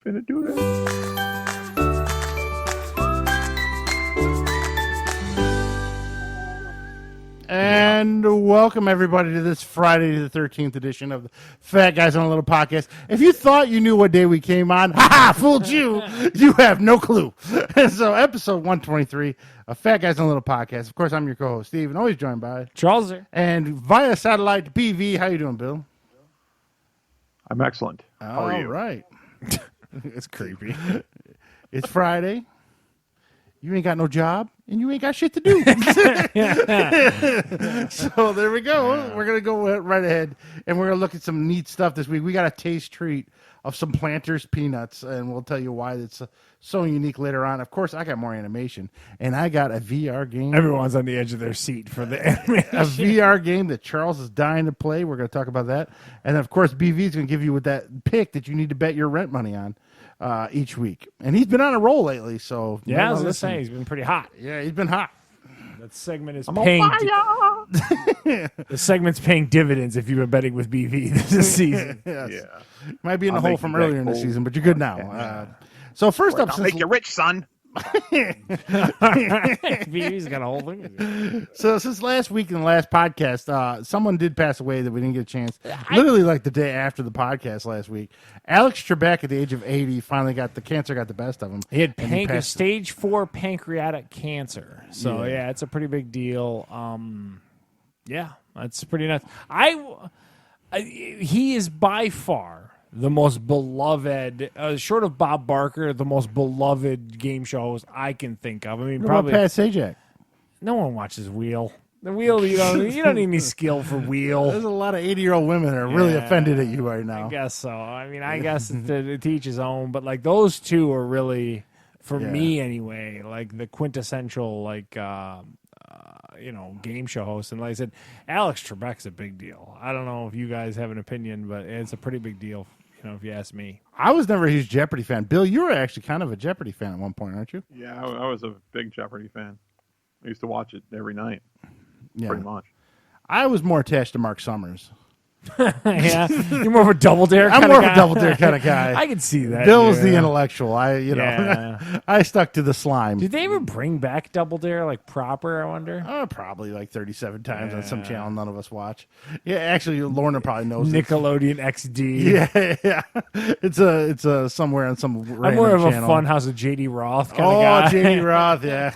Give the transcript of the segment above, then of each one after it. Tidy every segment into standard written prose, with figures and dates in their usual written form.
Gonna do this. And welcome everybody to this Friday the 13th edition of the Fat Guys on a Little Podcast. If you thought you knew what day we came on, fooled you. You have no clue. So episode 123 of Fat Guys on a Little Podcast. Of course, I'm your co-host, Steve, and always joined by Charles. And via satellite PV. How you doing, Bill? I'm excellent. How are you? All right. It's creepy. It's Friday. You ain't got no job, and you ain't got shit to do. So there we go. We're going to go right ahead, and we're going to look at some neat stuff this week. We got a taste treat of some Planters peanuts, and we'll tell you why it's so unique later on. Of course, I got more animation, and I got a VR game. Everyone's on the edge of their seat for the animation. A VR game that Charles is dying to play. We're going to talk about that. And, then, of course, BV is going to give you with that pick that you need to bet your rent money on. Each week, and he's been on a roll lately. So yeah, I was gonna say he's been pretty hot. Yeah, he's been hot. That segment is paying. The segment's paying dividends if you've been betting with BV this season. Yes. Yeah, Might be in the hole from earlier in the season, but you're good now. So first up, I'll make you rich, son. BV's got a whole thing. So since last week in the last podcast, someone did pass away that we didn't get a chance. Literally like the day after the podcast last week. Alex Trebek at the age of 80 finally got the cancer, got the best of him. He had stage 4 pancreatic cancer. So yeah, it's a pretty big deal. Yeah, that's pretty nuts. He is by far the most beloved, short of Bob Barker, the most beloved game show host I can think of. I mean, What probably about Pat Sajak? no one watches Wheel. The Wheel, you don't need any skill for Wheel. There's a lot of 80-year-old women that are really offended at you right now. I guess so. I mean, I guess to each his own, but like those two are really, for me anyway, like the quintessential game show host. And like I said, Alex Trebek's a big deal. I don't know if you guys have an opinion, but it's a pretty big deal, if you ask me. I was never a huge Jeopardy fan. Bill, you were actually kind of a Jeopardy fan at one point, aren't you? Yeah, I was a big Jeopardy fan. I used to watch it every night, pretty much. I was more attached to Mark Summers. Yeah, you're more of a Double Dare. I'm more of a Double Dare kind of guy. I can see that. Bill was the intellectual. I stuck to the slime. Did they ever bring back Double Dare like proper? I wonder. Probably like 37 times on some channel none of us watch. Yeah, actually, Lorna probably knows. Nickelodeon XD. Yeah. It's a somewhere on some random I'm more of channel. a Funhouse of JD Roth kind of guy. Oh, JD Roth, yeah.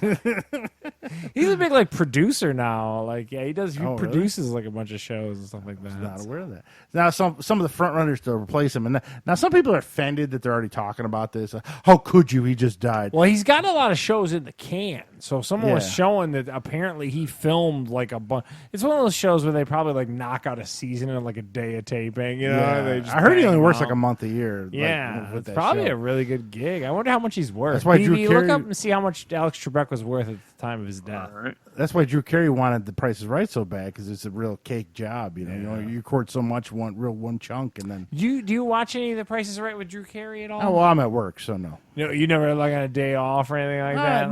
He's a big producer now. He does. He really? produces a bunch of shows and stuff like that. Not aware of that. Now some of the front runners to replace him, and now some people are offended that they're already talking about this. How could you? He just died. Well, he's got a lot of shows in the can. So someone was showing that apparently he filmed a bunch. It's one of those shows where they probably knock out a season in a day of taping. They just I heard he only works out. a month a year. Yeah, with it's that probably show. a really good gig. I wonder how much he's worth. That's why Drew BB, Carey- look up and see how much Alex Trebek was worth at the time of his death. All right. That's why Drew Carey wanted The Price is Right so bad, because it's a real cake job. You record so much one chunk, and then. Do you watch any of The Price is Right with Drew Carey at all? Oh well, I'm at work, so no. You never on a day off or anything like that.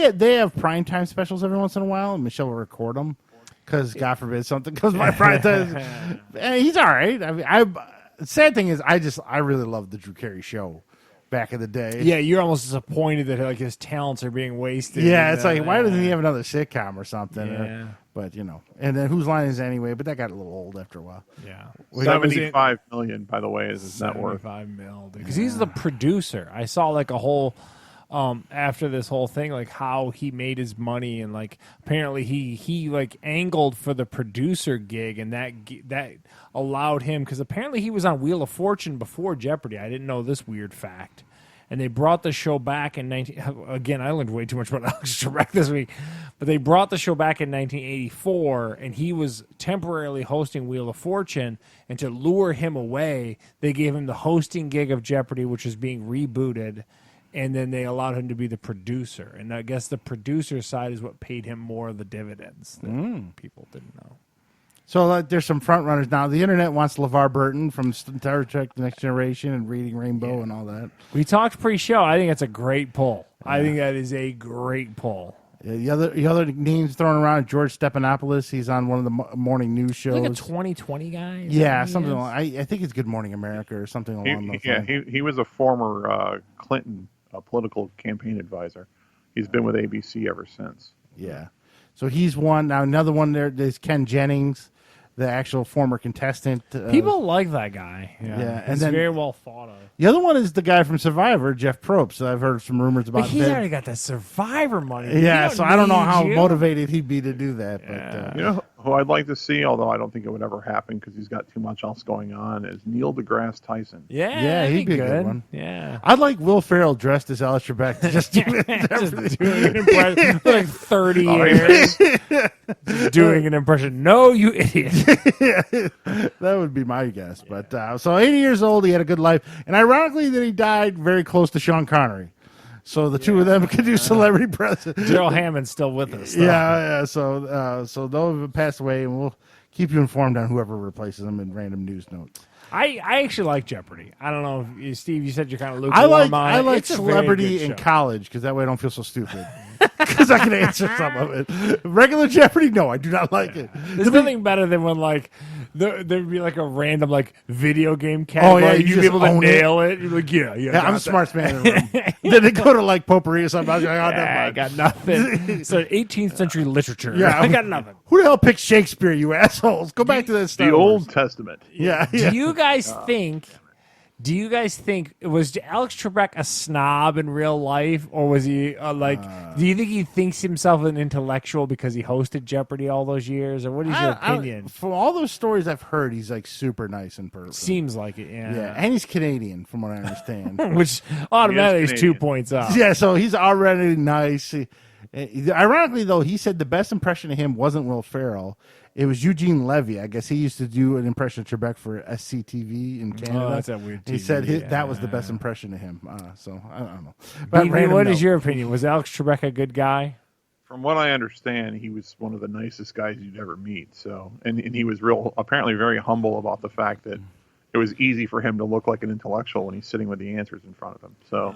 They have primetime specials every once in a while, and Michelle will record them because God forbid something goes by primetime. And he's all right. I mean, the sad thing is, I really loved the Drew Carey show back in the day. Yeah, you're almost disappointed that his talents are being wasted. Yeah, it's why doesn't he have another sitcom or something? Yeah. But and then Whose Line Is It Anyway? But that got a little old after a while. Yeah. 75 million, by the way, is his net worth. 75 mil, because he's the producer. I saw a whole after this whole thing, how he made his money, and apparently he angled for the producer gig, and that allowed him, because apparently he was on Wheel of Fortune before Jeopardy. I didn't know this weird fact. And they brought the show back in again, I learned way too much about Alex Trebek this week. But they brought the show back in 1984, and he was temporarily hosting Wheel of Fortune. And to lure him away, they gave him the hosting gig of Jeopardy, which was being rebooted. And then they allowed him to be the producer. And I guess the producer side is what paid him more of the dividends that people didn't know. So there's some front runners now. The internet wants LeVar Burton from Star Trek: The Next Generation and Reading Rainbow and all that. We talked pre-show. I think that's a great pull. I think that is a great pull. The other names thrown around, George Stephanopoulos. He's on one of the morning news shows. Like a 2020 guy? Yeah, something like I think it's Good Morning America or something along those lines. He was a former Clinton political campaign advisor. He's been with ABC ever since. Yeah. So he's one. Now another one there's Ken Jennings, the actual former contestant. People like that guy. Yeah, He's and then very well thought of. the other one is the guy from Survivor, Jeff Probst. I've heard some rumors about But he's that. already got that Survivor money. Yeah, so I don't know how you. motivated he'd be to do that. But You know who I'd like to see, although I don't think it would ever happen because he's got too much else going on, is Neil deGrasse Tyson. Yeah, he'd be a good one. Yeah. I'd like Will Ferrell dressed as Alex Trebek to just do Just doing an impression for like 30 years. Just doing an impression. No, you idiot. That would be my guess. But so 80 years old, he had a good life, and ironically, that he died very close to Sean Connery. So the two of them could do celebrity president. Gerald Hammond's still with us. Though. Yeah. So those have passed away, and we'll keep you informed on whoever replaces them in random news notes. I actually like Jeopardy. I don't know, if Steve. You said you're kind of lukewarm on it. I like It's a very Celebrity good in show. college because that way I don't feel so stupid. Because I can answer some of it. Regular Jeopardy, no, I do not like it. There's nothing better than when like there'd be like a random like video game category. Oh, yeah, you you'd be just able to own it. nail it. You're like, yeah. Yeah, I'm got the smartest man in the room. Then they go to like potpourri or something. I was like, oh, never I mind. got nothing. So 18th century literature. Yeah. I got nothing. Who the hell picked Shakespeare, you assholes? Go back to that Star The Wars. Old Testament. Yeah. Do you guys think? Do you guys think was Alex Trebek a snob in real life, or was he do you think he thinks himself an intellectual because he hosted Jeopardy all those years, or what is your opinion? From all those stories I've heard, he's like super nice in person. Seems like it, Yeah, and he's Canadian, from what I understand. Which automatically is 2 Canadian. points up. Yeah, so he's already nice. Ironically, though, he said the best impression of him wasn't Will Ferrell. It was Eugene Levy. I guess he used to do an impression of Trebek for SCTV in Canada. Oh, that's that weird He TV, said yeah. that was the best impression of him. So I don't know. But random what note. is your opinion? Was Alex Trebek a good guy? From what I understand, he was one of the nicest guys you'd ever meet. So, and he was apparently very humble about the fact that it was easy for him to look like an intellectual when he's sitting with the answers in front of him. So,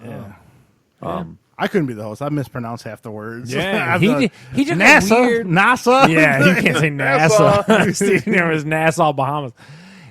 I couldn't be the host. I mispronounced half the words. Yeah, I've he done- took a NASA, weird- NASA. Yeah, he can't say NASA. Steve never was Nassau, Bahamas.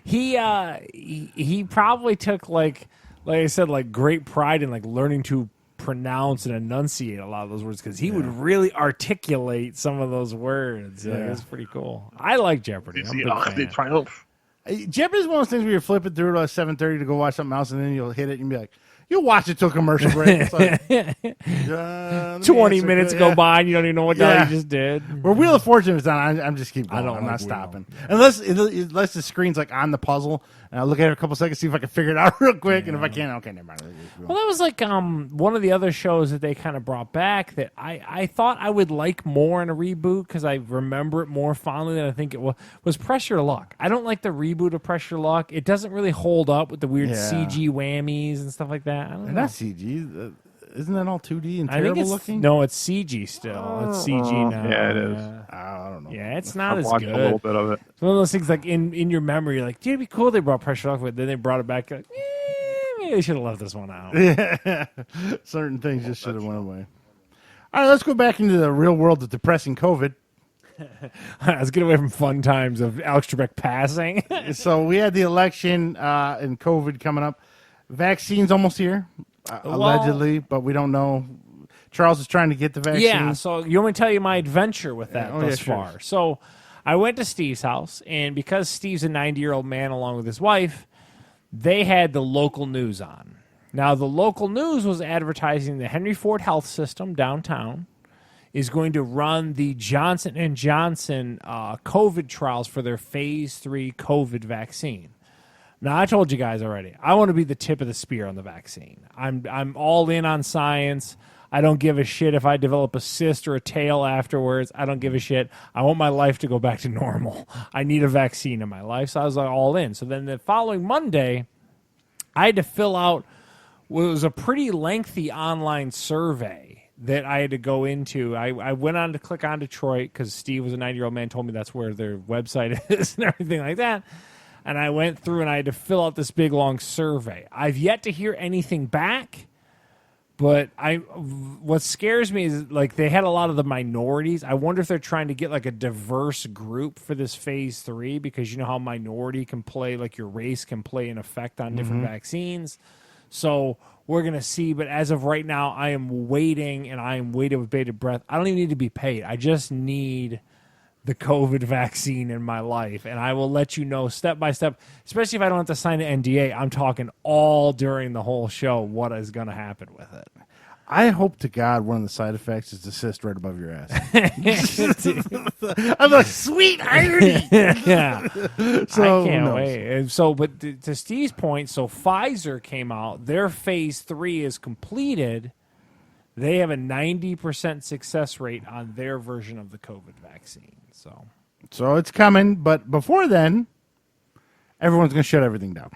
He probably took like I said, like great pride in like learning to pronounce and enunciate a lot of those words because he would really articulate some of those words. Yeah. It's pretty cool. I like Jeopardy. it's I'm a the big Arc de fan. Triomphe. Jeopardy's one of those things where you're flipping through to 7:30 to go watch something else, and then you'll hit it and be like, you'll watch it till commercial break. It's like, let me 20 answer. minutes Yeah. go by and you don't even know what the hell Yeah. you just did. Where Wheel of Fortune is on, I'm just keep going. I don't I'm like not Wheel. stopping. Unless the screen's like on the puzzle, and I'll look at it a couple seconds, see if I can figure it out real quick, and if I can't, okay, never mind. Well, that was like one of the other shows that they kind of brought back that I thought I would like more in a reboot because I remember it more fondly than I think it was Pressure Luck. I don't like the reboot of Pressure Luck. It doesn't really hold up with the weird Yeah. CG whammies and stuff like that. I don't They're know. not CG. Isn't that all 2D and I think terrible it's looking? no, it's CG still. It's CG now. Yeah, it is. I don't know. Yeah, it's not I've as watched good. a little bit of it. It's one of those things like in your memory, you're like, dude, it'd be cool they brought Pressure Luck, but then they brought it back. You're like, maybe they should have left this one out. Yeah. Certain things just should have went away. All right, let's go back into the real world of depressing COVID. Let's get away from fun times of Alex Trebek passing. So we had the election and COVID coming up. Vaccines almost here, allegedly, but we don't know. Charles is trying to get the vaccine. Yeah, so you want me to tell you my adventure with that Oh, thus yeah, sure. far. So I went to Steve's house, and because Steve's a 90-year-old man along with his wife, they had the local news on. Now, the local news was advertising the Henry Ford Health System downtown is going to run the Johnson & Johnson COVID trials for their Phase 3 COVID vaccine. Now, I told you guys already, I want to be the tip of the spear on the vaccine. I'm all in on science. I don't give a shit if I develop a cyst or a tail afterwards. I don't give a shit. I want my life to go back to normal. I need a vaccine in my life, so I was like all in. So then the following Monday, I had to fill out what was a pretty lengthy online survey that I had to go into. I went on to click on Detroit because Steve was a 90-year-old man, told me that's where their website is and everything like that. And I went through and I had to fill out this big, long survey. I've yet to hear anything back, But what scares me is like they had a lot of the minorities. I wonder if they're trying to get like a diverse group for this phase 3 because you know how minority can play, like your race can play an effect on different vaccines. So we're gonna see. But as of right now, I am waiting, and I am waiting with bated breath. I don't even need to be paid. I just need the COVID vaccine in my life, and I will let you know step by step, especially if I don't have to sign an NDA. I'm talking all during the whole show what is going to happen with it. I hope to God one of the side effects is the cyst right above your ass. I'm like, sweet irony. Yeah. So, I can't wait. And so, but to Steve's point, so Pfizer came out, their phase 3 is completed. They have a 90% success rate on their version of the COVID vaccine. So it's coming, but before then, everyone's going to shut everything down.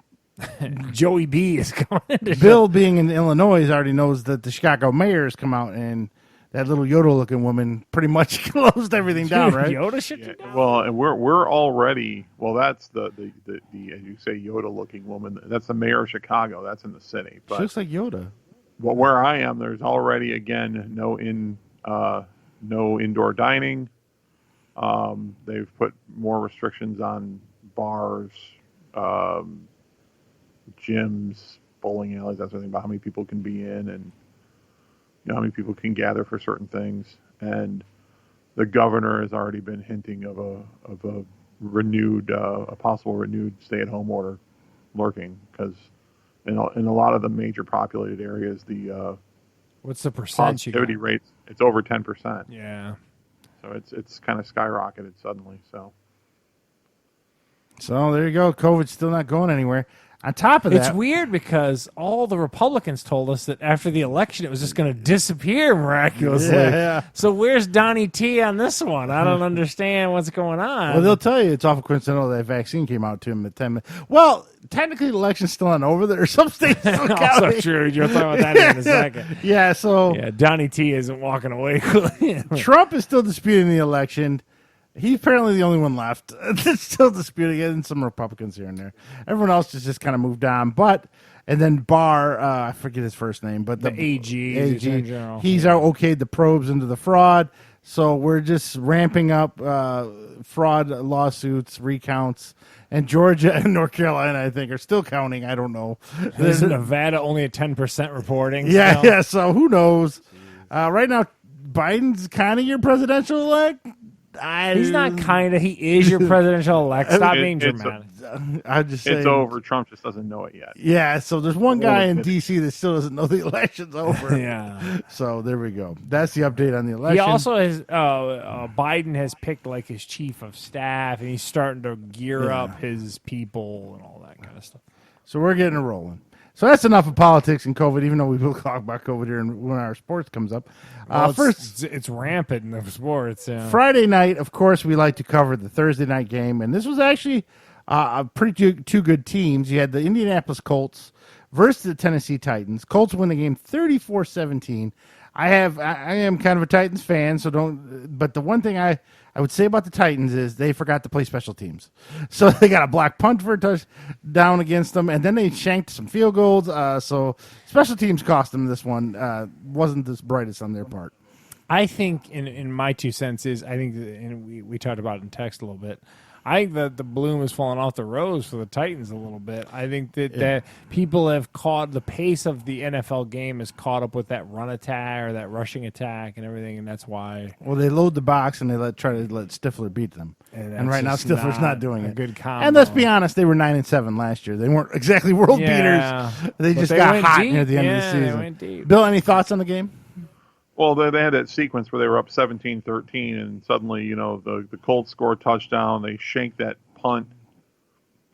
Joey B is coming. Bill, being in Illinois, already knows that the Chicago mayor has come out, and that little Yoda-looking woman pretty much closed everything down, right? Yoda shit you down? Well, and we're already that's the as you say Yoda-looking woman. That's the mayor of Chicago. That's in the city. But She looks like Yoda. well, where I am, there's already again no indoor dining. They've put more restrictions on bars, gyms, bowling alleys, that sort of thing, about how many people can be in and how many people can gather for certain things. And the governor has already been hinting of a possible renewed stay-at-home order lurking, because in a lot of the major populated areas, the what's the percentage? positivity rates, it's over 10%. Yeah. So it's kind of skyrocketed suddenly. So there you go. COVID's still not going anywhere. On top of that, it's weird because all the Republicans told us that after the election it was just going to disappear miraculously. Yeah. So where's Donnie T on this one? I don't understand what's going on. Well, they'll tell you it's awful coincidental that vaccine came out to him at 10 minutes. Well, technically the election's still not over. There are some states still also counting. true. You'll talk about that in a second. Yeah, so Yeah, Donnie T isn't walking away. Trump is still disputing the election. He's apparently the only one left that's still disputing it, and some Republicans here and there. Everyone else has just kind of moved on. And then Barr, I forget his first name, but the AG, Attorney General. He's okayed the probes into the fraud. So we're just ramping up fraud lawsuits, recounts. And Georgia and North Carolina, I think, are still counting. I don't know. There's Nevada only at 10% reporting. Yeah, still. yeah. So who knows? Right now, Biden's kind of your presidential elect. He's not kind of. He is your presidential elect. Stop being dramatic. I just say it's over. Trump just doesn't know it yet. Yeah. So there's one guy in D.C. that still doesn't know the election's over. Yeah. So there we go. That's the update on the election. He also has. Biden has picked like his chief of staff, and he's starting to gear up his people and all that kind of stuff. So we're getting it rolling. So that's enough of politics and COVID, even though we will talk about COVID here when our sports comes up. First, it's rampant in the sports. Yeah. Friday night, of course, we like to cover the Thursday night game, and this was actually two good teams. You had the Indianapolis Colts versus the Tennessee Titans. Colts win the game 34-17. I am kind of a Titans fan, so don't. But the one thing I would say about the Titans is they forgot to play special teams. So they got a block punt for a touchdown against them, and then they shanked some field goals. So special teams cost them this one. Wasn't the brightest on their part. I think, in my 2 cents, and we talked about it in text a little bit, I think that the bloom has fallen off the rose for the Titans a little bit. I think that people have caught the pace of the NFL game has caught up with that run attack or that rushing attack and everything, and that's why. Well, they load the box and they try to let Stifler beat them, and right now Stifler's not doing it. Good combo. And let's be honest, they were 9-7 last year. They weren't exactly world beaters. They just got hot near the end of the season. They went deep. Bill, any thoughts on the game? Well, they had that sequence where they were up 17-13, and suddenly, the Colts score a touchdown. They shank that punt,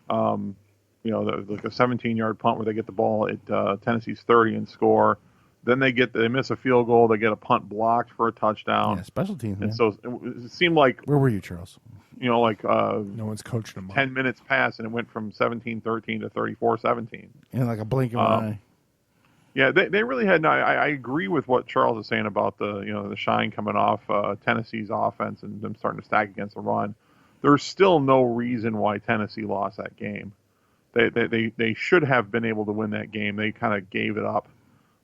like a 17-yard punt where they get the ball at Tennessee's 30 and score. Then they miss a field goal. They get a punt blocked for a touchdown. Yeah, special teams. And so it seemed like, where were you, Charles? No one's coaching them. 10 minutes passed, and it went from 17-13 to 34-17. In like a blink of an eye. Yeah, they really had. I agree with what Charles is saying about the shine coming off Tennessee's offense and them starting to stack against the run. There's still no reason why Tennessee lost that game. They should have been able to win that game. They kind of gave it up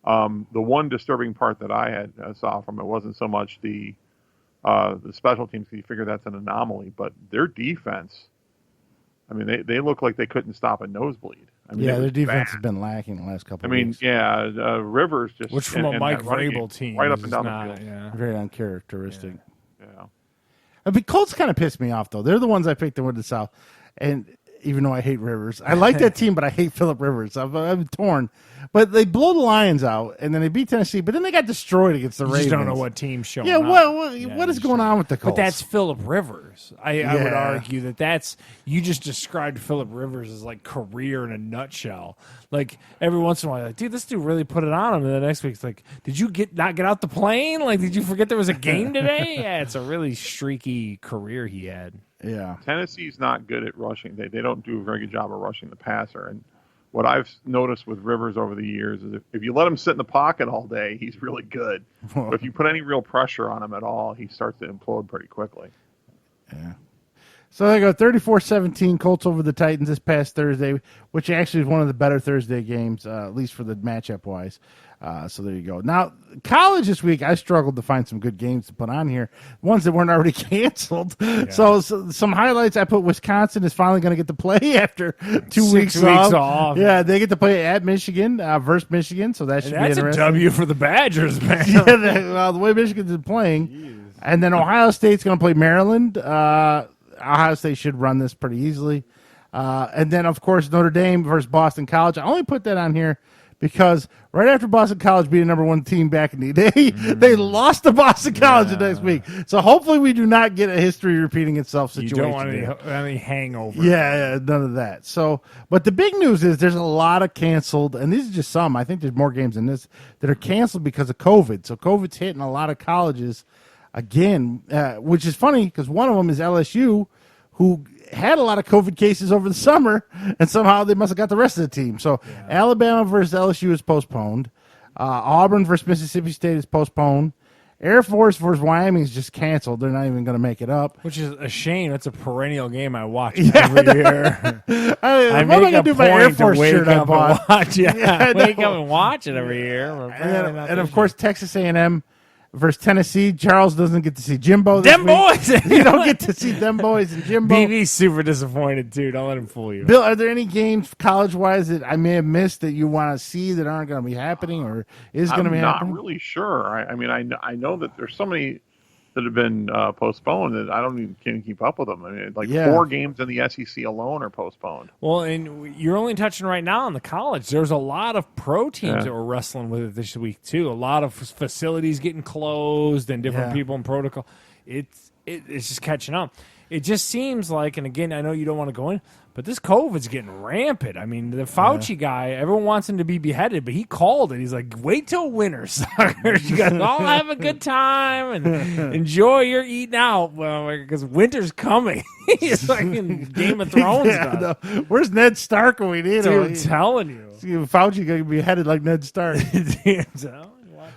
The one disturbing part that I saw from it wasn't so much the special teams. You figure that's an anomaly, but their defense. I mean, they look like they couldn't stop a nosebleed. I mean, their defense bad. has been lacking the last couple. I mean, weeks. Rivers just which from a Mike that running Vrabel game, team right up is and down not, the field. yeah. Very uncharacteristic. Yeah. The Colts kind of pissed me off though. They're the ones I picked to win the South, and even though I hate Rivers, I like that team, but I hate Phillip Rivers. I'm torn. But they blow the Lions out, and then they beat Tennessee, but then they got destroyed against the You Ravens. just don't know what team's showing Yeah, up. what is going on with the Colts? But that's Phillip Rivers. I would Yeah. argue that's you just described Phillip Rivers as like career in a nutshell. Like every once in a while, you're like, dude, this dude really put it on him. And the next week, it's like, did you not get out the plane? Like, did you forget there was a game today? Yeah, it's a really streaky career he had. Yeah. Tennessee's not good at rushing. They don't do a very good job of rushing the passer. And what I've noticed with Rivers over the years is if you let him sit in the pocket all day, he's really good. But if you put any real pressure on him at all, he starts to implode pretty quickly. Yeah. So they go 34-17 Colts over the Titans this past Thursday, which actually is one of the better Thursday games, at least for the matchup wise. So there you go. Now, college this week, I struggled to find some good games to put on here, ones that weren't already canceled. Yeah. So some highlights, I put Wisconsin is finally going to get to play after 2 weeks off. Yeah, they get to play at Michigan versus Michigan, so that should be interesting. That's a W for the Badgers, man. Yeah, the way Michigan's been playing. Jeez. And then Ohio State's going to play Maryland. Ohio State should run this pretty easily. And then, of course, Notre Dame versus Boston College. I only put that on here because right after Boston College being the number one team back in the day, they lost to Boston College the next week. So hopefully we do not get a history repeating itself situation. You don't want any hangover. Yeah, none of that. So, but the big news is there's a lot of canceled, and these are just some. I think there's more games than this that are canceled because of COVID. So COVID's hitting a lot of colleges again, which is funny because one of them is LSU, who had a lot of COVID cases over the summer, and somehow they must have got the rest of the team. So Alabama versus LSU is postponed. Auburn versus Mississippi State is postponed. Air Force versus Wyoming is just canceled. They're not even going to make it up. Which is a shame. That's a perennial game I watch every year. I make a going to do my Air Force shirt I bought. Watch, wake up and watch it every year. And of course, Texas A&M versus Tennessee. Charles doesn't get to see Jimbo this them week. Boys! You don't get to see them boys and Jimbo. BB's super disappointed, too. Don't let him fool you. Bill, are there any games college-wise that I may have missed that you want to see that aren't going to be happening or is going to be happening? I'm not really sure. I mean, I know that there's so many that have been postponed that I don't even can keep up with them. I mean, 4 games in the SEC alone are postponed. Well, and you're only touching right now on the college. There's a lot of pro teams that were wrestling with it this week too. A lot of facilities getting closed and different people in protocol. It's just catching up. It just seems like, and again, I know you don't want to go in, but this COVID's getting rampant. I mean, the Fauci guy, everyone wants him to be beheaded, but he called it. He's like, wait till winter, suckers. You guys all have a good time and enjoy your eating out. Well, because winter's coming. He's like in Game of Thrones stuff. No. Where's Ned Stark when we need him? I'm telling you. Fauci going to be beheaded like Ned Stark.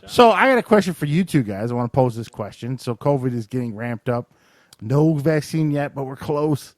So I got a question for you two guys. I want to pose this question. So COVID is getting ramped up. No vaccine yet, but we're close.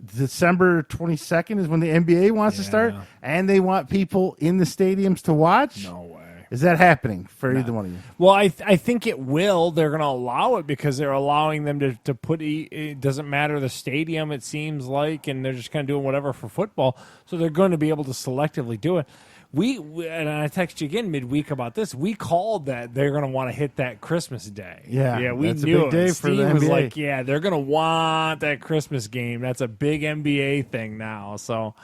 December 22nd is when the NBA wants to start, and they want people in the stadiums to watch. No way. Is that happening for either one of you? Well, I think it will. They're going to allow it because they're allowing them to put. It doesn't matter the stadium, it seems like, and they're just kind of doing whatever for football. So they're going to be able to selectively do it. We and I texted you again midweek about this. We called that they're going to want to hit that Christmas day. Yeah, we that's knew a big day it. for the Steve was NBA. like, "Yeah, they're going to want that Christmas game. That's a big NBA thing now." So,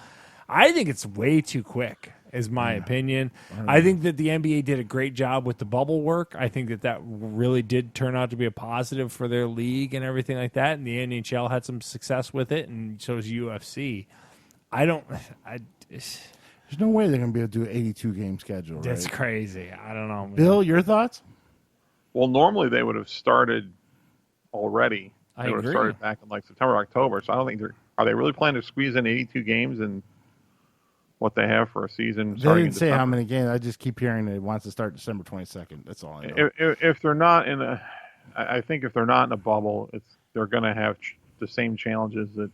I think it's way too quick, is my opinion. I think that the NBA did a great job with the bubble work. I think that really did turn out to be a positive for their league and everything like that. And the NHL had some success with it, and so is UFC. There's no way they're going to be able to do an 82-game schedule, That's right? crazy. I don't know. Man. Bill, your thoughts? Well, normally they would have started already. They would agree. have started back in September, October. So I don't think are they really planning to squeeze in 82 games and what they have for a season? They didn't say how many games. I just keep hearing that it wants to start December 22nd. That's all I know. If they're not I think if they're not in a bubble, they're going to have the same challenges that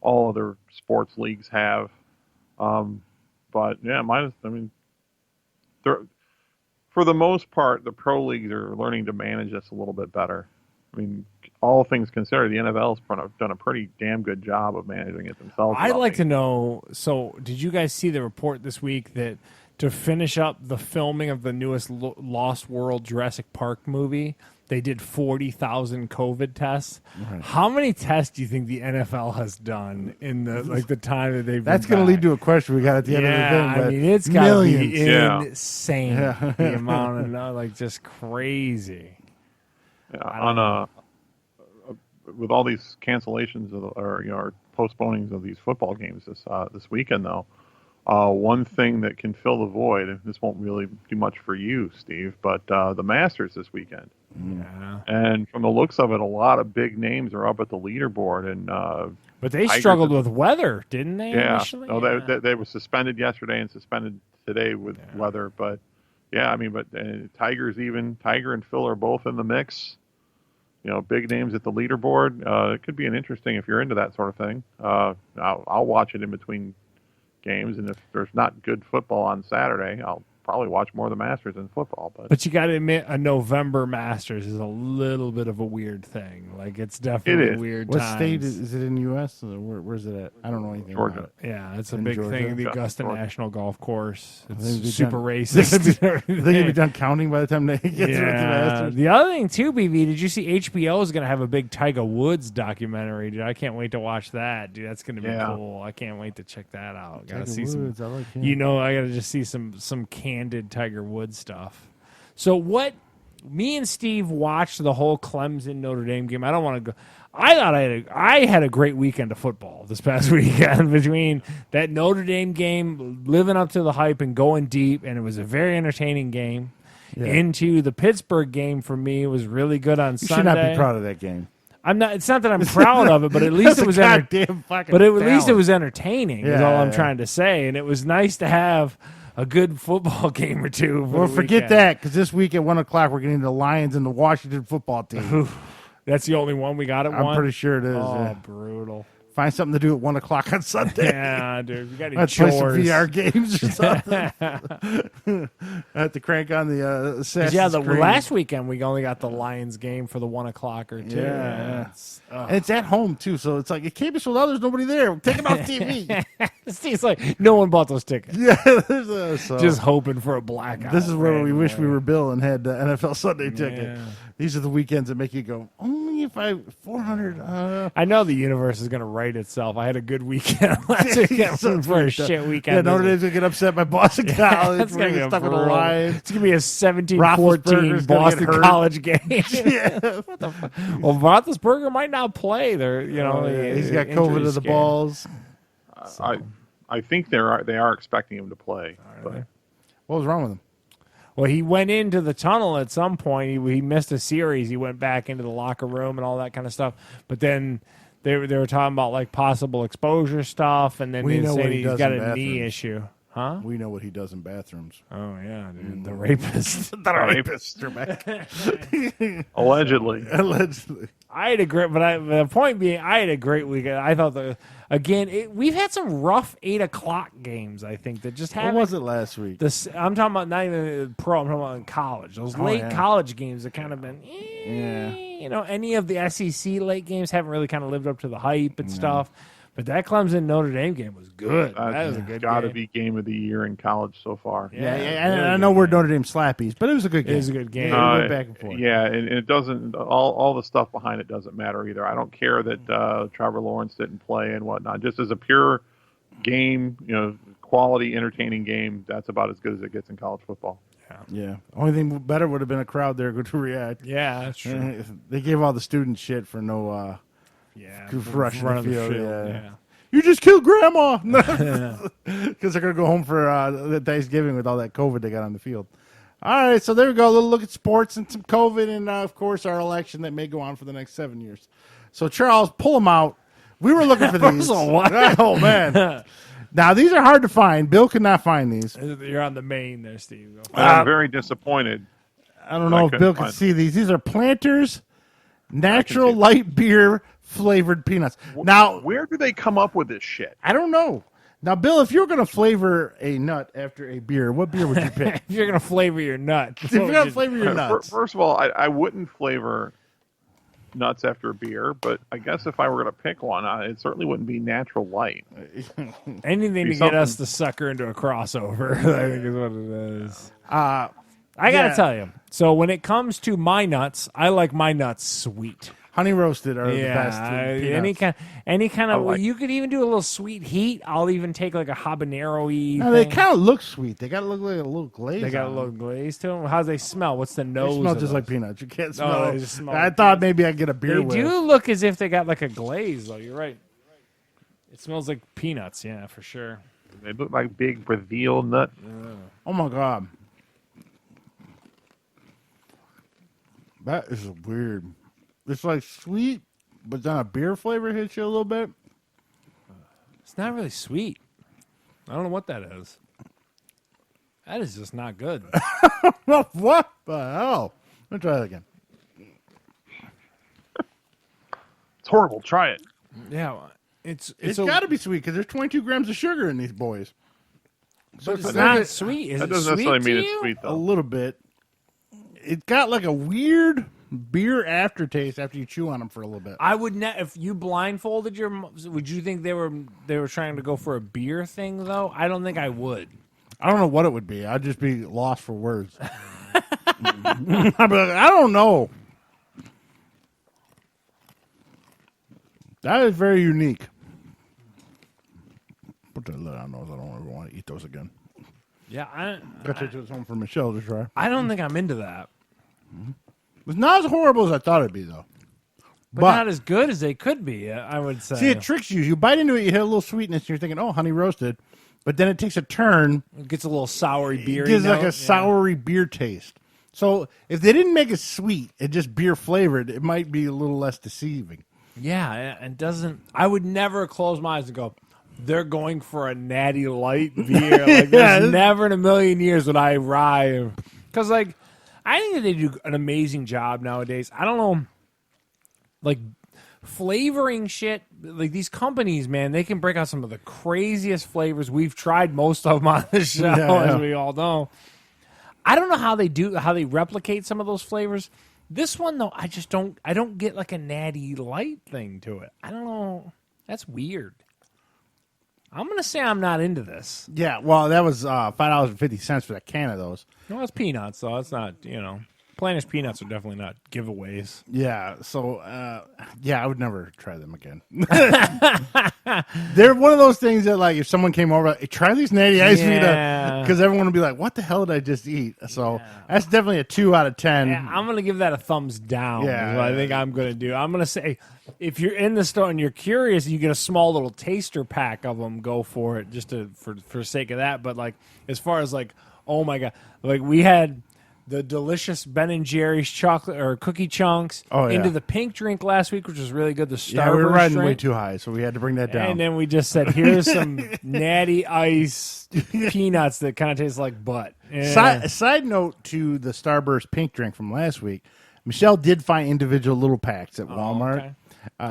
all other sports leagues have. But yeah, for the most part, the pro leagues are learning to manage this a little bit better. I mean, all things considered, the NFL's done a pretty damn good job of managing it themselves. I'd like to know. So, did you guys see the report this week that to finish up the filming of the newest Lost World Jurassic Park movie, they did 40,000 COVID tests? Right. How many tests do you think the NFL has done in the time that they've? That's going to lead to a question we got at the end of the thing. I mean, it's got to be insane. Yeah. The amount of just crazy. Yeah, with all these cancellations or postponings of these football games this weekend, though, one thing that can fill the void, and this won't really do much for you, Steve, but the Masters this weekend. Yeah. And from the looks of it, a lot of big names are up at the leaderboard, and but they struggled with weather, didn't they? Yeah, initially? No, they were suspended yesterday and suspended today with weather, but yeah, I mean, but Tiger and Phil are both in the mix. Big names at the leaderboard. It could be an interesting if you're into that sort of thing. I'll watch it in between games, and if there's not good football on Saturday, I'll probably watch more of the Masters than football. But you got to admit, a November Masters is a little bit of a weird thing. Like, it's definitely weird. What times. state is it in the U.S.? Where's it at? I don't know anything. Georgia. About it. Yeah, it's a in big Georgia. thing. The Augusta National Golf Course. It's super done. racist. They're going to be done counting by the time they get to the Masters. The other thing too, BB, did you see HBO is going to have a big Tiger Woods documentary? Dude, I can't wait to watch that. Dude, that's going to be cool. I can't wait to check that out. Got to see Woods, I like him. I got to just see some candid Tiger Woods stuff. So what? Me and Steve watched the whole Clemson Notre Dame game. I don't want to go. I thought I had a great weekend of football this past weekend between that Notre Dame game, living up to the hype and going deep, and it was a very entertaining game. Yeah. Into the Pittsburgh game for me was really good on Sunday. You should not be proud of that game. I'm not. It's not that I'm proud of it, but at least it was entertaining. Least it was entertaining. Is all I'm trying to say, and it was nice to have a good football game or two. Well, forget that, because this week at 1:00 we're getting the Lions and the Washington football team. That's the only one we got at 1? I'm pretty sure it is. Oh, brutal. Find something to do at 1:00 on Sunday. Yeah, dude. We got Let's play some VR games or something. I have to crank on the Assassin's Creed. Last weekend we only got the Lions game for the 1:00 or 2. Yeah. And it's at home, too, so it's like, it can't be sold out. There's nobody there. Take it off TV. Steve's like, no one bought those tickets. Yeah. Just hoping for a blackout. This is where we wish we were Bill and had the NFL Sunday ticket. These are the weekends that make you go, only if I 400. I know the universe is going to right itself. I had a good weekend last weekend for a shit weekend. Yeah, Notre Dame's going to get upset by Boston College. It's going to be stuck with the Lions. It's going to be a 17-14 Boston College game. Yeah. What the fuck? Well, Roethlisberger might not play. He's got COVID of the balls. I think they are expecting him to play. But. What was wrong with him? Well, he went into the tunnel at some point. He missed a series. He went back into the locker room and all that kind of stuff. But then they were talking about like possible exposure stuff, and then they said he's got a knee issue. Huh? We know what he does in bathrooms. Oh, yeah, dude. The rapist. The rapist, Trebek. Allegedly. I had a great, the point being, I had a great weekend. I thought we've had some rough 8:00 games. I think that just happened. What was it last week? I'm talking about not even pro. I'm talking about in college. Those late college games have kind of been, any of the SEC late games haven't really kind of lived up to the hype and stuff. But that Clemson Notre Dame game was good. That was a good game. Got to be game of the year in college so far. I know we're Notre Dame slappies, but it was a good game. It was a good game. Back and forth. Yeah, and it doesn't. All the stuff behind it doesn't matter either. I don't care that Trevor Lawrence didn't play and whatnot. Just as a pure game, quality, entertaining game, that's about as good as it gets in college football. Yeah. Only thing better would have been a crowd there good to react. Yeah, that's true. They gave all the students shit for no. Rushing the field. Yeah. You just killed Grandma because they're gonna go home for Thanksgiving with all that COVID they got on the field. All right, so there we go. A little look at sports and some COVID, and of course our election that may go on for the next 7 years. So Charles, pull them out. We were looking for these. Oh man. Now these are hard to find. Bill could not find these. You're on the main there, Steve. I'm very disappointed. I don't know if Bill can see these. These are Planters natural light beer flavored peanuts. Now, where do they come up with this shit? I don't know. Now, Bill, if you're going to flavor a nut after a beer, what beer would you pick? If you're gonna flavor your nut, If you're going to flavor your nuts. First of all, I wouldn't flavor nuts after a beer, but I guess if I were going to pick one, it certainly wouldn't be Natural Light. anything to get us to sucker into a crossover, I think is what it is. I gotta tell you. So when it comes to my nuts, I like my nuts sweet. Honey roasted are the best. Any kind of. You could even do a little sweet heat. I'll even take like a habanero-y. No, they kind of look sweet. They got to look like a little glaze. They got a little glaze to them. How do they smell? What's the nose? They smell just like peanuts. You can't smell. They just smell I like thought maybe I'd get a beer They with. do look as if they got like a glaze, though. You're right. It smells like peanuts. Yeah, for sure. They look like big Brazil nuts. Oh my god, that is weird. It's like sweet, but then a beer flavor hits you a little bit. It's not really sweet. I don't know what that is. That is just not good. What the hell? Let me try that again. It's horrible. Try it. Yeah, it's got to be sweet because there's 22 grams of sugar in these boys. So It's not sweet. Is That it doesn't sweet necessarily to mean you? it's sweet, a though. little bit. It got like a weird beer aftertaste after you chew on them for a little bit. I would if you blindfolded would you think they were trying to go for a beer thing though? I don't think I would. I don't know what it would be. I'd just be lost for words. I'd be like, I don't know. That is very unique. Put that lid on those. I don't ever want to eat those again. Yeah, Got to take this home for Michelle to try. I don't think I'm into that. It's not as horrible as I thought it'd be, though. But not as good as they could be, I would say. See, it tricks you. You bite into it, you hit a little sweetness, and you're thinking, oh, honey roasted. But then it takes a turn. It gets a little soury beer. It gives like a soury beer taste. So if they didn't make it sweet, it just beer flavored, it might be a little less deceiving. Yeah, and doesn't. I would never close my eyes and go, they're going for a Natty Light beer. Like, there's never in a million years would I rye. Because, like, I think that they do an amazing job nowadays. I don't know, like, flavoring shit. Like, these companies, man, they can break out some of the craziest flavors. We've tried most of them on the show, as we all know. I don't know how they replicate some of those flavors. This one, though, I don't get, like, a Natty Light thing to it. I don't know. That's weird. I'm going to say I'm not into this. Yeah, well, that was $5.50 for that can of those. No, it's peanuts, though. It's not, Planish peanuts are definitely not giveaways. Yeah, so, I would never try them again. They're one of those things that, like, if someone came over, hey, try these Natty Ice because everyone would be like, what the hell did I just eat? So that's definitely a 2 out of 10. Yeah, I'm going to give that a thumbs down. Yeah. Is what I think I'm going to do. I'm going to say, if you're in the store and you're curious, you get a small little taster pack of them, go for it, just for sake of that. But, like, as far as, like, oh, my God. Like, we had the delicious Ben & Jerry's chocolate or cookie chunks into the pink drink last week, which was really good. The Starburst we were riding drink. way too high, so we had to bring that down. And then we just said, here's some Natty Ice peanuts that kind of taste like butt. Yeah. Side note to the Starburst pink drink from last week, Michelle did find individual little packs at Walmart. Okay.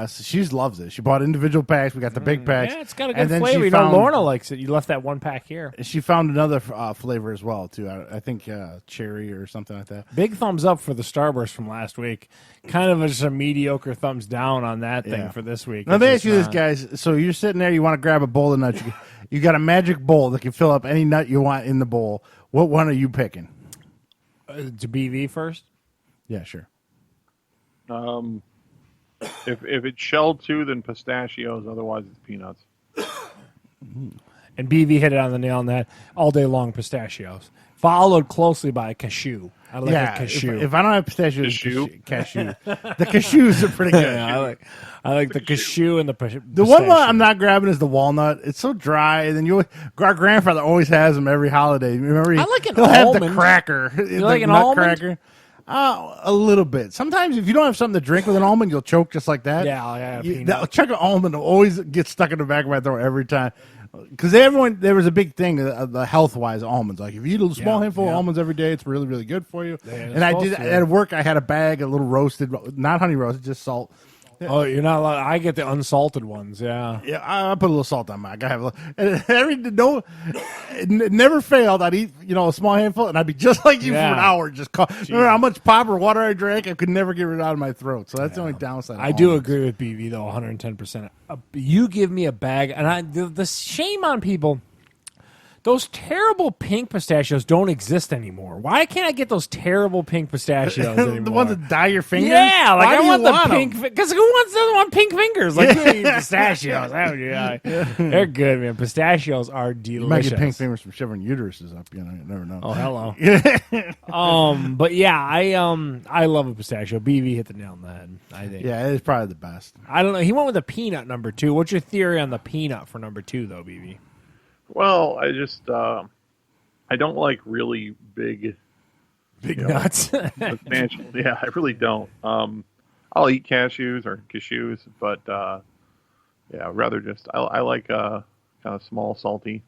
So she loves it. She bought individual packs. We got the big packs. Yeah, it's got a good flavor. Lorna likes it. You left that one pack here. She found another flavor as well, too. I think cherry or something like that. Big thumbs up for the Starburst from last week. Kind of just a mediocre thumbs down on that thing for this week. Let me ask you this, guys. So you're sitting there, you want to grab a bowl of nuts. You got a magic bowl that can fill up any nut you want in the bowl. What one are you picking? To BV first? Yeah, sure. If it's shelled too, then pistachios. Otherwise, it's peanuts. And BV hit it on the nail on that. All day long, pistachios. Followed closely by a cashew. I like a cashew. If I don't have pistachios, cashew. The cashews are pretty good. Yeah, I like the cashew and the pistachio. The one I'm not grabbing is the walnut. It's so dry, and then our grandfather always has them every holiday. Remember, I like an he'll almond. have the cracker. You like an almond? Cracker. A little bit. Sometimes if you don't have something to drink with an almond, you'll choke just like that. Yeah. That chunk of almond will always get stuck in the back of my throat every time. Because there was a big thing, the health-wise almonds. Like if you eat a small handful of almonds every day, it's really, really good for you. And I did at work. I had a bag, a little roasted, not honey roasted, just salt. Oh, you're not allowed. I get the unsalted ones. Yeah. Yeah, I put a little salt on mine. I have a little, and it never failed. I'd eat, a small handful, and I'd be just like you for an hour. Just remember how much pop or water I drank? I could never get it out of my throat. So that's the only downside. I do agree with BV though, 110%. You give me a bag, and the shame on people. Those terrible pink pistachios don't exist anymore. Why can't I get those terrible pink pistachios anymore? The ones that dye your fingers? Yeah, like I want the pink. Them? Because who doesn't want pink fingers? Like you eat pistachios. They're good, man. Pistachios are delicious. You might get pink fingers from shoving uteruses up. You never know. Oh, hello. But yeah, I love a pistachio. BV hit the nail on the head. I think. Yeah, it is probably the best. I don't know. He went with a peanut number 2. What's your theory on the peanut for number 2, though, BV? Well, I just I don't like really big nuts. Substantial. Yeah, I really don't. I'll eat cashews or cashews, but rather just I like kind of small, salty.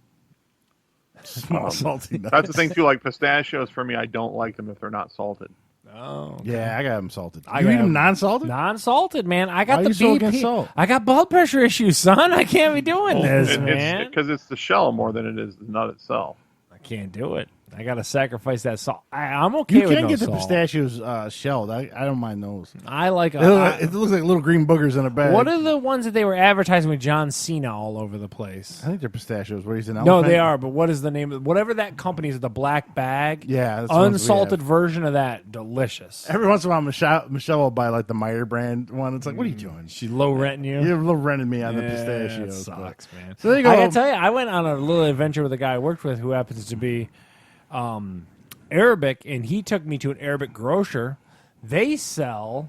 Salty nuts. That's the thing too. Like pistachios, for me, I don't like them if they're not salted. Oh, yeah, I got them salted. You eat them non-salted? Non-salted, man. I got Why the are you so against salt? I got blood pressure issues, son. I can't be doing this, man. Because it's the shell more than it is the nut itself. I can't do it. I got to sacrifice that salt. I'm okay with You can get the salt. pistachios shelled. I don't mind those. I like it looks like little green boogers in a bag. What are the ones that they were advertising with John Cena all over the place? I think they're pistachios. What, he's an No, elephant? they are, but what is the name of whatever that company is, the black bag? Yeah, that's unsalted version of that. Delicious. Every once in a while, Michelle will buy like the Meyer brand one. It's like, what are you doing? She's low renting you. You're low renting me on the pistachios. That sucks, man. So there you go. I gotta tell you, I went on a little adventure with a guy I worked with who happens to be Arabic, and he took me to an Arabic grocer. They sell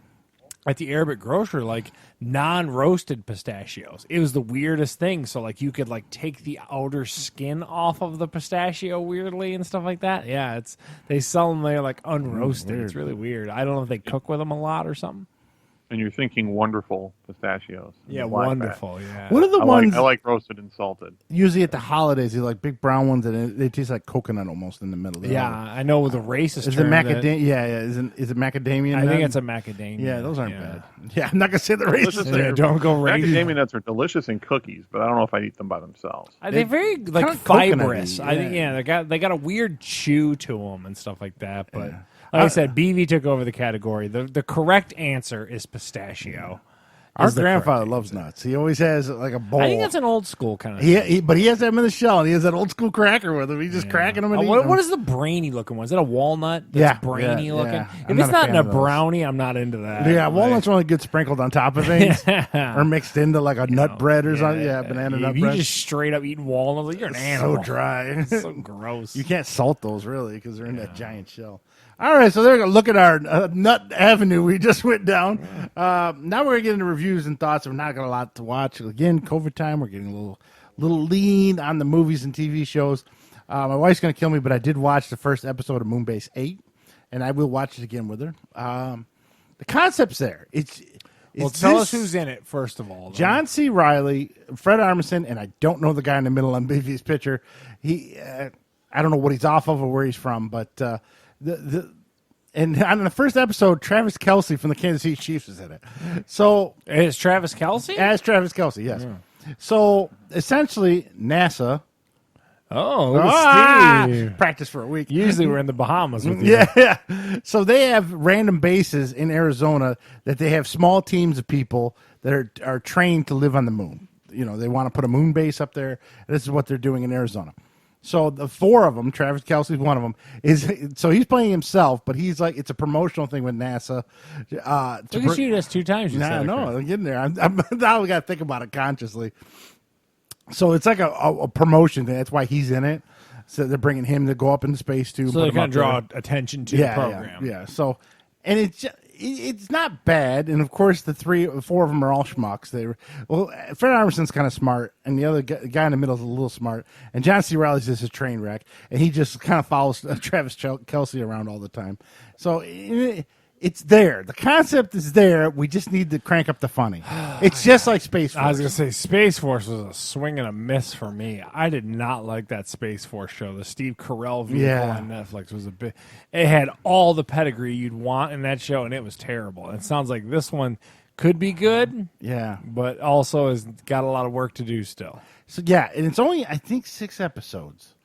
at the Arabic grocer like non-roasted pistachios. It was the weirdest thing. So like you could like take the outer skin off of the pistachio weirdly and stuff like that. Yeah, they sell them there like unroasted. It's really weird. I don't know if they cook with them a lot or something. And you're thinking wonderful pistachios. Yeah, wonderful. Bag. Yeah. What are the ones I like roasted and salted? Usually at the holidays, you like big brown ones, and they taste like coconut almost in the middle. I know with the racist. Is it macadamia? Yeah. Is it macadamia? I think it's a macadamia. Yeah, those aren't bad. Yeah, I'm not gonna say the racist. Yeah, don't go racist. Macadamia nuts are delicious in cookies, but I don't know if I eat them by themselves. They're very like fibrous. I think they got a weird chew to them and stuff like that, but. Yeah. Like I said, BV took over the category. The correct answer is pistachio. Our grandfather loves nuts. He always has like a bowl. I think that's an old school kind of but he has them in the shell, and he has that old school cracker with him. He's just cracking them. And what is the brainy looking one? Is it a walnut that's brainy looking? Yeah. If it's not in a brownie, I'm not into that. Yeah, walnuts are only good sprinkled on top of things or mixed into like a nut bread or something. Yeah, banana nut bread. You just straight up eating walnuts, like you're an animal. So dry. So gross. You can't salt those really because they're in that giant shell. All right, so there we go. Look at our nut avenue we just went down. Now we're going to get into reviews and thoughts. We're not got a lot to watch. Again, COVID time. We're getting a little lean on the movies and TV shows. My wife's going to kill me, but I did watch the first episode of Moonbase 8, and I will watch it again with her. The concept's there. Tell us who's in it, first of all. John C. Reilly, Fred Armisen, and I don't know the guy in the middle on BV's picture. I don't know what he's off of or where he's from, but... And on the first episode, Travis Kelce from the Kansas City Chiefs is in it. So is Travis Kelce? As Travis Kelce, yes. Yeah. So essentially, NASA. Steve. Practice for a week. Usually we're in the Bahamas with you. Yeah. So they have random bases in Arizona that they have small teams of people that are trained to live on the moon. They want to put a moon base up there. This is what they're doing in Arizona. So the 4 of them, Travis Kelce's one of them, he's playing himself, but he's like, it's a promotional thing with NASA. Look at you, that's 2 times. I'm getting there. Now we got to think about it consciously. So it's like a promotion thing. That's why he's in it. So they're bringing him to go up into space too. So they're going to draw attention to the program. Yeah. So, and it's not bad, and of course the 4 of them are all schmucks. Fred Armisen's kind of smart, and the other guy in the middle is a little smart, and John C. Reilly's just a train wreck, and he just kind of follows Travis Kelce around all the time. So it's there. The concept is there. We just need to crank up the funny. It's just like Space Force. I was going to say Space Force was a swing and a miss for me. I did not like that Space Force show. The Steve Carell vehicle on Netflix was it had all the pedigree you'd want in that show, and it was terrible. It sounds like this one could be good, Yeah. but also has got a lot of work to do still. So yeah, and it's only I think 6 episodes.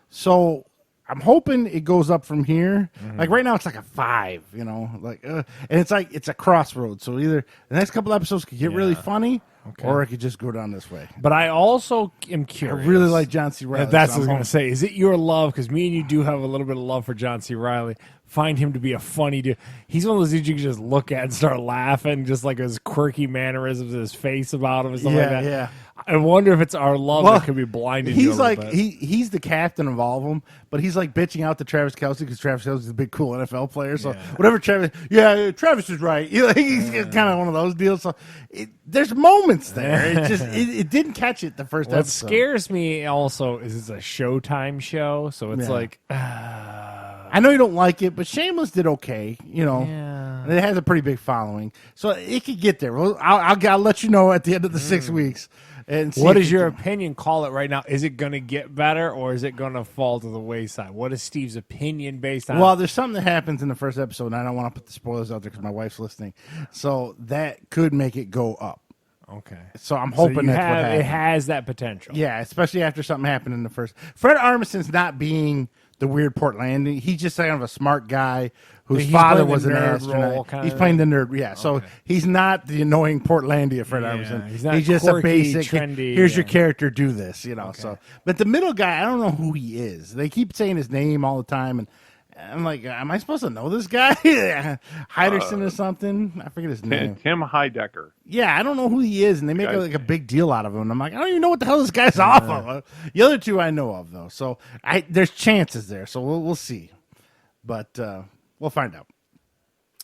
So I'm hoping it goes up from here. Like right now, it's like a 5. And it's like it's a crossroads. So either the next couple episodes could get really funny, or it could just go down this way. But I also am I curious. really like John C. Reilly. That's so what I was I'm going to say. Is it your love? Because me and you do have a little bit of love for John C. Reilly. Find him to be a funny dude. He's one of those dudes you can just look at and start laughing, just like his quirky mannerisms, his face about him, and stuff like that. Yeah. I wonder if it's our love that could be blinded. He's you a like little bit. he's the captain of all of them, but he's like bitching out to Travis Kelce because Travis Kelce is a big cool NFL player. So whatever Travis is right. He's kind of one of those deals. So there's moments there. It just it didn't catch it the first What episode. scares me also is it's a Showtime show, so it's like. I know you don't like it, but Shameless did okay. Yeah. It has a pretty big following, so it could get there. Well, I'll let you know at the end of the 6 weeks. And What is your opinion? Call it right now. Is it going to get better or is it going to fall to the wayside? What is Steve's opinion based on? Well, there's something that happens in the first episode, and I don't want to put the spoilers out there because my wife's listening. So that could make it go up. Okay. So I'm hoping that's what happens. It has that potential. Yeah, especially after something happened in the first. Fred Armisen's not being the weird Portlandian. He's just kind of a smart guy whose father was an astronaut. He's playing the nerd. Yeah, so he's not the annoying Portlandia Fred Armisen. He's just quirky, a basic. trendy. Here's your character. Do this. So, but the middle guy, I don't know who he is. They keep saying his name all the time, and I'm like, am I supposed to know this guy? Heiderson or something? I forget his name. Tim Heidecker. Yeah, I don't know who he is, and they make like a big deal out of him. And I'm like, I don't even know what the hell this guy's off of. The other two I know of though, so there's chances there. So we'll see, but we'll find out.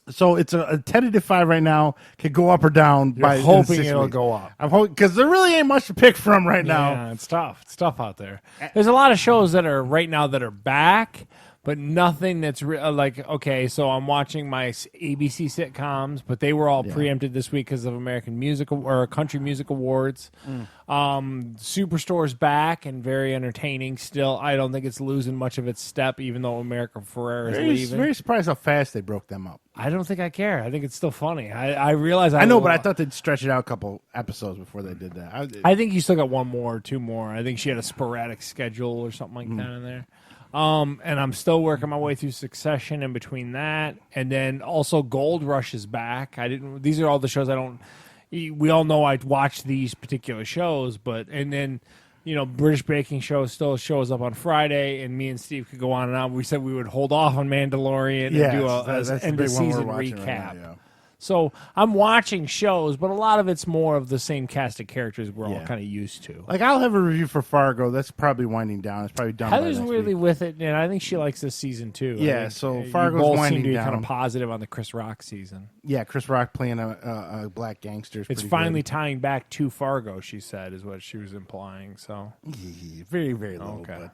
So it's a tentative 5 right now. Could go up or down. You're hoping it'll go up. I'm hoping because there really ain't much to pick from right now. Yeah, it's tough. It's tough out there. There's a lot of shows that are right now that are back, but nothing that's like, okay, so I'm watching my ABC sitcoms, but they were all preempted this week because of American Music or Country Music Awards. Superstore's back and very entertaining still. I don't think it's losing much of its step, even though America Ferrera is leaving. Very surprised how fast they broke them up. I don't think I care. I think it's still funny. I realize I know, but I thought they'd stretch it out a couple episodes before they did that. I think you still got one more or two more. I think she had a sporadic schedule or something like that in there. And I'm still working my way through Succession in between that, and then also Gold Rush is back. These are all the shows I don't. We all know I watch these particular shows, and then British Baking Show still shows up on Friday, and me and Steve could go on and on. We said we would hold off on Mandalorian and do a end of season recap. Right now, So I'm watching shows, but a lot of it's more of the same cast of characters we're all kind of used to. Like I'll have a review for Fargo. That's probably winding down. It's probably done. Heather's by next really week. with it, and I think she likes this season too. Yeah, so Fargo's both winding seem to be down. kind of positive on the Chris Rock season. Yeah, Chris Rock playing a black gangster. It's finally tying back to Fargo. She said is what she was implying. So very little. But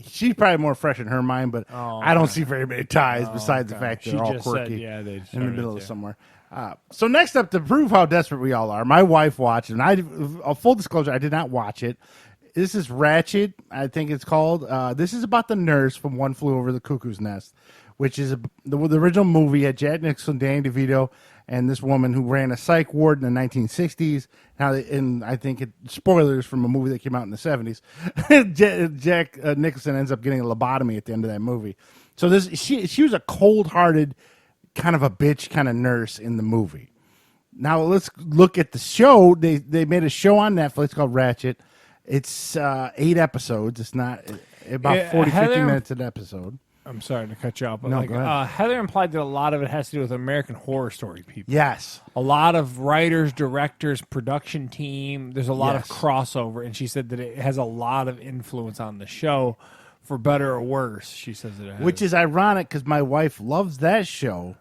she's probably more fresh in her mind, but I don't see very many ties besides the fact that they're all quirky said, they in the middle of somewhere. So next up, to prove how desperate we all are, my wife watched it, and full disclosure, I did not watch it. This is Ratched, I think it's called. This is about the nurse from One Flew Over the Cuckoo's Nest, which is the original movie had Jack Nicholson, Danny DeVito, and this woman who ran a psych ward in the 1960s. And I think spoilers from a movie that came out in the 70s. Jack Nicholson ends up getting a lobotomy at the end of that movie. So she was a cold-hearted, kind of a bitch kind of nurse in the movie. Now let's look at the show. They made a show on Netflix called Ratched. It's 8 episodes. It's not about 40, 50 minutes an episode. I'm sorry to cut you off, but No, go ahead. Heather implied that a lot of it has to do with American Horror Story people. Yes. A lot of writers, directors, production team. There's a lot of Yes. crossover, and she said that it has a lot of influence on the show, for better or worse. She says that it has. Which is ironic because my wife loves that show,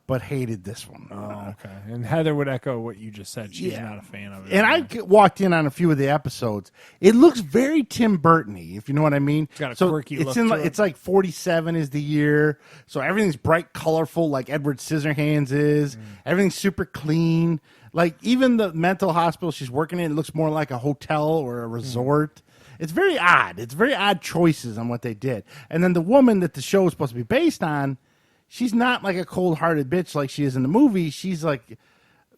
but hated this one. Oh, okay. And Heather would echo what you just said. She's not a fan of it. And I walked in on a few of the episodes. It looks very Tim Burton-y, if you know what I mean. It's got a quirky look to it. It's like 47 is the year, so everything's bright, colorful, like Edward Scissorhands is. Everything's super clean. Like even the mental hospital she's working in, it looks more like a hotel or a resort. It's very odd. It's very odd choices on what they did. And then the woman that the show is supposed to be based on, she's not like a cold-hearted bitch like she is in the movie. She's like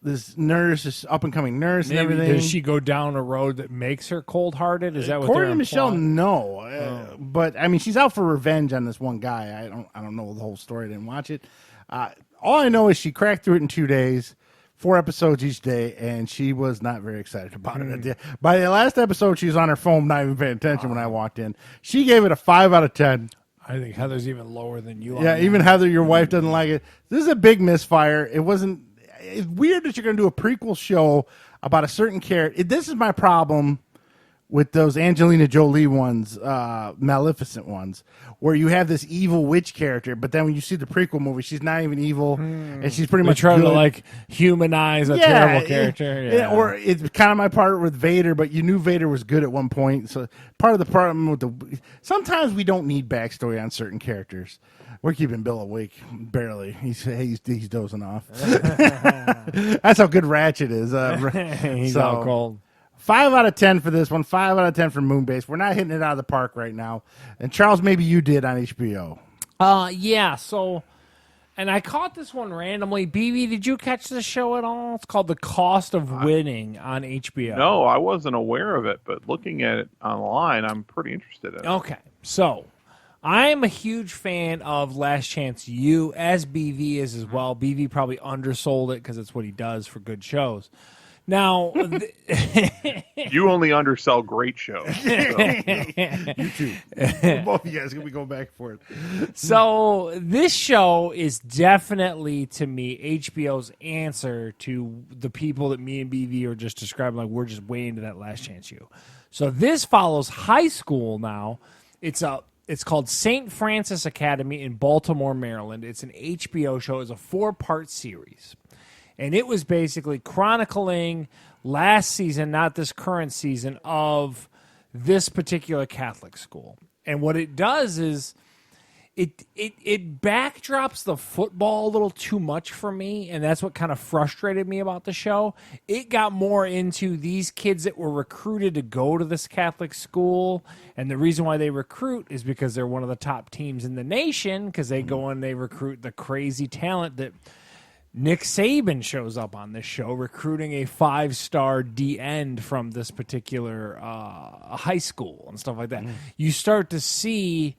this nurse, this up and coming nurse, and Maybe everything. does she go down a road that makes her cold hearted? Is that what they're According to Michelle, implying? no. But I mean, she's out for revenge on this one guy. I don't know the whole story. I didn't watch it. All I know is she cracked through it in 2 days, 4 episodes each day, and she was not very excited about it. By the last episode, she was on her phone, not even paying attention when I walked in. She gave it a 5 out of 10. I think Heather's even lower than you. Yeah, even Heather, your wife, doesn't like it. This is a big misfire. It's weird that you're going to do a prequel show about a certain character. This is my problem with those Angelina Jolie ones, Maleficent ones, where you have this evil witch character, but then when you see the prequel movie, she's not even evil, and she's pretty They much try good. to like humanize a terrible character. Yeah. Or it's kind of my part with Vader, but you knew Vader was good at one point. So part of the problem with sometimes we don't need backstory on certain characters. We're keeping Bill awake, barely. He's dozing off. That's how good Ratched is. He's out cold. 5 out of 10 for this one. 5 out of 10 for Moonbase. We're not hitting it out of the park right now. And Charles, maybe you did on HBO. Yeah. So, and I caught this one randomly. BB, did you catch this show at all? It's called The Cost of Winning on HBO. No, I wasn't aware of it, but looking at it online, I'm pretty interested in it. Okay. So, I'm a huge fan of Last Chance U, as BV is as well. BV probably undersold it because it's what he does for good shows. Now, You only undersell great shows. So. You too. Both of you guys going to be going back for it. so this show is definitely, to me, HBO's answer to the people that me and BV are just describing, like we're just way into that Last Chance U. So this follows high school now. It's called St. Francis Academy in Baltimore, Maryland. It's an HBO show. It's a 4-part series. And it was basically chronicling last season, not this current season, of this particular Catholic school. And what it does is it backdrops the football a little too much for me, and that's what kind of frustrated me about the show. It got more into these kids that were recruited to go to this Catholic school, and the reason why they recruit is because they're one of the top teams in the nation, because they go and they recruit the crazy talent that Nick Saban shows up on this show, recruiting a 5-star D-end from this particular high school and stuff like that. You start to see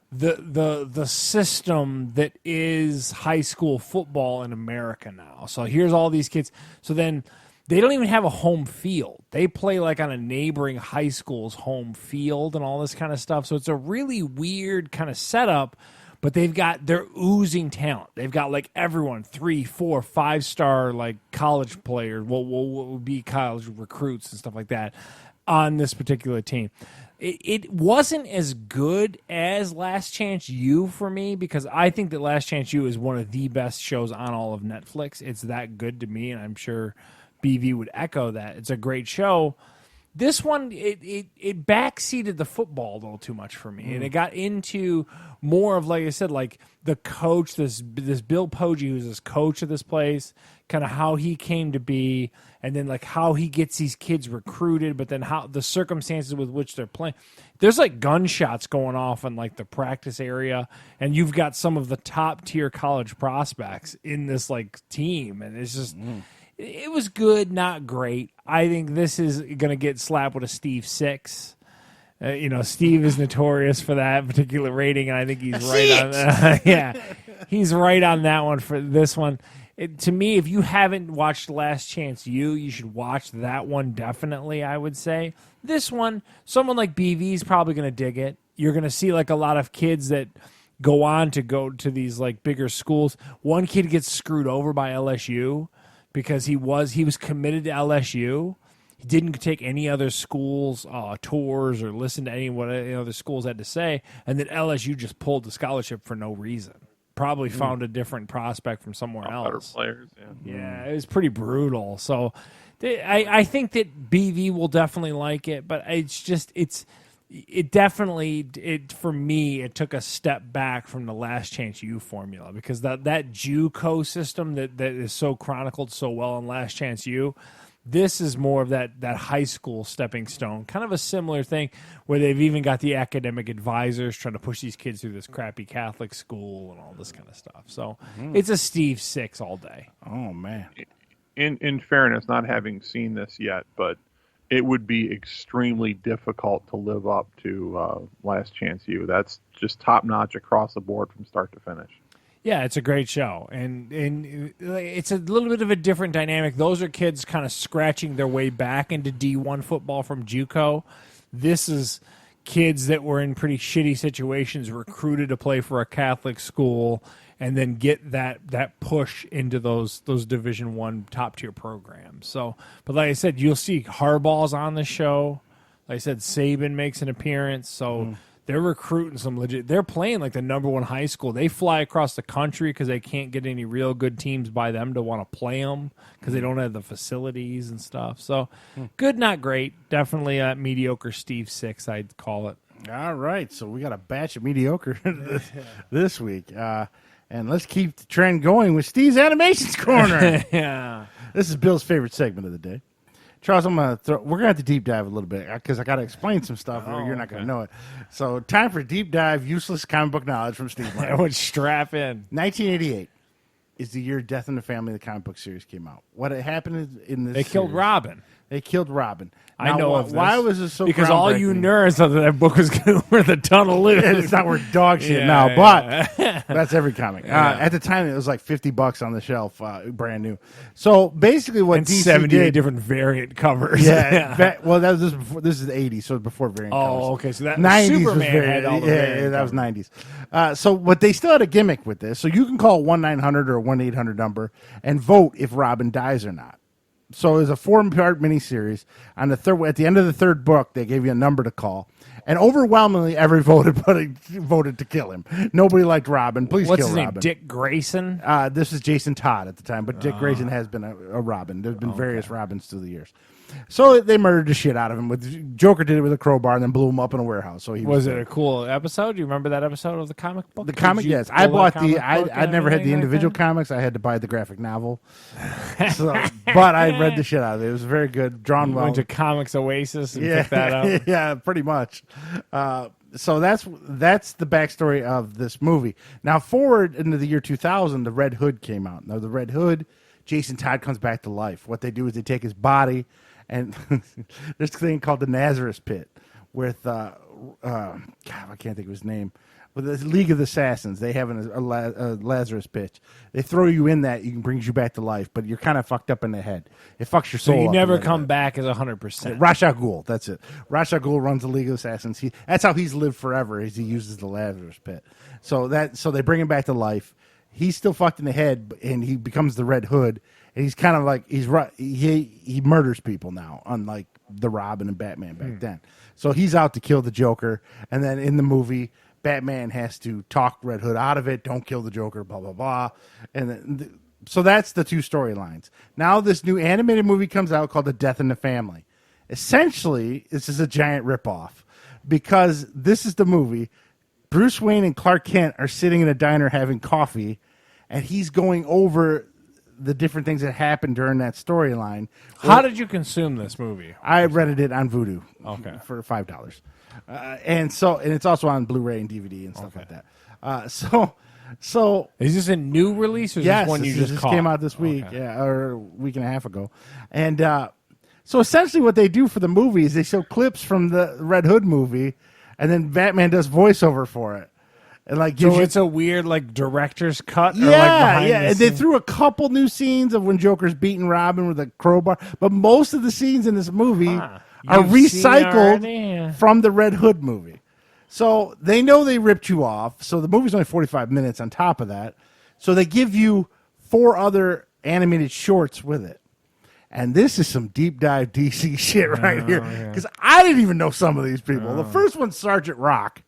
the system that is high school football in America now. So here's all these kids. So then they don't even have a home field. They play like on a neighboring high school's home field and all this kind of stuff. So it's a really weird kind of setup. But they're oozing talent. They've got like everyone, 3, 4, 5-star like college players, will be college recruits and stuff like that on this particular team. It wasn't as good as Last Chance U for me, because I think that Last Chance U is one of the best shows on all of Netflix. It's that good to me, and I'm sure BV would echo that. It's a great show. This one, it backseated the football a little too much for me, and it got into more of, like I said, like the coach, this Bill Poggi, who's this coach of this place, kind of how he came to be, and then like how he gets these kids recruited, but then how the circumstances with which they're playing. There's like gunshots going off in like the practice area, and you've got some of the top tier college prospects in this like team, and it's just. It was good, not great. I think this is going to get slapped with a Steve 6. Steve is notorious for that particular rating, and I think he's right on that. Yeah, he's right on that one for this one. To me, if you haven't watched Last Chance U, you should watch that one definitely, I would say. This one, someone like BV is probably going to dig it. You're going to see like a lot of kids that go on to go to these like bigger schools. One kid gets screwed over by LSU. Because he was committed to LSU. He didn't take any other schools' tours or listen to any what any other schools had to say. And then LSU just pulled the scholarship for no reason. Probably found a different prospect from somewhere else. Better players, yeah. Yeah, it was pretty brutal. So I think that BV will definitely like it. But it definitely for me, it took a step back from the Last Chance U formula, because that JUCO system that is so chronicled so well in Last Chance U, this is more of that high school stepping stone, kind of a similar thing where they've even got the academic advisors trying to push these kids through this crappy Catholic school and all this kind of stuff. So it's a Steve 6 all day. Oh, man. in fairness, not having seen this yet, but it would be extremely difficult to live up to Last Chance U. That's just top notch across the board from start to finish. Yeah, it's a great show, and it's a little bit of a different dynamic. Those are kids kind of scratching their way back into D1 football from JUCO. This is kids that were in pretty shitty situations, recruited to play for a Catholic school, and then get that push into those Division I top tier programs. So, but like I said, you'll see Harbaugh's on the show. Like I said, Saban makes an appearance. So. They're recruiting some legit. They're playing like the number one high school. They fly across the country because they can't get any real good teams by them to want to play them because they don't have the facilities and stuff. So good, not great. Definitely a mediocre Steve 6, I'd call it. All right, so we got a batch of mediocre this week. And let's keep the trend going with Steve's Animations Corner. Yeah. This is Bill's favorite segment of the day. Charles, we're going to have to deep dive a little bit because I got to explain some stuff or you're not going to know it. So time for deep dive, useless comic book knowledge from Steve. I would strap in. 1988 is the year Death in the Family, the comic book series, came out. What had happened in this They killed series, Robin. They killed Robin. I Now, know of this. why was it so because all you groundbreaking? nerds thought that book was going to worth a ton of loot. It's not worth dog shit now, but that's every comic. At the time, it was like $50 on the shelf, brand new. So basically, what and DC 78 did, different variant covers. well, that was this, before, this is the 80s, so before variant covers. Oh, okay. So that 90s Superman was variant. had all the Yeah, variant that was covers. 90s. So, but they still had a gimmick with this. So you can call 1-900 or 1-800 number and vote if Robin dies or not. So it was a 4-part miniseries. On the third, at the end of the third book, they gave you a number to call, and overwhelmingly, voted to kill him. Nobody liked Robin. Please What's kill his Robin. name? Dick Grayson? This is Jason Todd at the time, but Dick Grayson has been a Robin. There's been various Robins through the years. So they murdered the shit out of him. Joker did it with a crowbar and then blew him up in a warehouse. So he Was it a cool episode? Do you remember that episode of the comic book? The comic, yes. I bought I never had the individual comics. I had to buy the graphic novel. But I read the shit out of it. It was very good, drawn well. Went to Comics Oasis and picked that up. Yeah, pretty much. So that's the backstory of this movie. Now, forward into the year 2000, the Red Hood came out. Now, the Red Hood, Jason Todd comes back to life. What they do is they take his body, and there's a thing called the Nazareth Pit with, God, I can't think of his name. With the League of the Assassins, they have a Lazarus Pit. They throw you in that, it brings you back to life, but you're kind of fucked up in the head. It fucks your soul So you up never a little come bit. back as 100%. Ra's al Ghul, that's it. Ra's al Ghul runs the League of Assassins. That's how he's lived forever. Is he uses the Lazarus Pit. So they bring him back to life. He's still fucked in the head, and he becomes the Red Hood. And he's kind of like he murders people now, unlike the Robin and Batman back then. So he's out to kill the Joker, and then in the movie, Batman has to talk Red Hood out of it. Don't kill the Joker. Blah blah blah. And then, so that's the two storylines. Now this new animated movie comes out called The Death in the Family. Essentially, this is a giant ripoff because this is the movie. Bruce Wayne and Clark Kent are sitting in a diner having coffee, and he's going over the different things that happened during that storyline. How did you consume this movie? I rented it on Vudu for $5. And it's also on Blu-ray and DVD and stuff like that. So Is this a new release or is yes, this one you this just came caught? out this week, or a week and a half ago. And so essentially what they do for the movie is they show clips from the Red Hood movie, and then Batman does voiceover for it. And gives So you, it's a weird director's cut? Or yeah. behind the And they scenes? threw a couple new scenes of when Joker's beating Robin with a crowbar, but most of the scenes in this movie are You've seen recycled already? from the Red Hood movie. So they know they ripped you off. So the movie's only 45 minutes on top of that. So they give you 4 other animated shorts with it. And this is some deep dive DC shit right here. Because I didn't even know some of these people. The first one's Sergeant Rock.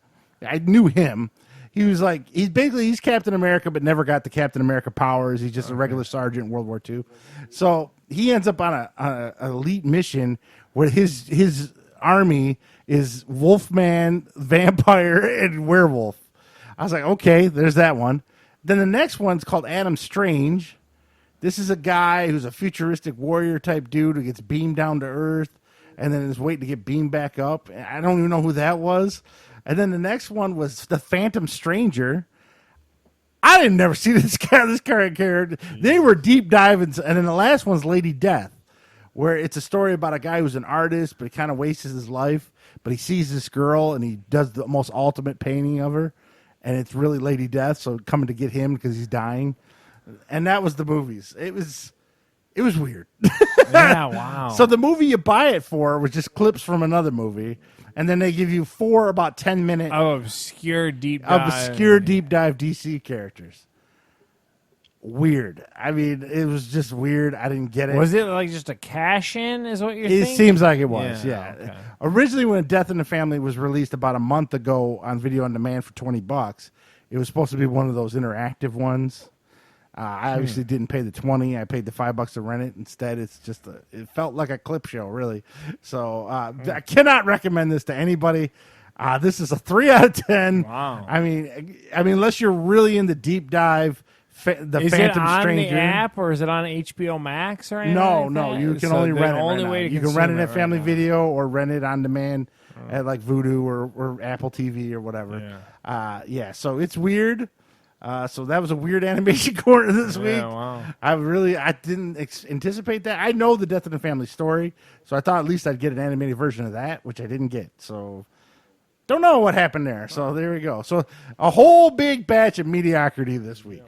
I knew him. He was he's Captain America, but never got the Captain America powers. He's just a regular sergeant in World War II. So he ends up on an elite mission where his army is Wolfman, vampire, and werewolf. I was like, okay, there's that one. Then the next one's called Adam Strange. This is a guy who's a futuristic warrior type dude who gets beamed down to Earth and then is waiting to get beamed back up. I don't even know who that was. And then the next one was the Phantom Stranger. I didn't never see this character. They were deep diving, and then the last one's Lady Death, where it's a story about a guy who's an artist, but he kind of wastes his life. But he sees this girl, and he does the most ultimate painting of her, and it's really Lady Death. So coming to get him because he's dying, and that was the movies. It was weird. Yeah, wow. So the movie you buy it for was just clips from another movie, and then they give you 4 about 10-minute obscure deep dive. DC characters. Weird. I mean, it was just weird. I didn't get it. Was it like just a cash in? Is what you're thinking? It seems like it was. Yeah. Okay. Originally, when Death in the Family was released about a month ago on video on demand for $20, it was supposed to be one of those interactive ones. I obviously didn't pay the $20. I paid the $5 to rent it. Instead, it's just it felt like a clip show, really. So I cannot recommend this to anybody. This is a 3 out of 10. Wow. I mean, unless you're really into deep dive, the is Phantom it on Stranger. the app or is it on HBO Max or anything? No, like no. that? You can So only the rent it. only Right way now. to You can rent it consume at Family right now. Video or rent it on demand at like Vudu or Apple TV or whatever. Yeah. So it's weird. So that was a weird animation corner this week. Wow. I didn't anticipate that. I know the Death in the Family story, so I thought at least I'd get an animated version of that, which I didn't get. So don't know what happened there. So there we go. So a whole big batch of mediocrity this week.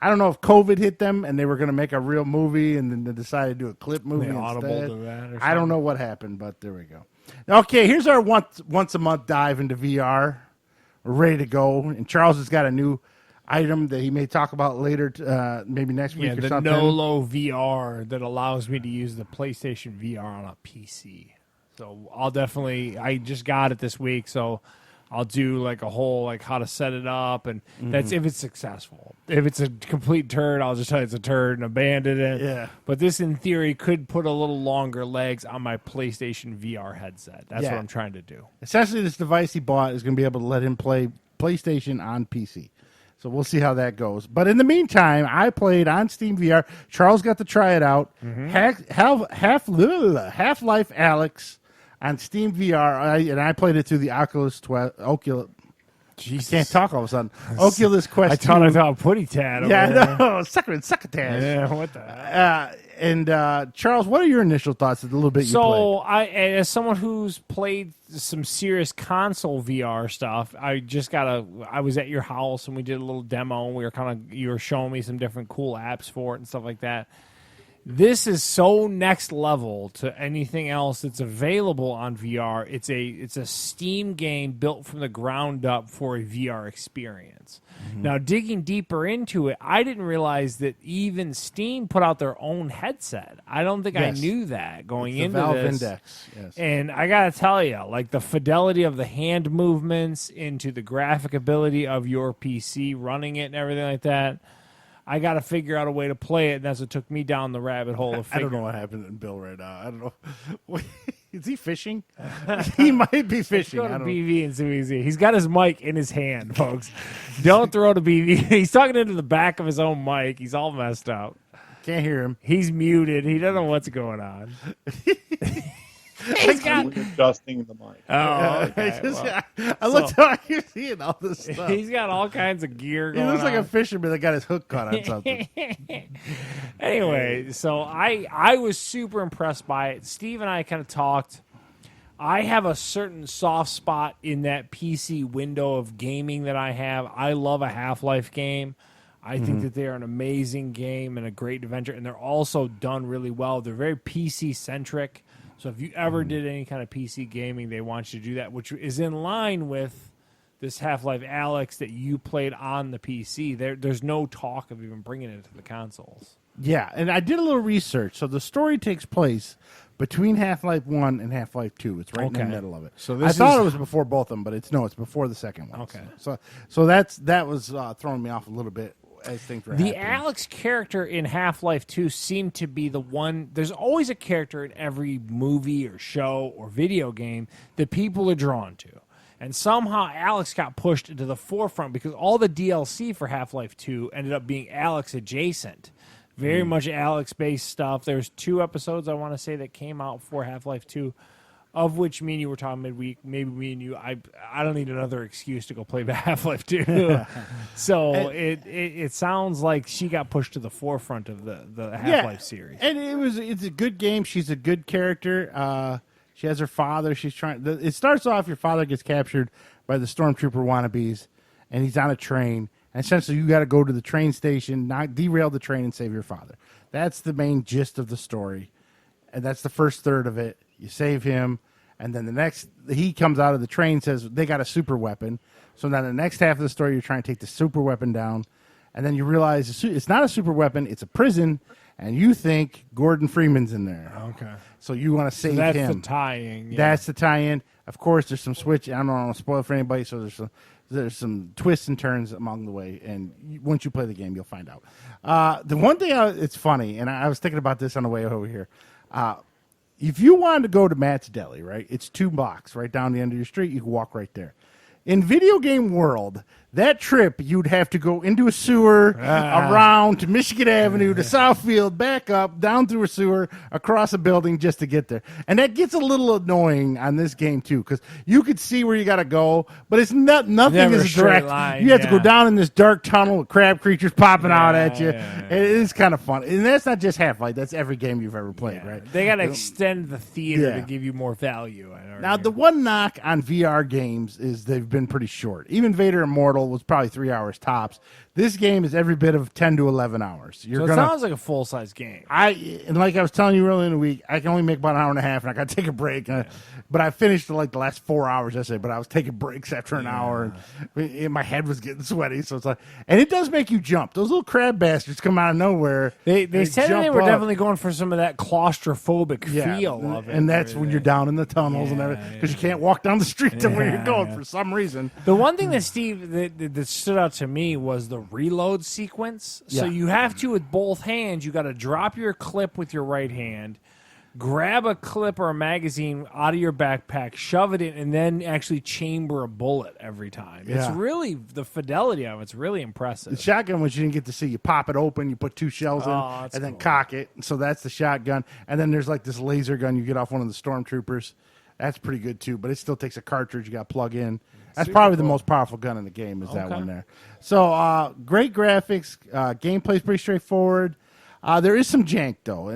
I don't know if COVID hit them and they were going to make a real movie and then they decided to do a clip movie They instead. audible to that or I don't know what happened, but there we go. Okay, here's our once a month dive into VR. We're ready to go. And Charles has got a new item that he may talk about later, maybe next week or the something. Nolo VR that allows me to use the PlayStation VR on a PC. So I just got it this week, so I'll do like a whole like how to set it up, and that's if it's successful. If it's a complete turd, I'll just tell you it's a turd and abandon it. Yeah. But this, in theory, could put a little longer legs on my PlayStation VR headset. That's what I'm trying to do. Essentially, this device he bought is going to be able to let him play PlayStation on PC. So we'll see how that goes. But in the meantime, I played on Steam VR. Charles got to try it out. Half-Life Alyx on Steam VR, and I played it through the Oculus. Jesus. I can't talk all of a sudden. Oculus Quest. I thought I thought putty tad. Yeah, over there. I know. Succotash. Yeah, what the? And Charles, what are your initial thoughts of the little bit you played? So, as someone who's played some serious console VR stuff, I was at your house and we did a little demo. And you were showing me some different cool apps for it and stuff like that. This is so next level to anything else that's available on VR. It's a Steam game built from the ground up for a VR experience. Now, digging deeper into it, I didn't realize that even Steam put out their own headset. I don't think I knew that going It's the into Valve this. Index. Yes. And I gotta tell you, like the fidelity of the hand movements into the graphic ability of your PC running it and everything like that. I got to figure out a way to play it, and that's what took me down the rabbit hole. I don't know what happened to Bill right now. I don't know. Is he fishing? He might be fishing. Go to BV and see what he's. He's got his mic in his hand, folks. Don't throw to BV. He's talking into the back of his own mic. He's all messed up. Can't hear him. He's muted. He doesn't know what's going on. He's got adjusting the mic. Oh, okay. I looked out here seeing all this stuff. He's got all kinds of gear He going on. looks like a fisherman that got his hook caught on something. Anyway, so I was super impressed by it. Steve and I kind of talked. I have a certain soft spot in that PC window of gaming that I have. I love a Half-Life game. I think that they're an amazing game and a great adventure, and they're also done really well. They're very PC-centric. So if you ever did any kind of PC gaming, they want you to do that, which is in line with this Half-Life Alyx that you played on the PC. There's no talk of even bringing it to the consoles. Yeah, and I did a little research. So the story takes place between Half-Life 1 and Half-Life 2. It's right in the middle of it. So I thought it was before both of them, but it's before the second one. Okay. So that was throwing me off a little bit as things were The happening. Alyx character in Half-Life 2 seemed to be the one. There's always a character in every movie or show or video game that people are drawn to. And somehow Alyx got pushed into the forefront because all the DLC for Half-Life 2 ended up being Alyx adjacent. Very much Alyx-based stuff. There's 2 episodes, I want to say, that came out for Half-Life 2. of which me and you were talking midweek. Maybe me and you, I don't need another excuse to go play Half-Life 2. So it sounds like she got pushed to the forefront of the Half-Life series. And it's a good game. She's a good character. She has her father. It starts off, your father gets captured by the stormtrooper wannabes, and he's on a train. And essentially, you got to go to the train station, not derail the train, and save your father. That's the main gist of the story, and that's the first third of it. You save him, and then he comes out of the train, says they got a super weapon. So then the next half of the story, you're trying to take the super weapon down, and then you realize it's not a super weapon; it's a prison, and you think Gordon Freeman's in there. Okay. So you want to save That's him. the tie-in. Yeah. That's the tie-in. Of course, there's some switch. I don't want to spoil it for anybody, so there's some twists and turns along the way, and once you play the game, you'll find out. The one thing it's funny, and I was thinking about this on the way over here. If you wanted to go to Matt's Deli, right, it's 2 blocks right down the end of your street. You can walk right there. In video game world, that trip, you'd have to go into a sewer, around to Michigan Avenue, to Southfield, back up, down through a sewer, across a building just to get there. And that gets a little annoying on this game, too, because you could see where you got to go, but it's nothing Never is a straight direct. line, You have to go yeah. down in this dark tunnel with crab creatures popping out at you. Yeah. It is kind of fun. And that's not just Half-Life. That's every game you've ever played, right? They got to extend the theater Yeah. to give you more value. Now, the one knock on VR games is they've been pretty short. Even Vader Immortal was probably 3 hours tops. This game is every bit of 10 to 11 hours. So it sounds like a full-size game. And like I was telling you earlier in the week, I can only make about an hour and a half, and I got to take a break. But I finished like the last 4 hours yesterday. But I was taking breaks after an hour, and my head was getting sweaty. So it's like, and it does make you jump. Those little crab bastards come out of nowhere. They said that they jump were up. definitely going for some of that claustrophobic feel of it. And that's when you're down in the tunnels and everything, because you can't walk down the street to where you're going for some reason. The one thing that Steve that stood out to me was the reload sequence. So Yeah. you have to, with both hands, you got to drop your clip with your right hand, grab a clip or a magazine out of your backpack, shove it in, and then actually chamber a bullet every time. It's Yeah. really, the fidelity of it's really impressive. The shotgun, which you didn't get to see, you pop it open, you put 2 shells in, Oh, that's and then cool. cock it. So that's the shotgun. And then there's like this laser gun you get off one of the stormtroopers. That's pretty good too, but it still takes a cartridge you got to plug in. That's Super probably the cool. most powerful gun in the game is that Okay. one there. So great graphics, gameplay's pretty straightforward. There is some jank though.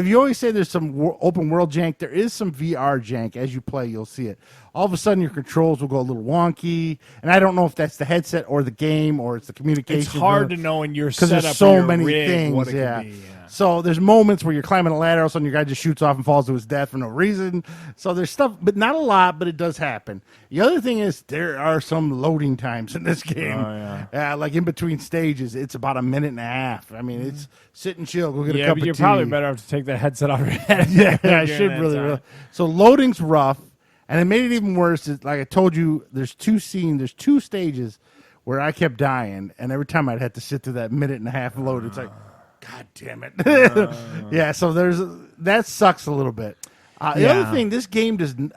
You always say there's some open world jank. There is some VR jank. As you play, you'll see it. All of a sudden, your controls will go a little wonky, and I don't know if that's the headset or the game or it's the communication. It's hard to know in your because setup there's so or your many rig things. what it Yeah. could be. Yeah. So there's moments where you're climbing a ladder, all of a sudden your guy just shoots off and falls to his death for no reason. So there's stuff, but not a lot, but it does happen. The other thing is there are some loading times in this game. Oh, yeah. Like in between stages, it's about a minute and a half. I mean, it's sit and chill, go get a Yeah, cup but of you're tea. probably better off to take that headset off your head. Yeah, I during should that really, time. really. So loading's rough, and it made it even worse. Like I told you, there's 2 stages where I kept dying, and every time I'd have to sit through that minute and a half load, it's like, God damn it. Yeah, so that sucks a little bit. The Yeah. other thing, this game does, and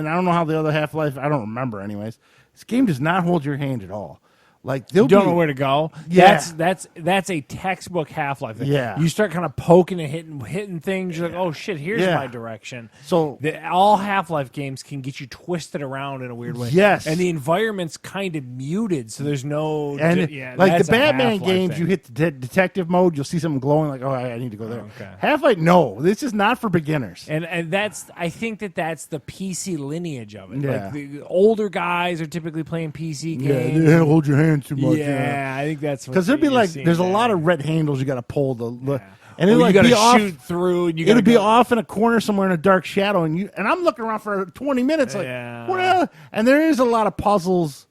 I don't know how the other Half-Life, I don't remember anyways, this game does not hold your hand at all. Like You don't know where to go. Yeah. That's a textbook Half-Life thing. Yeah. You start kind of poking and hitting things. You're like, oh shit, here's Yeah. my direction. So All Half-Life games can get you twisted around in a weird way. Yes. and the environment's kind of muted, so there's no. and like the that's a Batman Half-Life games, thing. you hit the detective mode, you'll see something glowing, like, oh, I need to go there. Okay. Half-Life, no, this is not for beginners. And that's I think that's the PC lineage of it. Yeah. Like the older guys are typically playing PC Yeah, games. they don't hold your hand too much. Yeah, I think that's Because there'd be you're like, seeing there's a there. lot of red handles you got to pull and Or it'll you like gotta be off. shoot through. And you It'll gotta be go- off in a corner somewhere in a dark shadow, and I'm looking around for 20 minutes, like, Yeah. what the hell? And there is a lot of puzzles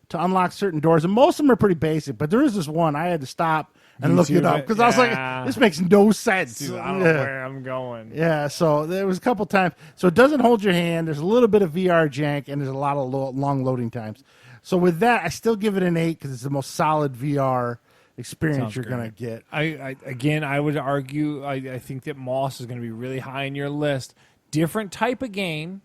to unlock certain doors, and most of them are pretty basic. But there is this one I had to stop and look YouTube it up it? because I was Yeah. like, this makes no sense. Dude, I don't know Yeah. where I'm going. Yeah, so there was a couple times. So it doesn't hold your hand. There's a little bit of VR jank, and there's a lot of long loading times. So with that, I still give it an 8 because it's the most solid VR experience Sounds you're great. going to get. I would argue. I think that Moss is going to be really high on your list. Different type of game.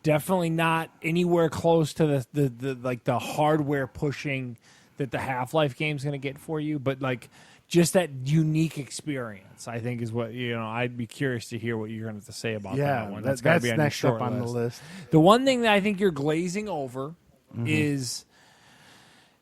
Definitely not anywhere close to the hardware pushing that the Half-Life game's going to get for you. But like just that unique experience, I think, is what I'd be curious to hear what you're going to say about that one. That's gotta be on your next short up on the list. The one thing that I think you're glazing over Mm-hmm. is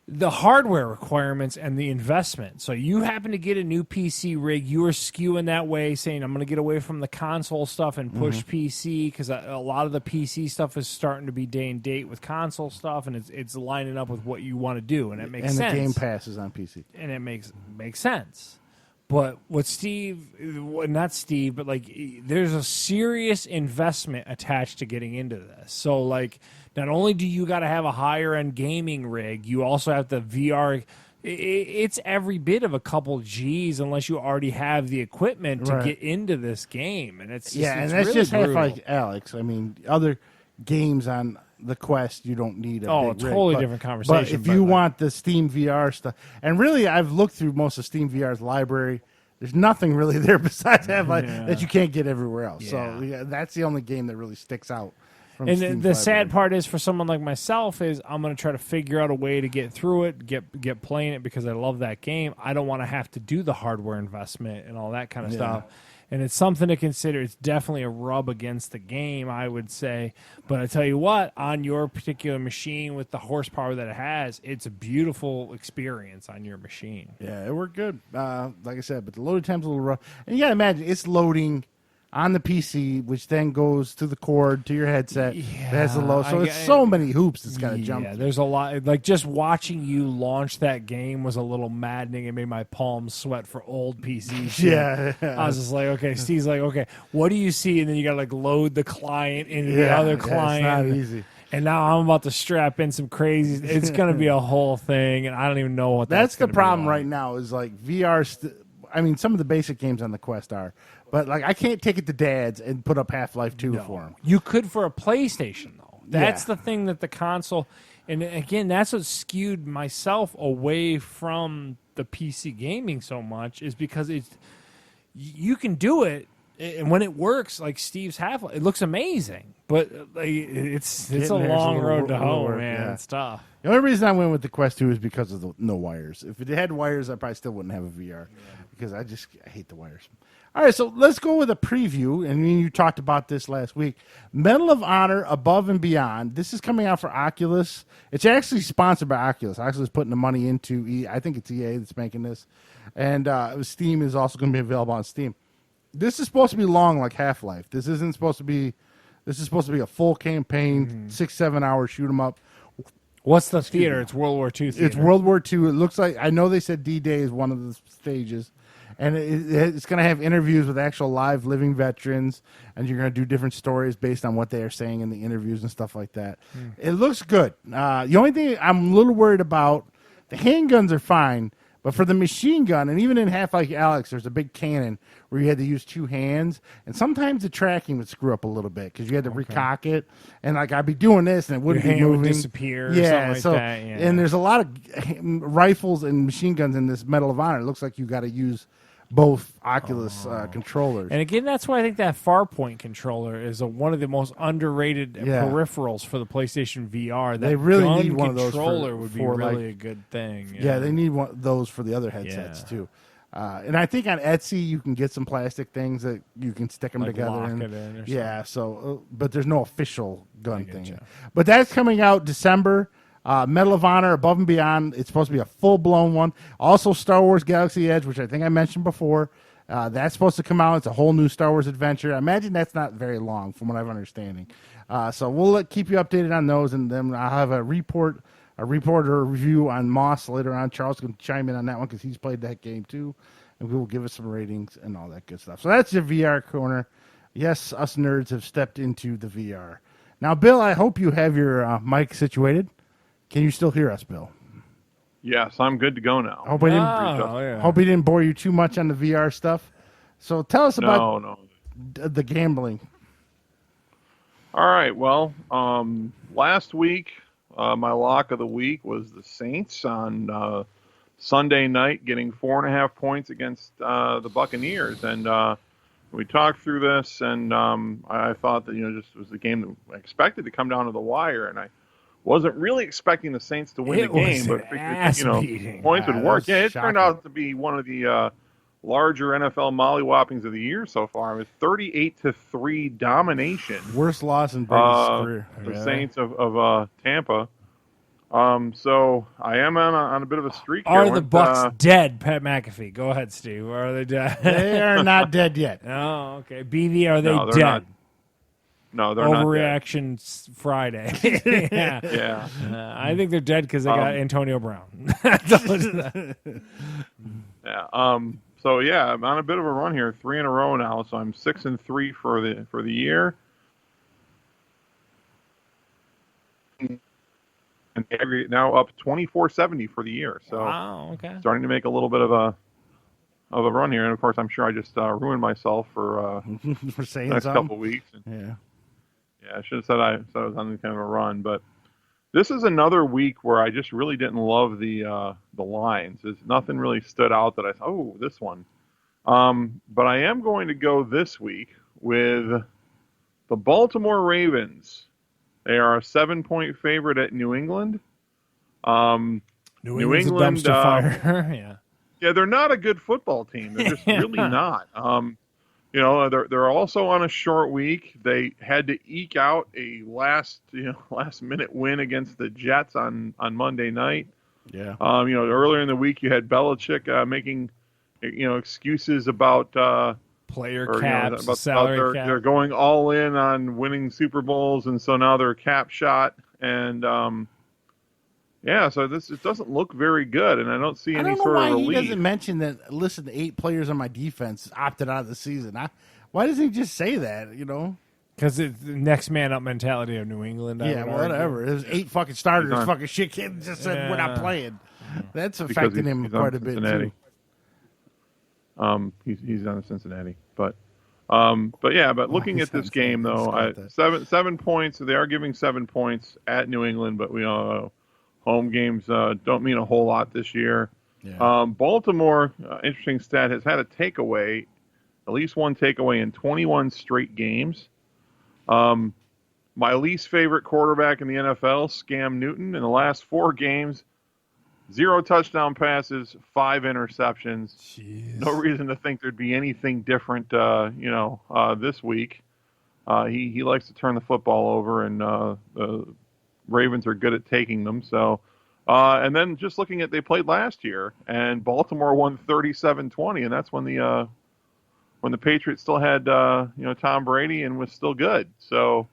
the hardware requirements and the investment. So you happen to get a new PC rig, you are skewing that way, saying I'm going to get away from the console stuff and push PC, because a lot of the PC stuff is starting to be day and date with console stuff, and it's lining up with what you want to do, and it makes sense. And the Game Pass is on PC, and it makes sense. But what not Steve, but like, there's a serious investment attached to getting into this. So like, not only do you got to have a higher end gaming rig, you also have the VR. It's every bit of a couple G's unless you already have the equipment to get into this game, and it's just, and it's that's really just brutal. Half-Life Alyx. I mean, other games on the Quest, you don't need a big totally rig, different conversation. But if you want the Steam VR stuff, and really, I've looked through most of Steam VR's library. There's nothing really there besides Half-Life that you can't get everywhere else. Yeah. So that's the only game that really sticks out. From And Steam's the sad library. part is, for someone like myself, is I'm going to try to figure out a way to get through it, get playing it, because I love that game. I don't want to have to do the hardware investment and all that kind of stuff. And it's something to consider. It's definitely a rub against the game, I would say. But I tell you what, on your particular machine with the horsepower that it has, it's a beautiful experience on your machine. Yeah, it worked good. Like I said, but the loading time's a little rough. And you got to imagine, it's loading on the PC, which then goes to the cord, to your headset. It has the load. So it's so many hoops it's got to jump. Yeah, there's a lot. Like, just watching you launch that game was a little maddening. It made my palms sweat for old PC shit. I was just like, okay. Steve's like, okay, what do you see? And then you got to like load the client into the other client. It's not easy. And now I'm about to strap in some crazy. It's going to be a whole thing, and I don't even know what That's the gonna be problem like. right now is like VR. I mean, some of the basic games on the Quest are, but like I can't take it to Dad's and put up Half-Life 2 for him. You could for a PlayStation, though. That's the thing that the console, and again, that's what skewed myself away from the PC gaming so much, is because you can do it, and when it works, like Steve's Half-Life, it looks amazing. But like, it's a long road to hoe, man. Yeah. It's tough. The only reason I went with the Quest 2 is because of the no wires. If it had wires, I probably still wouldn't have a VR because I hate the wires. All right, so let's go with a preview. And you talked about this last week. Medal of Honor Above and Beyond. This is coming out for Oculus. It's actually sponsored by Oculus. Oculus is putting the money into I think it's EA that's making this. And Steam is also going to be available on Steam. This is supposed to be long like Half-Life. This is supposed to be a full campaign, 6-7 hour shoot 'em up. What's the theater? It's World War II theater. It's World War II. It looks like, I know they said D-Day is one of the stages, and it's going to have interviews with actual live living veterans, and you're going to do different stories based on what they are saying in the interviews and stuff like that. It looks good. The only thing I'm a little worried about, the handguns are fine, but for the machine gun, and even in Half-Life Alyx, there's a big cannon where you had to use two hands, and sometimes the tracking would screw up a little bit because you had to recock it, and like I'd be doing this and it wouldn't Your be hand moving. would disappear or something like that. Yeah. And there's a lot of rifles and machine guns in this Medal of Honor. It looks like you got to use both Oculus controllers. And again, that's why I think that Farpoint controller is one of the most underrated peripherals for the PlayStation VR. That they really gun need one of those controller would be for really a good thing. Yeah, they need one of those for the other headsets too. And I think on Etsy you can get some plastic things that you can stick them Like together. lock And, it in or yeah, so but there's no official gun thing. you. But that's coming out December. Medal of Honor Above and Beyond. It's supposed to be a full-blown one. Also Star Wars Galaxy Edge, which I think I mentioned before. That's supposed to come out. It's a whole new Star Wars adventure. I imagine that's not very long from what I'm understanding. So we'll keep you updated on those, and then I'll have a report or review on Moss later on. Charles can chime in on that one because he's played that game too, and we will give us some ratings and all that good stuff. So that's your VR corner. Yes, us nerds have stepped into the VR. Now, Bill, I hope you have your mic situated. Can you still hear us, Bill? Yes, I'm good to go now. Hope we didn't bore you too much on the VR stuff. So tell us about the gambling. All right. Well, last week, my lock of the week was the Saints on Sunday night, getting 4.5 points against the Buccaneers. And we talked through this, and I thought that, just was the game that I expected to come down to the wire. And I wasn't really expecting the Saints to win It the game, was but an figured ass beating. points would That work. was Yeah, it shocking. turned out to be one of the larger NFL mollywhoppings of the year so far. It was 38-3 domination. Worst loss in Brady's career. The Really? Saints of Tampa. So I am on a bit of a streak here. Are I the went, Bucks dead, Pat McAfee? Go ahead, Steve. Are they dead? They are not dead yet. Oh, okay. BV, are they No, they're dead? not. No, they're not dead. Overreaction Friday. Yeah. Yeah. I think they're dead because they got Antonio Brown. That's all it is. Yeah. So yeah, I'm on a bit of a run here, 3 in a row now. So I'm 6-3 for the year. And aggregate now up 24-70 for the year. So Wow, okay. starting to make a little bit of a run here. And of course, I'm sure I just ruined myself for For saying the next something. couple weeks. And, Yeah. yeah, I should have said I was on kind of a run, but this is another week where I just really didn't love the lines. There's nothing really stood out that I thought, oh, this one. But I am going to go this week with the Baltimore Ravens. They are a 7-point favorite at New England. New England's England, a dumpster fire. Yeah. Yeah, they're not a good football team. They're just really not. They're also on a short week. They had to eke out a last minute win against the Jets on Monday night. Yeah. Earlier in the week you had Belichick making excuses about Player or, caps, about salary cap. they're going all in on winning Super Bowls, and so now they're cap shot, and so it doesn't look very good, and I don't see I any don't know sort why of he relief. doesn't mention that. Listen, 8 players on my defense opted out of the season. Why doesn't he just say that? Because it's the next man up mentality of New England. I Yeah, would whatever. argue. There's 8 fucking starters. He's on- Fucking shit kid just said we're not Yeah. playing. That's Because affecting him he's on quite a bit Cincinnati. too. He's on Cincinnati, but looking he's at this on game Cincinnati. though, Scott, that. 7 points. They are giving 7 points at New England, but we all know home games don't mean a whole lot this year. Yeah. Baltimore, interesting stat, has had a takeaway, at least one takeaway in 21 straight games. My least favorite quarterback in the NFL, Scam Newton, in the last 4 games, 0 touchdown passes, 5 interceptions. Jeez. No reason to think there'd be anything different, this week. He likes to turn the football over, and the Ravens are good at taking them. So, and then just looking at they played last year, and Baltimore won 37-20, and that's when the Patriots still had Tom Brady and was still good. So,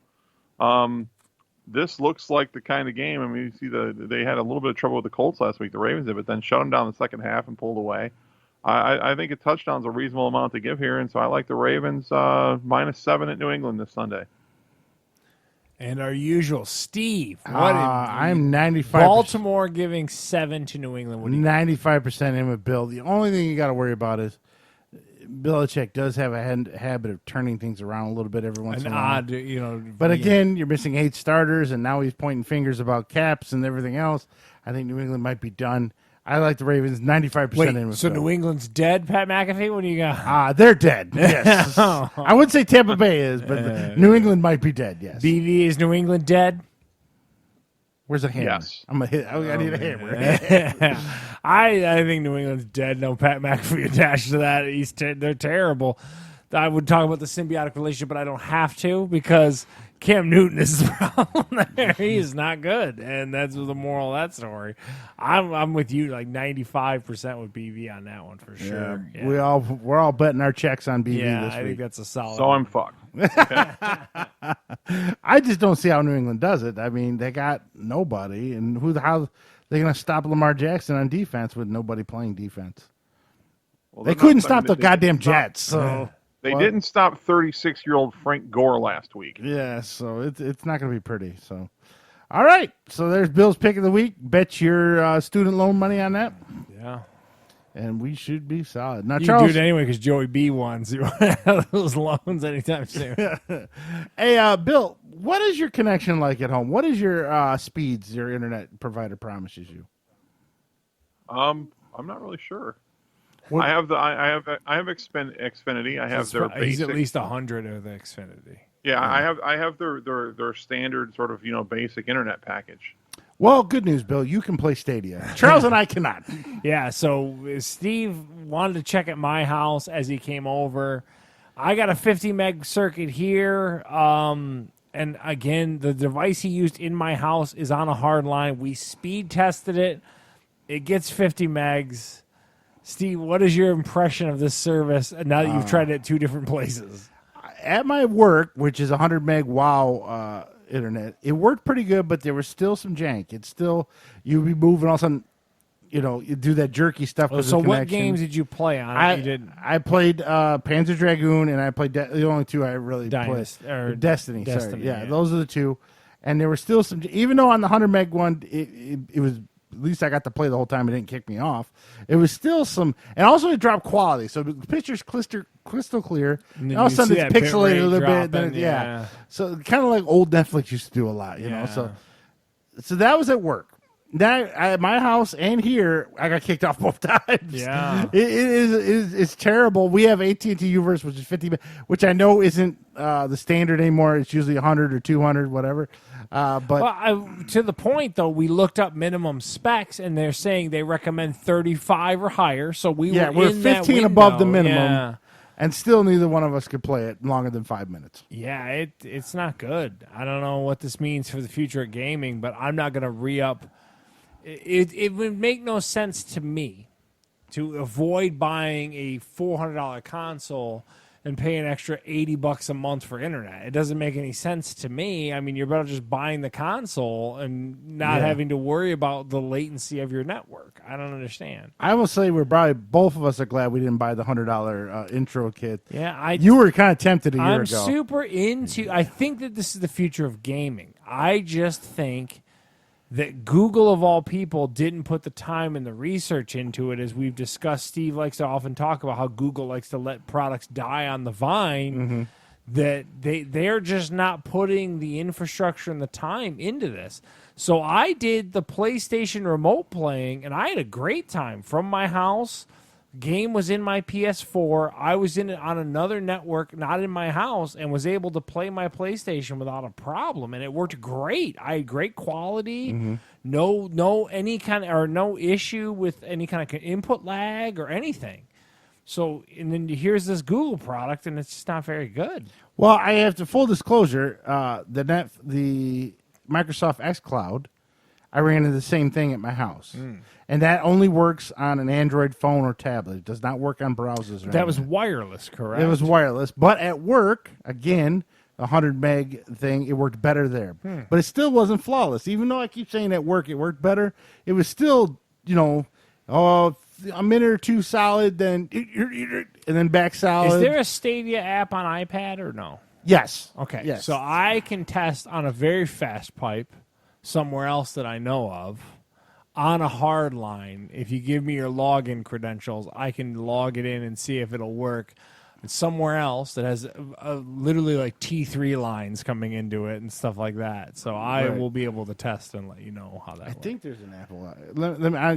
this looks like the kind of game. I mean, you see they had a little bit of trouble with the Colts last week. The Ravens did, but then shut them down in the second half and pulled away. I think a touchdown's a reasonable amount to give here, and so I like the Ravens -7 at New England this Sunday. And our usual Steve. I'm 95%. Baltimore giving 7 to New England. What do you 95% in with Bill. The only thing you got to worry about is Belichick does have a habit of turning things around a little bit every once an in a while. odd, But again, you're missing 8 starters, and now he's pointing fingers about caps and everything else. I think New England might be done. I like the Ravens 95% in Wait, with so Bill. New England's dead, Pat McAfee? What do you got? They're dead. Yes. I would say Tampa Bay is, but New England might be dead. Yes. BV, is New England dead? Where's a hammer? Yes. I'm gonna hit. I need a hammer. I think New England's dead. No Pat McAfee attached to that. They're terrible. I would talk about the symbiotic relationship, but I don't have to because Cam Newton is the problem there. He is not good, and that's the moral of that story. I'm with you, like 95% with BV on that one for sure. Yeah. We're all betting our checks on BV Yeah, this I think week. that's a solid. So I'm fucked. I just don't see how New England does it. I mean, they got nobody, and how they going to stop Lamar Jackson on defense with nobody playing defense? Well, They they're couldn't not- stop the they goddamn didn't stop- Jets. So They What? didn't stop 36-year-old Frank Gore last week. yeah, so it's not going to be pretty. So, all right. So there's Bill's pick of the week. Bet your student loan money on that, yeah. and we should be solid. Now, You Charles, can do it anyway because Joey B won. So you want to have those loans anytime soon. hey, Bill, what is your connection like at home? What is your speeds your internet provider promises you? I'm not really sure. What- I have Xfinity. I have their He's basic. at least 100 of the Xfinity. Yeah, I have their standard sort of basic internet package. Well, good news, Bill. You can play Stadia. Charles and I cannot. Yeah, so Steve wanted to check at my house as he came over. I got a 50 meg circuit here. And again, the device he used in my house is on a hard line. We speed tested it. It gets 50 megs. Steve, what is your impression of this service now that you've tried it at 2 different places? At my work, which is 100 meg WoW internet, it worked pretty good, but there was still some jank. It's still, you'd be moving, all of a sudden, you do that jerky stuff. So what games did you play on? I played Panzer Dragoon, and I played the only 2 I really played. Destiny. Sorry. Yeah, those are the 2. And there were still some, even though on the 100 meg one, it was, at least I got to play the whole time. It didn't kick me off. It was still some, and also it dropped quality. So the picture's crystal clear. And all of a sudden it's pixelated a little bit. Then yeah. So kind of like old Netflix used to do a lot, you know. So that was at work. That at my house and here, I got kicked off both times. Yeah, it's terrible. We have AT&T Uverse, which is 50, which I know isn't the standard anymore. It's usually 100 or 200, whatever. But to the point though, we looked up minimum specs, and they're saying they recommend 35 or higher. So we're in 15 above the minimum, and still neither one of us could play it longer than 5 minutes. Yeah, it's not good. I don't know what this means for the future of gaming, but I'm not going to re-up. It would make no sense to me to avoid buying a $400 console and pay an extra $80 a month for internet. It doesn't make any sense to me. I mean, you're better just buying the console and not having to worry about the latency of your network. I don't understand. I will say we're probably, both of us are glad we didn't buy the $100 intro kit. Yeah, you were kind of tempted a year ago. I'm super into. I think that this is the future of gaming. I just think that Google, of all people, didn't put the time and the research into it. As we've discussed, Steve likes to often talk about how Google likes to let products die on the vine, that they're just not putting the infrastructure and the time into this. So I did the PlayStation remote playing, and I had a great time from my house. Game was in my PS4. I was in it on another network, not in my house, and was able to play my PlayStation without a problem. And it worked great. I had great quality, no issue with any kind of input lag or anything. So, and then here's this Google product, and it's just not very good. Well, I have to full disclosure. The Microsoft xCloud, I ran into the same thing at my house. And that only works on an Android phone or tablet. It does not work on browsers. That was wireless, correct? It was wireless. But at work, again, the 100 meg thing, it worked better there. But it still wasn't flawless. Even though I keep saying at work it worked better, it was still, a minute or 2 solid, then and then back solid. Is there a Stadia app on iPad or no? Yes. Okay. Yes. So I can test on a very fast pipe somewhere else that I know of on a hard line. If you give me your login credentials, I can log it in and see if it'll work. And somewhere else that has literally like T3 lines coming into it and stuff like that. So I will be able to test and let you know how that works. I think there's an Apple.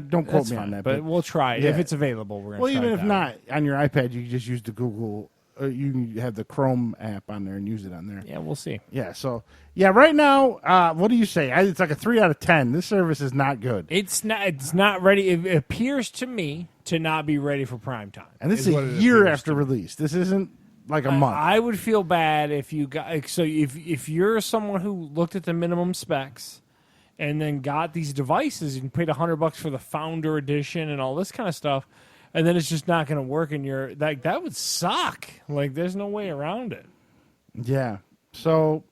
Don't quote me on that. But we'll try it. If it's available, we're going to try it. Well, even if not, on your iPad, you can just use the Google. You can have the Chrome app on there and use it on there. Yeah, we'll see. Yeah, so right now, what do you say? It's like a 3 out of 10. This service is not good. It's not ready. It appears to me to not be ready for prime time. And this is a year after release. This isn't like a month. I would feel bad if you got if you're someone who looked at the minimum specs and then got these devices and paid $100 for the Founder Edition and all this kind of stuff. And then it's just not going to work, and you're like, that would suck. Like, there's no way around it. Yeah. So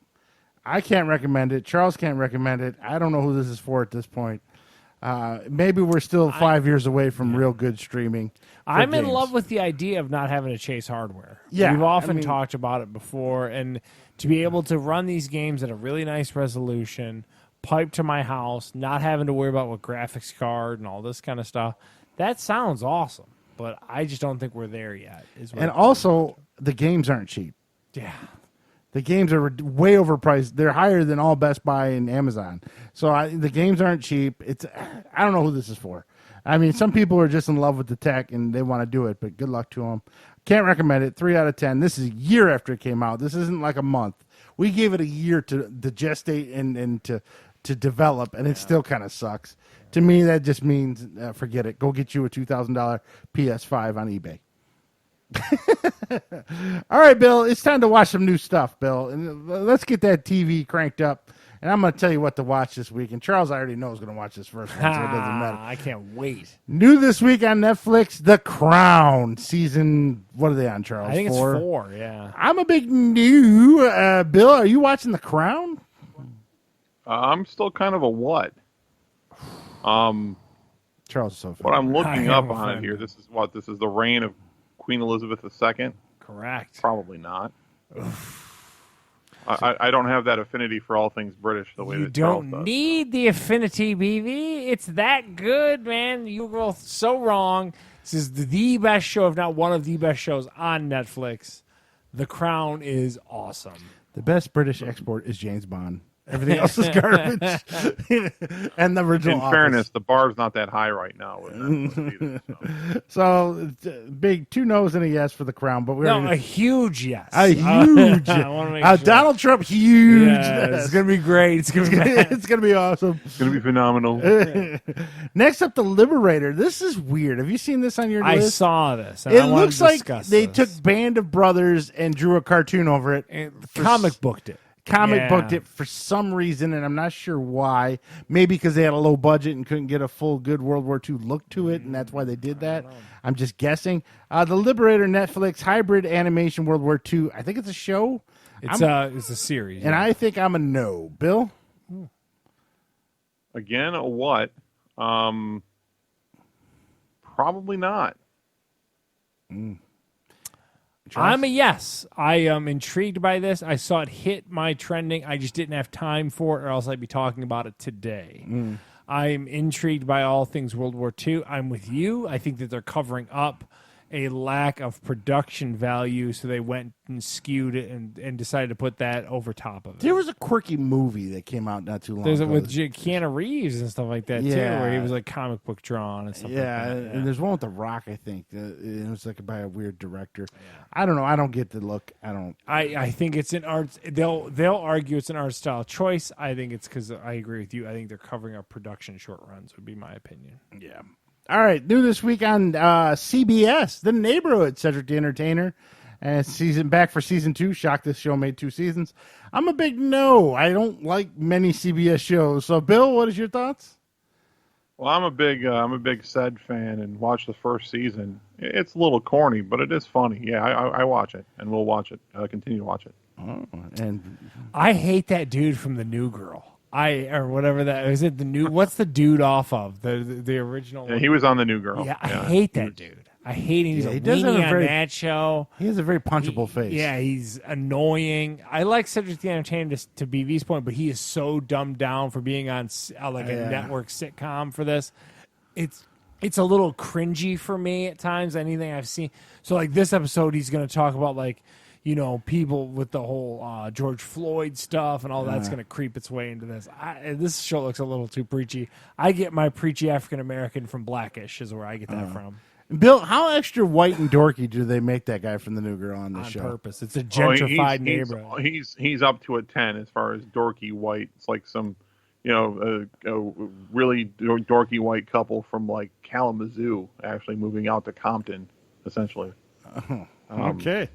I can't recommend it. Charles can't recommend it. I don't know who this is for at this point. Maybe we're still 5 years away from real good streaming. I'm in love with the idea of not having to chase hardware. Yeah, we've often talked about it before, and to be able to run these games at a really nice resolution, pipe to my house, not having to worry about what graphics card and all this kind of stuff. That sounds awesome, but I just don't think we're there yet. And also, the games aren't cheap. Yeah. The games are way overpriced. They're higher than all Best Buy and Amazon. So the games aren't cheap. I don't know who this is for. I mean, some people are just in love with the tech and they want to do it, but good luck to them. Can't recommend it. 3 out of 10. This is a year after it came out. This isn't like a month. We gave it a year to gestate and to develop, and it still kind of sucks. To me, that just means forget it. Go get you a $2,000 PS5 on eBay. All right, Bill, it's time to watch some new stuff, Bill. And let's get that TV cranked up. And I'm going to tell you what to watch this week. And Charles, I already know, is going to watch this first one, so it doesn't matter. I can't wait. New this week on Netflix, The Crown season. What are they on, Charles? I think it's 4. Yeah. I'm a big new Bill. Are you watching The Crown? I'm still kind of a what? Charles is so funny. What I'm looking up on it here. This is what? This is the reign of Queen Elizabeth II? Correct. Probably not. I don't have that affinity for all things British the way You that Charles don't does. need the affinity, BV. It's that good, man. You were so wrong. This is the best show, if not one of the best shows on Netflix. The Crown is awesome. The best British export is James Bond. Everything else is garbage. And the original In Office. fairness, the bar's not that high right now. With Netflix either, So big 2 no's and a yes for The Crown, but we're A huge yes. a huge I wanna make sure. Donald Trump huge. Yeah, yes. it's gonna be great. It's gonna be It's gonna be awesome. It's going to be phenomenal. Next up, The Liberator. This is weird. Have you seen this on your I list? saw this. And It I wanted looks to like discuss they this. took Band of Brothers and drew a cartoon over it. And comic booked it. Comic Yeah. booked it for some reason, and I'm not sure why. Maybe because they had a low budget and couldn't get a full good World War II look to it, and that's why they did that. I'm just guessing. The Liberator Netflix hybrid animation World War II. I think it's a show. It's a series. And I think I'm a no. Bill? Again, a what? Probably not. I'm a yes. I am intrigued by this. I saw it hit my trending. I just didn't have time for it, or else I'd be talking about it today. I'm intrigued by all things World War II. I'm with you. I think that they're covering up a lack of production value, so they went and skewed it and decided to put that over top of it. There was a quirky movie that came out not too long There's ago. it with Keanu Reeves and stuff like that, too, Yeah. where he was like comic book drawn and stuff like that. And there's one with The Rock, I think. It was like by a weird director. I don't know. I don't get the look. I think it's an art. They'll argue it's an art style choice. I think it's because I agree with you. I think they're covering up production short runs. Would be my opinion. Yeah. All right. New this week on CBS, The Neighborhood. Cedric the Entertainer, back for season 2. Shocked this show made 2 seasons. I'm a big no. I don't like many CBS shows. So, Bill, what is your thoughts? Well, I'm a big Sed fan and watched the first season. It's a little corny, but it is funny. Yeah, I watch it, and we'll watch it. Continue to watch it. Oh, and I hate that dude from The New Girl. Or whatever that is. It the new? What's the dude off of the original? Yeah, he was on The New Girl. Yeah, I hate that dude. I hate him. He's he a does have weenie a very- on that show. he has a very punchable face. Yeah, he's annoying. I like Cedric the Entertainer to BV's point, but he is so dumbed down for being on like a network sitcom for this. It's a little cringy for me at times. Anything I've seen. So like this episode, he's going to talk about like people with the whole George Floyd stuff and all that's going to creep its way into this. This show looks a little too preachy. I get my preachy African American from Blackish is where I get that from. Bill, how extra white and dorky do they make that guy from The New Girl on this On show? purpose. It's a gentrified neighborhood. He's up to a 10 as far as dorky white. It's like some, a really dorky white couple from like Kalamazoo actually moving out to Compton, essentially. Okay.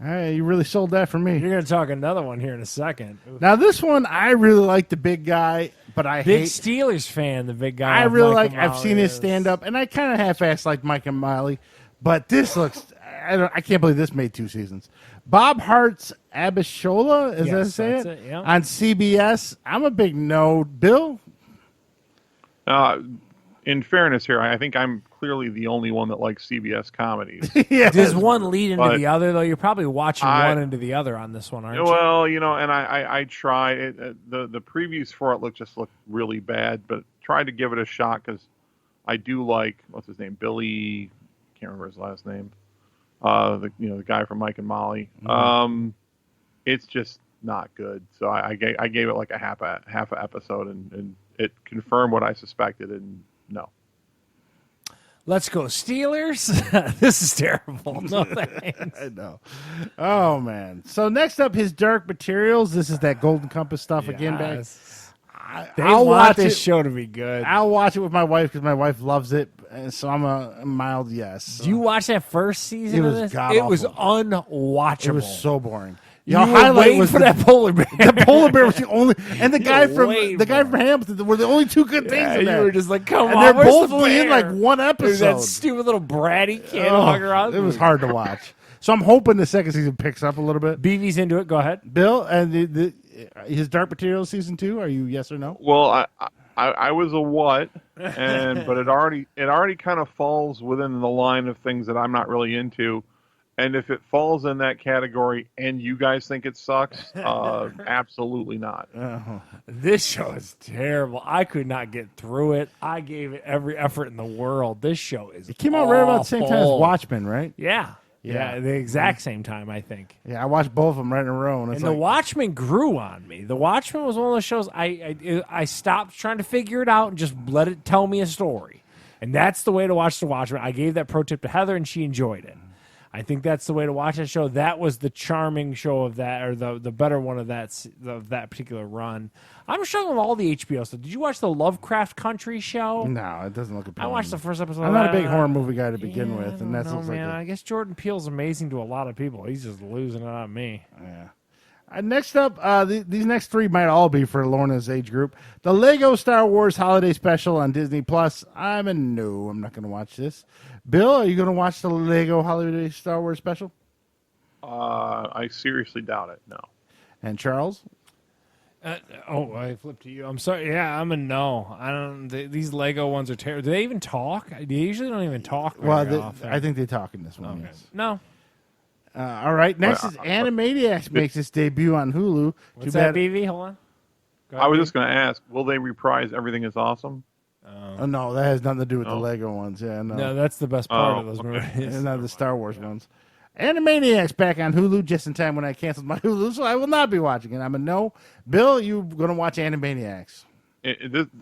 All right, you really sold that for me. You're going to talk another one here in a second. Now, this one, I really like the big guy, but I Big hate... Steelers fan, the big guy. I of really Mike like... I've seen his O'Malley stand-up, and I kind of half-assed like Mike and Miley, but this looks... I can't believe this made 2 seasons. Bob Hart's Abishola, is that Yes, say that's it? it, yeah. On CBS. I'm a big no. Bill? In fairness here, I think I'm clearly the only one that likes CBS comedies. Yeah. Does one lead into But the other, though? You're probably watching one into the other on this one, aren't you? Well, and I tried it. The previews for it looked really bad, but tried to give it a shot because I do like, what's his name, Billy, can't remember his last name, the guy from Mike and Molly. Mm-hmm. It's just not good. So I gave it like a half a episode, and it confirmed what I suspected, and no. Let's go Steelers. This is terrible. No thanks. I know. Oh, man. So next up, his Dark Materials. This is that Golden Compass stuff again, back. Yes. They I'll want watch this it. show to be good. I'll watch it with my wife because my wife loves it, and so I'm a mild yes. Did you watch that first season It of was this? god It was awful. unwatchable. It was so boring. You Your were highlight waiting was for that polar bear. the polar bear was the only, and the guy were from waiting from Hamilton were the only two good things Yeah, in you that. were just like, come and on, they're where's both the only in bear? like one There's that episode. stupid little bratty kid Oh, walking around. it was hard to watch. So I'm hoping the second season picks up a little bit. BV's into it. Go ahead. Bill, and his Dark Materials season 2. Are you yes or no? Well, I was a what, but it already kind of falls within the line of things that I'm not really into. And if it falls in that category and you guys think it sucks, absolutely not. This show is terrible. I could not get through it. I gave it every effort in the world. This show is It came out right about the same time as awful. Watchmen, right? Yeah. Yeah. Yeah, the exact same time, I think. Yeah, I watched both of them right in a row, and it's And The like, Watchmen grew on me. The Watchmen was one of those shows I stopped trying to figure it out and just let it tell me a story. And that's the way to watch The Watchmen. I gave that pro tip to Heather, and she enjoyed it. I think that's the way to watch that show. That was the charming show of that, or the better one of that particular run. I'm struggling with all the HBO stuff. Did you watch the Lovecraft Country show? no, it doesn't look I appealing. watched the first episode. I'm of not a that. big horror movie guy to begin with, and I that don't know, looks man. like I guess Jordan Peele's amazing to a lot of people. He's just losing it on me. yeah. Next up, these next three might all be for Lorna's age group. The Lego Star Wars Holiday Special on Disney Plus. I'm not going to watch this. Bill, are you going to watch the Lego Holiday Star Wars Special? I seriously doubt it. No. And Charles? I flipped to you. I'm sorry. Yeah, I'm a no. I don't. These Lego ones are terrible. Do they even talk? They usually don't even talk. Very often. I think they talk in this one. Okay. Yes. No. All right. Next is Animaniacs makes its debut on Hulu. What's that, BV? Hold on. Go I ahead, was BV. just going to ask, will they reprise Everything is Awesome? Oh no, that has nothing to do with the Oh. Lego ones. Yeah, no, No, that's the best part Oh, of those okay. movies. and not the Star Wars ones. Animaniacs back on Hulu just in time when I canceled my Hulu, so I will not be watching it. I'm a no. Bill, you going to watch Animaniacs?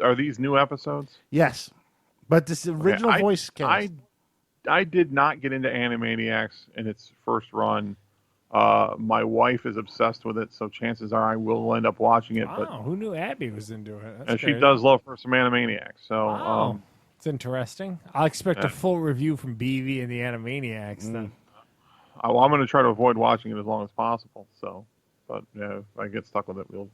Are these new episodes? Yes, but this original Okay, voice cast. I did not get into Animaniacs in its first run. My wife is obsessed with it, so chances are I will end up watching it. Wow, who knew Abby was into it? That's But she crazy. does love her some Animaniacs. So Wow. It's interesting. I'll expect a Yeah. full review from BV and the Animaniacs then. I'm going to try to avoid watching it as long as possible. So, but yeah, if I get stuck with it, we'll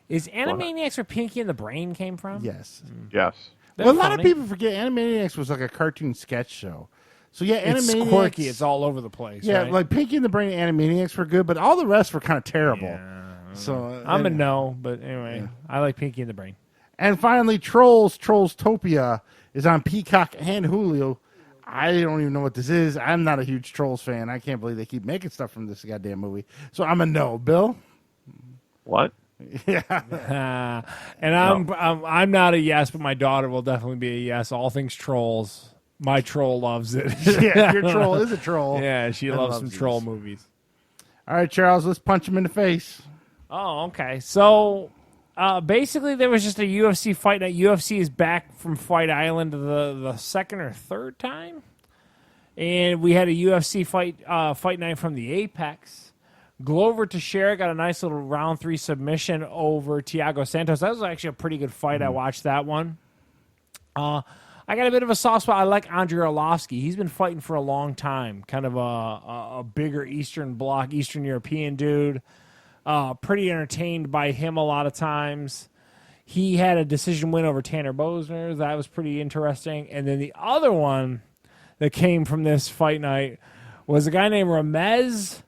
Is Animaniacs where Pinky and the Brain came from? Yes. yes. They're Well, a lot of funny. people forget Animaniacs was like a cartoon sketch show. So yeah, It's Animaniacs. quirky. It's all over the place. Yeah, right? like Pinky and the Brain and Animaniacs were good, but all the rest were kind of terrible. Yeah. So I'm a and, no, but anyway, I like Pinky and the Brain. and finally, Trollstopia is on Peacock and Hulu. I don't even know what this is. I'm not a huge Trolls fan. I can't believe they keep making stuff from this goddamn movie. So I'm a no. Bill? What? Yeah. And I'm not a yes, but my daughter will definitely be a yes. All things trolls. My troll loves it. Yeah, your troll is a troll. Yeah, she I loves love some these. troll movies. All right, Charles, let's punch him in the face. Oh, okay. So basically, there was just a UFC fight night. UFC is back from Fight Island the second or third time, and we had a UFC fight night from the Apex. Glover Teixeira got a nice little round 3 submission over Thiago Santos. That was actually a pretty good fight. I watched that one. I got a bit of a soft spot. I like Andrei Arlovsky. He's been fighting for a long time. Kind of a bigger Eastern Bloc, Eastern European dude. Pretty entertained by him a lot of times. He had a decision win over Tanner Bosner. That was pretty interesting. And then the other one that came from this fight night was a guy named Ramez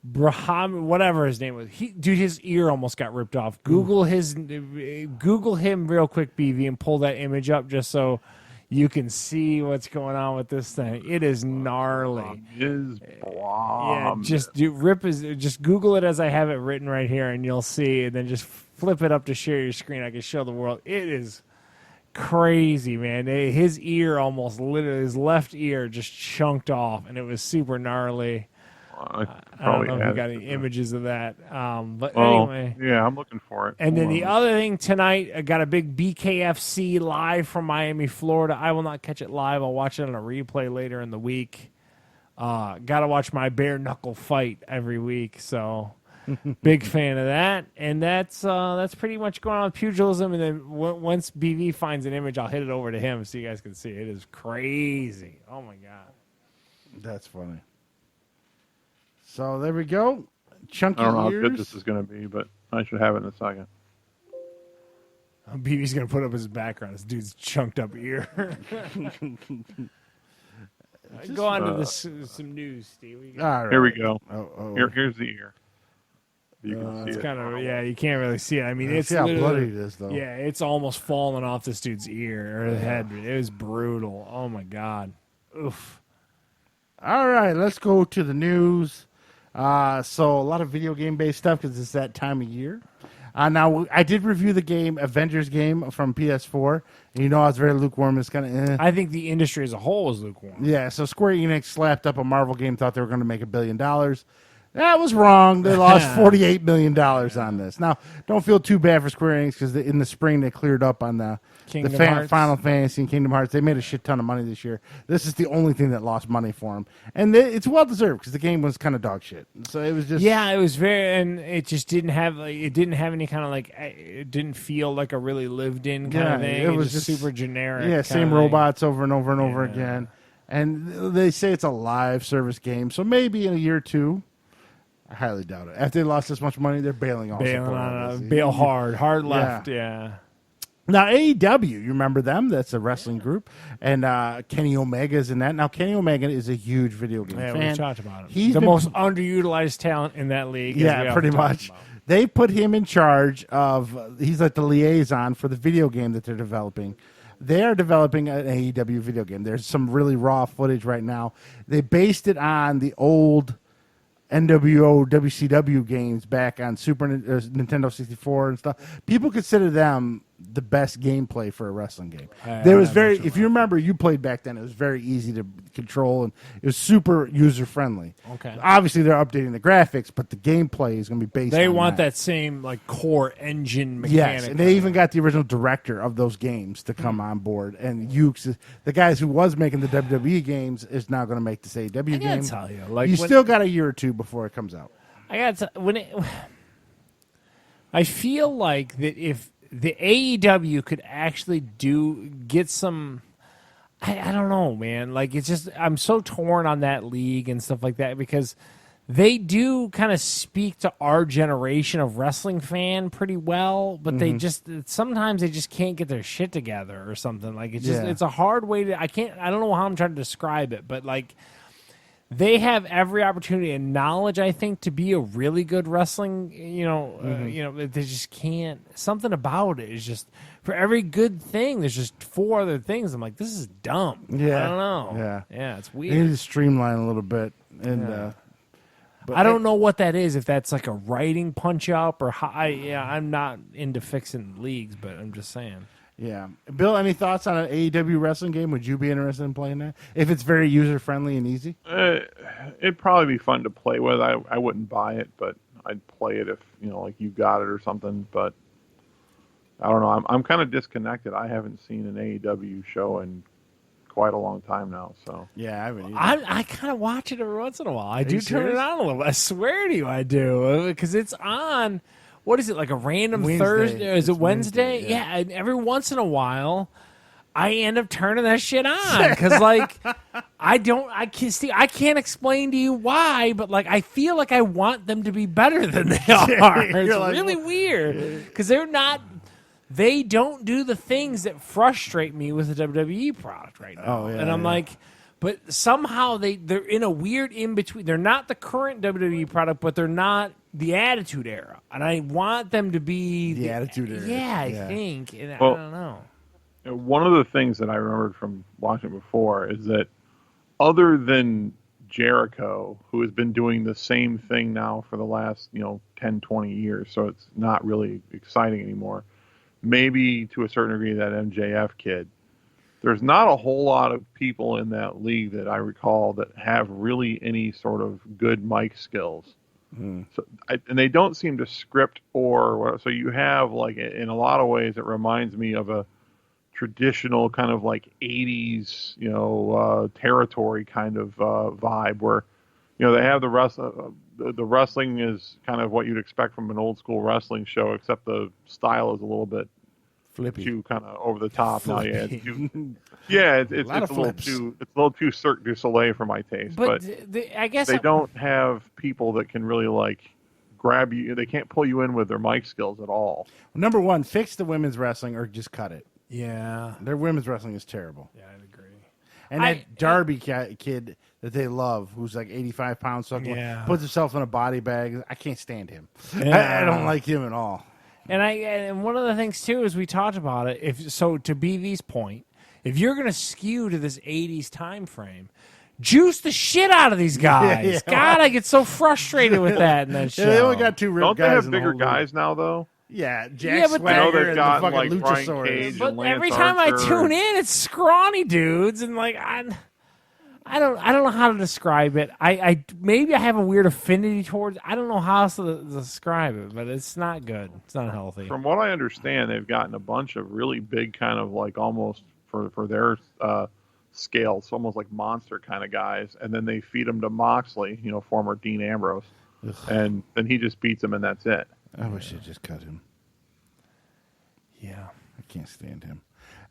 Braham, whatever his name was. Dude, his ear almost got ripped off. Google him real quick, BV, and pull that image up just so you can see what's going on with this thing. It is gnarly. Yeah, just Google it as I have it written right here, and you'll see. And then just flip it up to share your screen. I can show the world. It is crazy, man. His ear almost literally, his left ear just chunked off, and it was super gnarly. I don't know if you got any images of that. But anyway. Yeah, I'm looking for it. And then the other thing tonight, I got a big BKFC live from Miami, Florida. I will not catch it live. I'll watch it on a replay later in the week. Got to watch my bare knuckle fight every week. So Big fan of that. And that's pretty much going on with pugilism. And then once BV finds an image, I'll hit it over to him so you guys can see. It is crazy. Oh, my God. That's funny. So there we go. Chunky I don't know ears. how good this is going to be, but I should have it in a second. BB's going to put up his background. This dude's chunked up ear. Go on to some news, Steve. All right. Here we go. Oh. Here's the ear. You can see It's it. kind of, yeah, you can't really see it. I mean, it's See how literally- bloody it is, though. Yeah, it's almost falling off this dude's ear or head. It was brutal. Oh, my God. Oof. All right, let's go to the news. So a lot of video game based stuff because it's that time of year. Now I did review the game Avengers game from PS4, and you know I was very lukewarm. It's kind of I think the industry as a whole is lukewarm. yeah. So Square Enix slapped up a Marvel game, thought they were going to make $1 billion. That was wrong. They lost $48 million on this. Now, don't feel too bad for Square Enix because in the spring they cleared up on the Kingdom Hearts. Final Fantasy and Kingdom Hearts. They made a shit ton of money this year. This is the only thing that lost money for them. And it's well-deserved because the game was kind of dog shit. So it was just... Yeah, it was very, and it just didn't have any kind of like, it didn't feel like a really lived in kind of thing. It was just super generic. Yeah, same kinda robots over and over and over again. And they say it's a live service game. So maybe in a year or two, I highly doubt it. After they lost this much money, they're bailing off. Bail hard left, yeah. Now, AEW, you remember them? That's a wrestling group. And Kenny Omega's in that. Now, Kenny Omega is a huge video game fan. We talked about it. He's the been- most underutilized talent in that league. Yeah, pretty much. They put him in charge of, he's like the liaison for the video game that they're developing. They are developing an AEW video game. There's some really raw footage right now. They based it on the old NWO WCW games back on Nintendo 64 and stuff. People consider them the best gameplay for a wrestling game. There was very, if you remember, you played back then. It was very easy to control and it was super user friendly. Okay. Obviously, they're updating the graphics, but the gameplay is going to be based. They on want that same like core engine mechanic. Yes, and they even got the original director of those games to come on board. And Ukes, the guys who was making the WWE games, is now going to make this AEW I game. gotta tell you, like You when- still got a year or two before it comes out. I feel like that if the AEW could actually get some, I don't know, man. Like it's just I'm so torn on that league and stuff like that because they do kind of speak to our generation of wrestling fan pretty well, but they just sometimes they just can't get their shit together or something. Like it's just it's a hard way to I don't know how I'm trying to describe it, but like they have every opportunity and knowledge, I think, to be a really good wrestling. They just can't. Something about it is just for every good thing. There's just 4 other things. I'm like, this is dumb. Yeah. I don't know. Yeah. It's They weird. need to streamline a little bit. And but I don't know what that is. If that's like a writing punch up or how. I'm not into fixing leagues, but I'm just saying. Yeah. Bill, any thoughts on an AEW wrestling game? Would you be interested in playing that? If it's very user-friendly and easy? It'd probably be fun to play with. I wouldn't buy it, but I'd play it if, like you got it or something. But I don't know. I'm kind of disconnected. I haven't seen an AEW show in quite a long time now. So Yeah, I haven't either. I kind of watch it every once in a while. I do you turn it serious? on a little. I swear to you, I do because it's on. What is it like a random Wednesday. Thursday? Is it It's Wednesday? Wednesday, Yeah, and every once in a while, I end up turning that shit on because like I can't explain to you why, but like I feel like I want them to be better than they are. It's You're like, really weird because they don't do the things that frustrate me with the WWE product right now. Oh, yeah, and I'm yeah. like, but somehow they're in a weird in between. They're not the current WWE product, but they're not the Attitude Era. And I want them to be The Attitude Era. Yeah, I Yeah. think. And Well, I don't know. one of the things that I remembered from watching before is that other than Jericho, who has been doing the same thing now for the last 10, 20 years, so it's not really exciting anymore. Maybe to a certain degree that MJF kid. There's not a whole lot of people in that league that I recall that have really any sort of good mic skills. So, and they don't seem to script so you have like in a lot of ways it reminds me of a traditional kind of like 80s territory kind of vibe where they have the the wrestling is kind of what you'd expect from an old school wrestling show, except the style is a little bit Flippy. too kind of over the top now. Yeah, Flippy. it's lot a of little flips. too Cirque du Soleil for my taste. But I guess they don't have people that can really like grab you. They can't pull you in with their mic skills at all. Number one, fix the women's wrestling or just cut it. Yeah, Their women's wrestling is terrible. yeah, I'd agree. And that Darby kid that they love, who's like 85 pounds, puts himself in a body bag. I can't stand him. Yeah. I don't like him at all. And one of the things too is we talked about it. To BV's point, if you're going to skew to this '80s time frame, juice the shit out of these guys. Yeah. God, I get so frustrated with that in that show. Yeah, they only got two real Don't guys. they have in the bigger whole league. guys now though? Yeah, Yeah, Jack but I know Swagger they've and got the fucking like Brian Luchasaurus. Cage But and Lance every time I Archer tune and- in, it's scrawny dudes, and like I don't know how to describe it. I maybe I have a weird affinity towards. I don't know how else to describe it, but it's not good. It's not healthy. From what I understand, they've gotten a bunch of really big, kind of like almost for their scales, almost like monster kind of guys, and then they feed them to Moxley, former Dean Ambrose, and then he just beats them, and that's it. I wish they just cut him. Yeah. I can't stand him.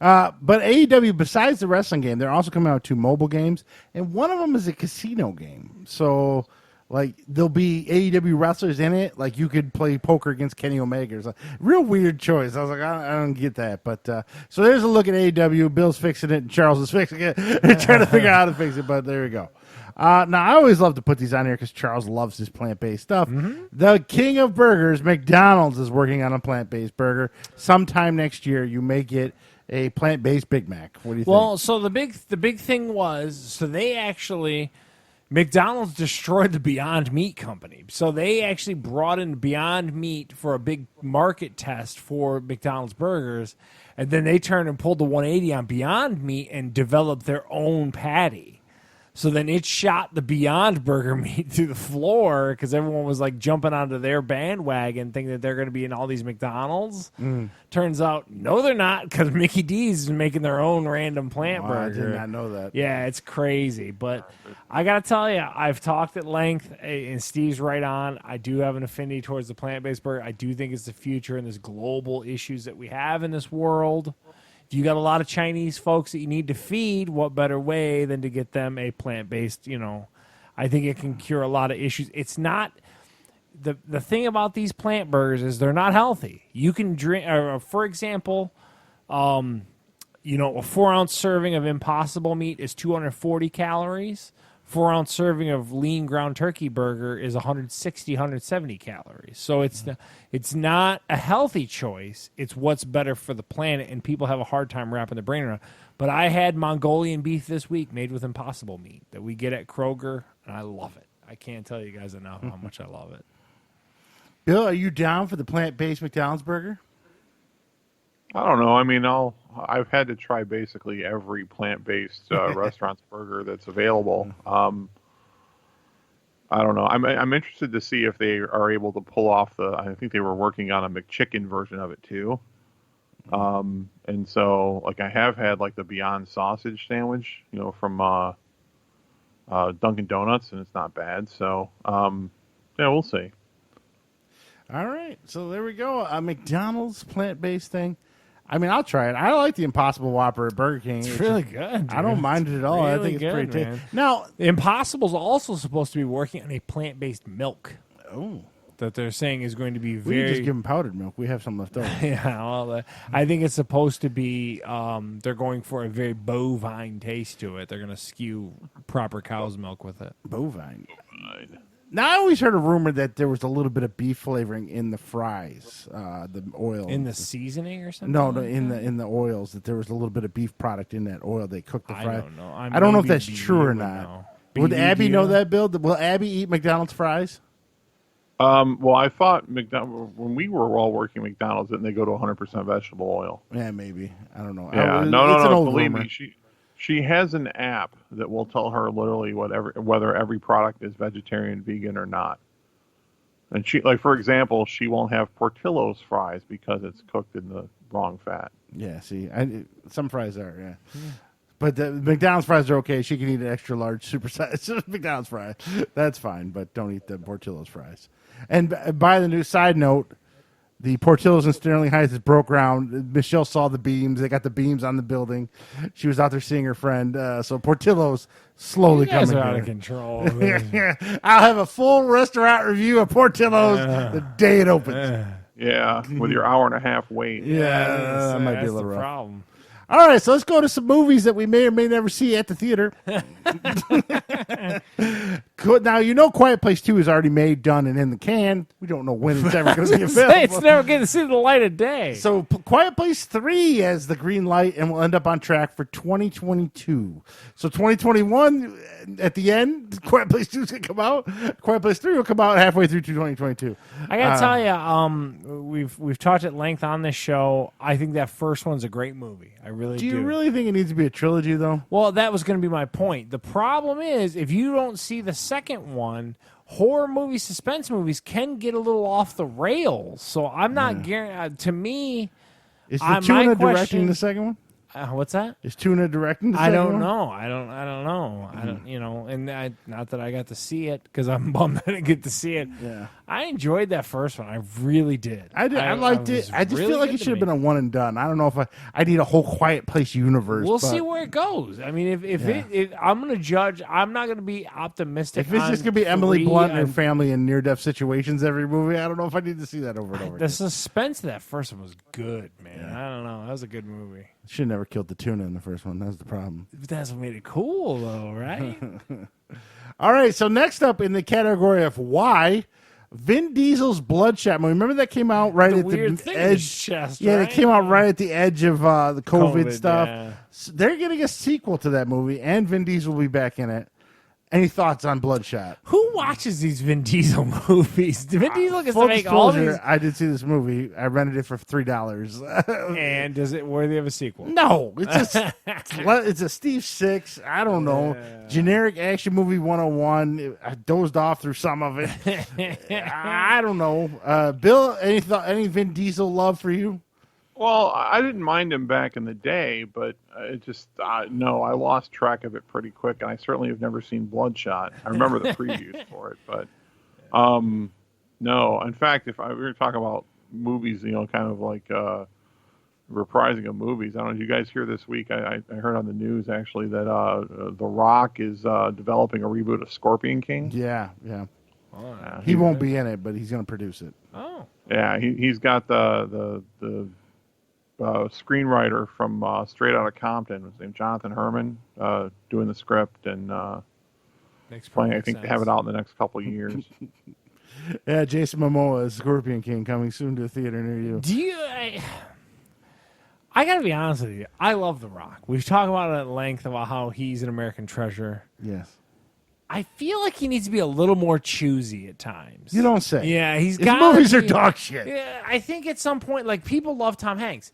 But AEW, besides the wrestling game, they're also coming out with 2 mobile games, and one of them is a casino game. So, like, there'll be AEW wrestlers in it. Like, you could play poker against Kenny Omega. It's a real weird choice. I was like, I don't get that. But so there's a look at AEW. Bill's fixing it, and Charles is fixing it. They're trying to figure out how to fix it, but there we go. Now, I always love to put these on here because Charles loves his plant-based stuff. Mm-hmm. The king of burgers, McDonald's, is working on a plant-based burger. Sometime next year, you may get a plant-based Big Mac. What do you Well, think? so the big thing was they actually McDonald's destroyed the Beyond Meat company. So they actually brought in Beyond Meat for a big market test for McDonald's burgers, and then they turned and pulled the 180 on Beyond Meat and developed their own patty. So then it shot the Beyond Burger meat through the floor because everyone was like jumping onto their bandwagon, thinking that they're going to be in all these McDonald's. Turns out, no, they're not, because Mickey D's is making their own random plant I burger. did not know that. Yeah, it's crazy. But I got to tell you, I've talked at length, and Steve's right on. I do have an affinity towards the plant-based burger. I do think it's the future and there's global issues that we have in this world. If you got a lot of Chinese folks that you need to feed, what better way than to get them a plant-based, I think it can cure a lot of issues. It's not... The thing about these plant burgers is they're not healthy. You can drink, for example, a 4-ounce serving of Impossible meat is 240 calories. 4-ounce serving of lean ground turkey burger is 160, 170 calories. So it's not a healthy choice. It's what's better for the planet, and people have a hard time wrapping their brain around. But I had Mongolian beef this week made with Impossible meat that we get at Kroger, and I love it. I can't tell you guys enough how much I love it. Bill, are you down for the plant-based McDonald's burger? I don't know. I mean, I've had to try basically every plant-based restaurant's burger that's available. I don't know. I'm interested to see if they are able to pull off I think they were working on a McChicken version of it too. And so, like, I have had like the Beyond Sausage sandwich, from Dunkin' Donuts, and it's not bad. So, yeah, we'll see. All right. So there we go. A McDonald's plant-based thing. I mean, I'll try it. I like the Impossible Whopper at Burger King. It's really good. I don't mind it at all. I Really think it's pretty good, tasty. man. Now, Impossible's also supposed to be working on a plant-based milk oh, that they're saying is going to be we can very... just give them powdered milk. We have some left over. Yeah, well, I think it's supposed to be. They're going for a very bovine taste to it. They're going to skew proper cow's milk with it. Bovine. Now, I always heard a rumor that there was a little bit of beef flavoring in the fries, the oil. In the seasoning or something? No, like in the oils, that there was a little bit of beef product in that oil they cooked the I fries. don't know. I don't know if Maybe that's true or BB would not. know. Would BB, Abby do you know that, Bill? Will Abby eat McDonald's fries? Well, I thought when we were all working McDonald's, didn't they go to 100% vegetable oil? Yeah, maybe. I don't know. Yeah, It's no. an old Believe rumor. me, she has an app that will tell her literally whether every product is vegetarian, vegan, or not. And she, like, for example, she won't have Portillo's fries because it's cooked in the wrong fat. Yeah, see, some fries are, yeah. But the McDonald's fries are okay. She can eat an extra large supersized McDonald's fry. That's fine, but don't eat the Portillo's fries. And by the new side note, the Portillo's in Sterling Heights broke ground. Michelle saw the beams. They got the beams on the building. She was out there seeing her friend. So Portillo's slowly You guys coming are out here. of control. I'll have a full restaurant review of Portillo's the day it opens. Yeah, with your hour and a half wait. Yeah, that might be that's a little the rough. problem. All right, so let's go to some movies that we may or may never see at the theater. Good. Now, you know Quiet Place 2 is already made, done, and in the can. We don't know when it's ever going to be available. It's never going to see the light of day. So Quiet Place 3 has the green light and will end up on track for 2022. So 2021, at the end, Quiet Place 2 is going to come out. Quiet Place 3 will come out halfway through to 2022. I got to tell you, we've talked at length on this show. I think that first one's a great movie. I really do. Do you really think it needs to be a trilogy, though? Well, that was going to be my point. The problem is, if you don't see the second one, horror movies, suspense movies can get a little off the rails. So I'm not guaranteed. To me, Is my Tuna question- directing the second one? what's that? Is Tuna directing the I second don't one? know. I don't know. I don't. And not that I got to see it because I'm bummed I didn't get to see it. Yeah. I enjoyed that first one. I really did. I did. I liked it. I just feel like it should have been a one and done. I don't know if I need a whole Quiet Place universe. We'll but see where it goes. I mean, if I'm going to judge, I'm not going to be optimistic. if it's just on gonna be Emily 3. Blunt and her family in near death situations every movie, I don't know if I need to see that over and over. The again. suspense of that first one was good, man. I don't know. That was a good movie. Should have never killed the tuna in the first one. That's the problem. But that's what made it cool, though, right? All right. So next up in the category of why. Vin Diesel's Bloodshot movie. Remember that came out right The at weird the thing in edge. his chest, Yeah, right? it came out right at the edge of the COVID stuff. yeah. So they're getting a sequel to that movie, and Vin Diesel will be back in it. Any thoughts on Bloodshot? Who watches these Vin Diesel movies? Vin Diesel gets Full to make all disclosure, these. I did see this movie. I rented it for $3. And does it worthy of a sequel? No, it's it's a Steve Six. I don't know, generic action movie 101. I dozed off through some of it. I don't know. Bill, any Vin Diesel love for you? Well, I didn't mind him back in the day, but it just no, I lost track of it pretty quick, and I certainly have never seen Bloodshot. I remember the previews for it, but no. In fact, if we were talking about movies, kind of like reprising of movies. I don't know. Did you guys hear this week? I heard on the news actually that The Rock is developing a reboot of Scorpion King. Yeah. Yeah, He won't be in it, but he's going to produce it. Oh. Yeah, he's got the screenwriter from Straight Outta Compton, his name Jonathan Herman, doing the script and Makes playing. I perfect think sense. they have it out in the next couple of years. Yeah, Jason Momoa is Scorpion King coming soon to a theater near you. Do you? I got to be honest with you. I love The Rock. We've talked about it at length about how he's an American treasure. Yes. I feel like he needs to be a little more choosy at times. You don't say. Yeah, he's His got movies are dog shit. Yeah, I think at some point, like people love Tom Hanks.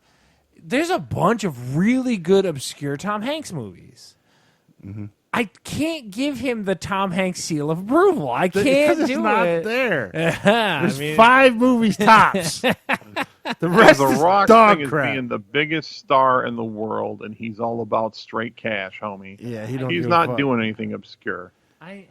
There's a bunch of really good obscure Tom Hanks movies. Mm-hmm. I can't give him the Tom Hanks seal of approval. I Because can't it's do not it. there. I There's mean, 5 movies tops. The rest The is Rock dog thing is crap. being the biggest star in the world, and he's all about straight cash, homie. Yeah, he don't He's give a not fuck. doing anything obscure.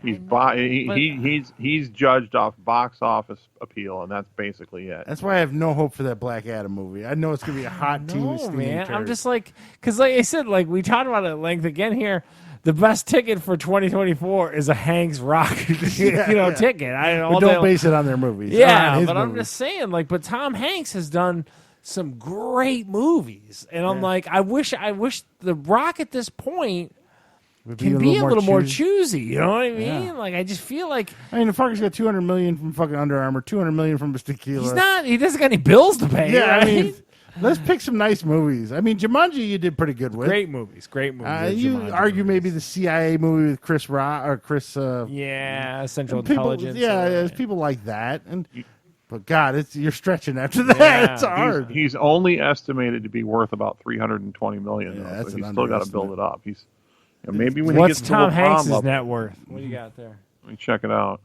He's know, but- he's judged off box office appeal, and that's basically it. That's why I have no hope for that Black Adam movie. I know it's gonna be a hot team. No, man. I'm just like, because like I said, like we talked about it at length again here. The best ticket for 2024 is a Hanks Rock, ticket. But don't base it on their movies. Yeah, on his but I'm movies. just saying, like, but Tom Hanks has done some great movies, and I'm like, I wish The Rock at this point Would can be a little more choosy. choosy. You know what I mean? Yeah. Like, I just feel like I mean, the fucker's got $200 million from fucking Under Armour, $200 million from his tequila. he doesn't got any bills to pay. Yeah, right? I mean, let's pick some nice movies. I mean, Jumanji, you did pretty good with. great movies. You Jumanji argue movies. maybe the CIA movie with Chris Rock or Chris. Yeah, Central people, Intelligence. yeah, there's people like that, but God, you're stretching after that. Yeah. It's hard. He's only estimated to be worth about $320 million. Yeah, though, that's so an he's still got to build underestimate. it up. He's maybe when What's he gets Tom to Hanks' level, net worth? What do you got there? let me check it out.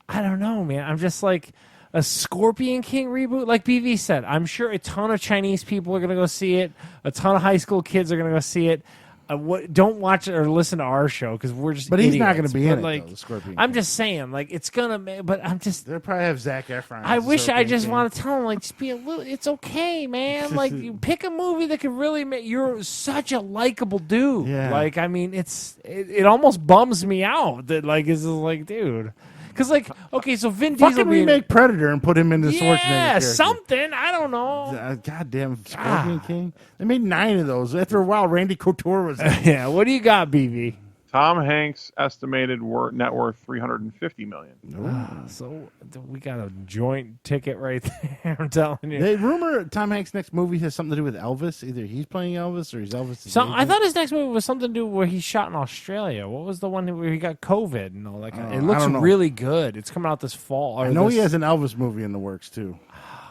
I don't know, man. I'm just like, A Scorpion King reboot, like BV said, I'm sure a ton of Chinese people are going to go see it. A ton of high school kids are going to go see it. Don't watch it or listen to our show because we're just. But he's idiots. not going to be in like, it. Though, the Scorpion I'm King. just saying, like it's gonna. But I'm just. They'll probably have Zac Efron. I wish I just King. want to tell him, like, just be a little. It's okay, man. Like, you pick a movie that can really make. You're such a likable dude. Yeah. Like, I mean, it almost bums me out that like is like, dude. Because, like, okay, so Vin Diesel Fucking remake Predator and put him into Schwarzenegger. Yeah, character. something. I don't know. Goddamn Scorpion King. They made 9 of those. After a while, Randy Couture was. Yeah. What do you got, BB? Tom Hanks' estimated net worth $350 million. So we got a joint ticket right there. I'm telling you. They rumor Tom Hanks' next movie has something to do with Elvis. Either he's playing Elvis or he's Elvis. So I thought his next movie was something to do where he shot in Australia. What was the one where he got COVID and all that? It looks really good. It's coming out this fall. I know he has an Elvis movie in the works too.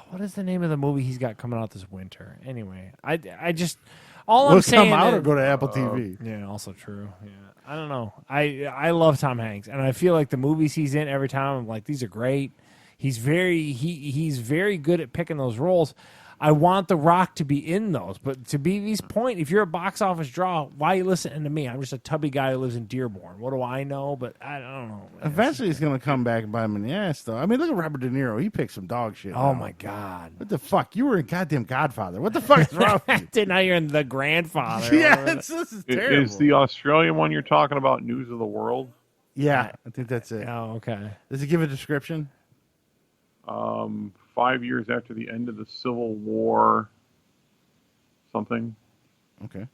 What is the name of the movie he's got coming out this winter? Anyway, I just all I'm saying. Come out is, or go to Apple TV. Yeah, also true. Yeah. I don't know. I love Tom Hanks, and I feel like the movies he's in every time, I'm like, these are great. He's very good at picking those roles. I want The Rock to be in those, but to BV's point, if you're a box office draw, why are you listening to me? I'm just a tubby guy who lives in Dearborn. What do I know? But I don't know. Man. Eventually, he's going to come back and bite him in the ass, though. I mean, look at Robert De Niro. He picked some dog shit. Oh, my God. What the fuck? You were in goddamn Godfather. What the fuck is wrong with you? Now you're in The Grandfather. Yeah, this is terrible. Is the Australian one you're talking about News of the World? Yeah, I think that's it. Oh, okay. Does it give a description? 5 years after the end of the Civil War, something. Okay.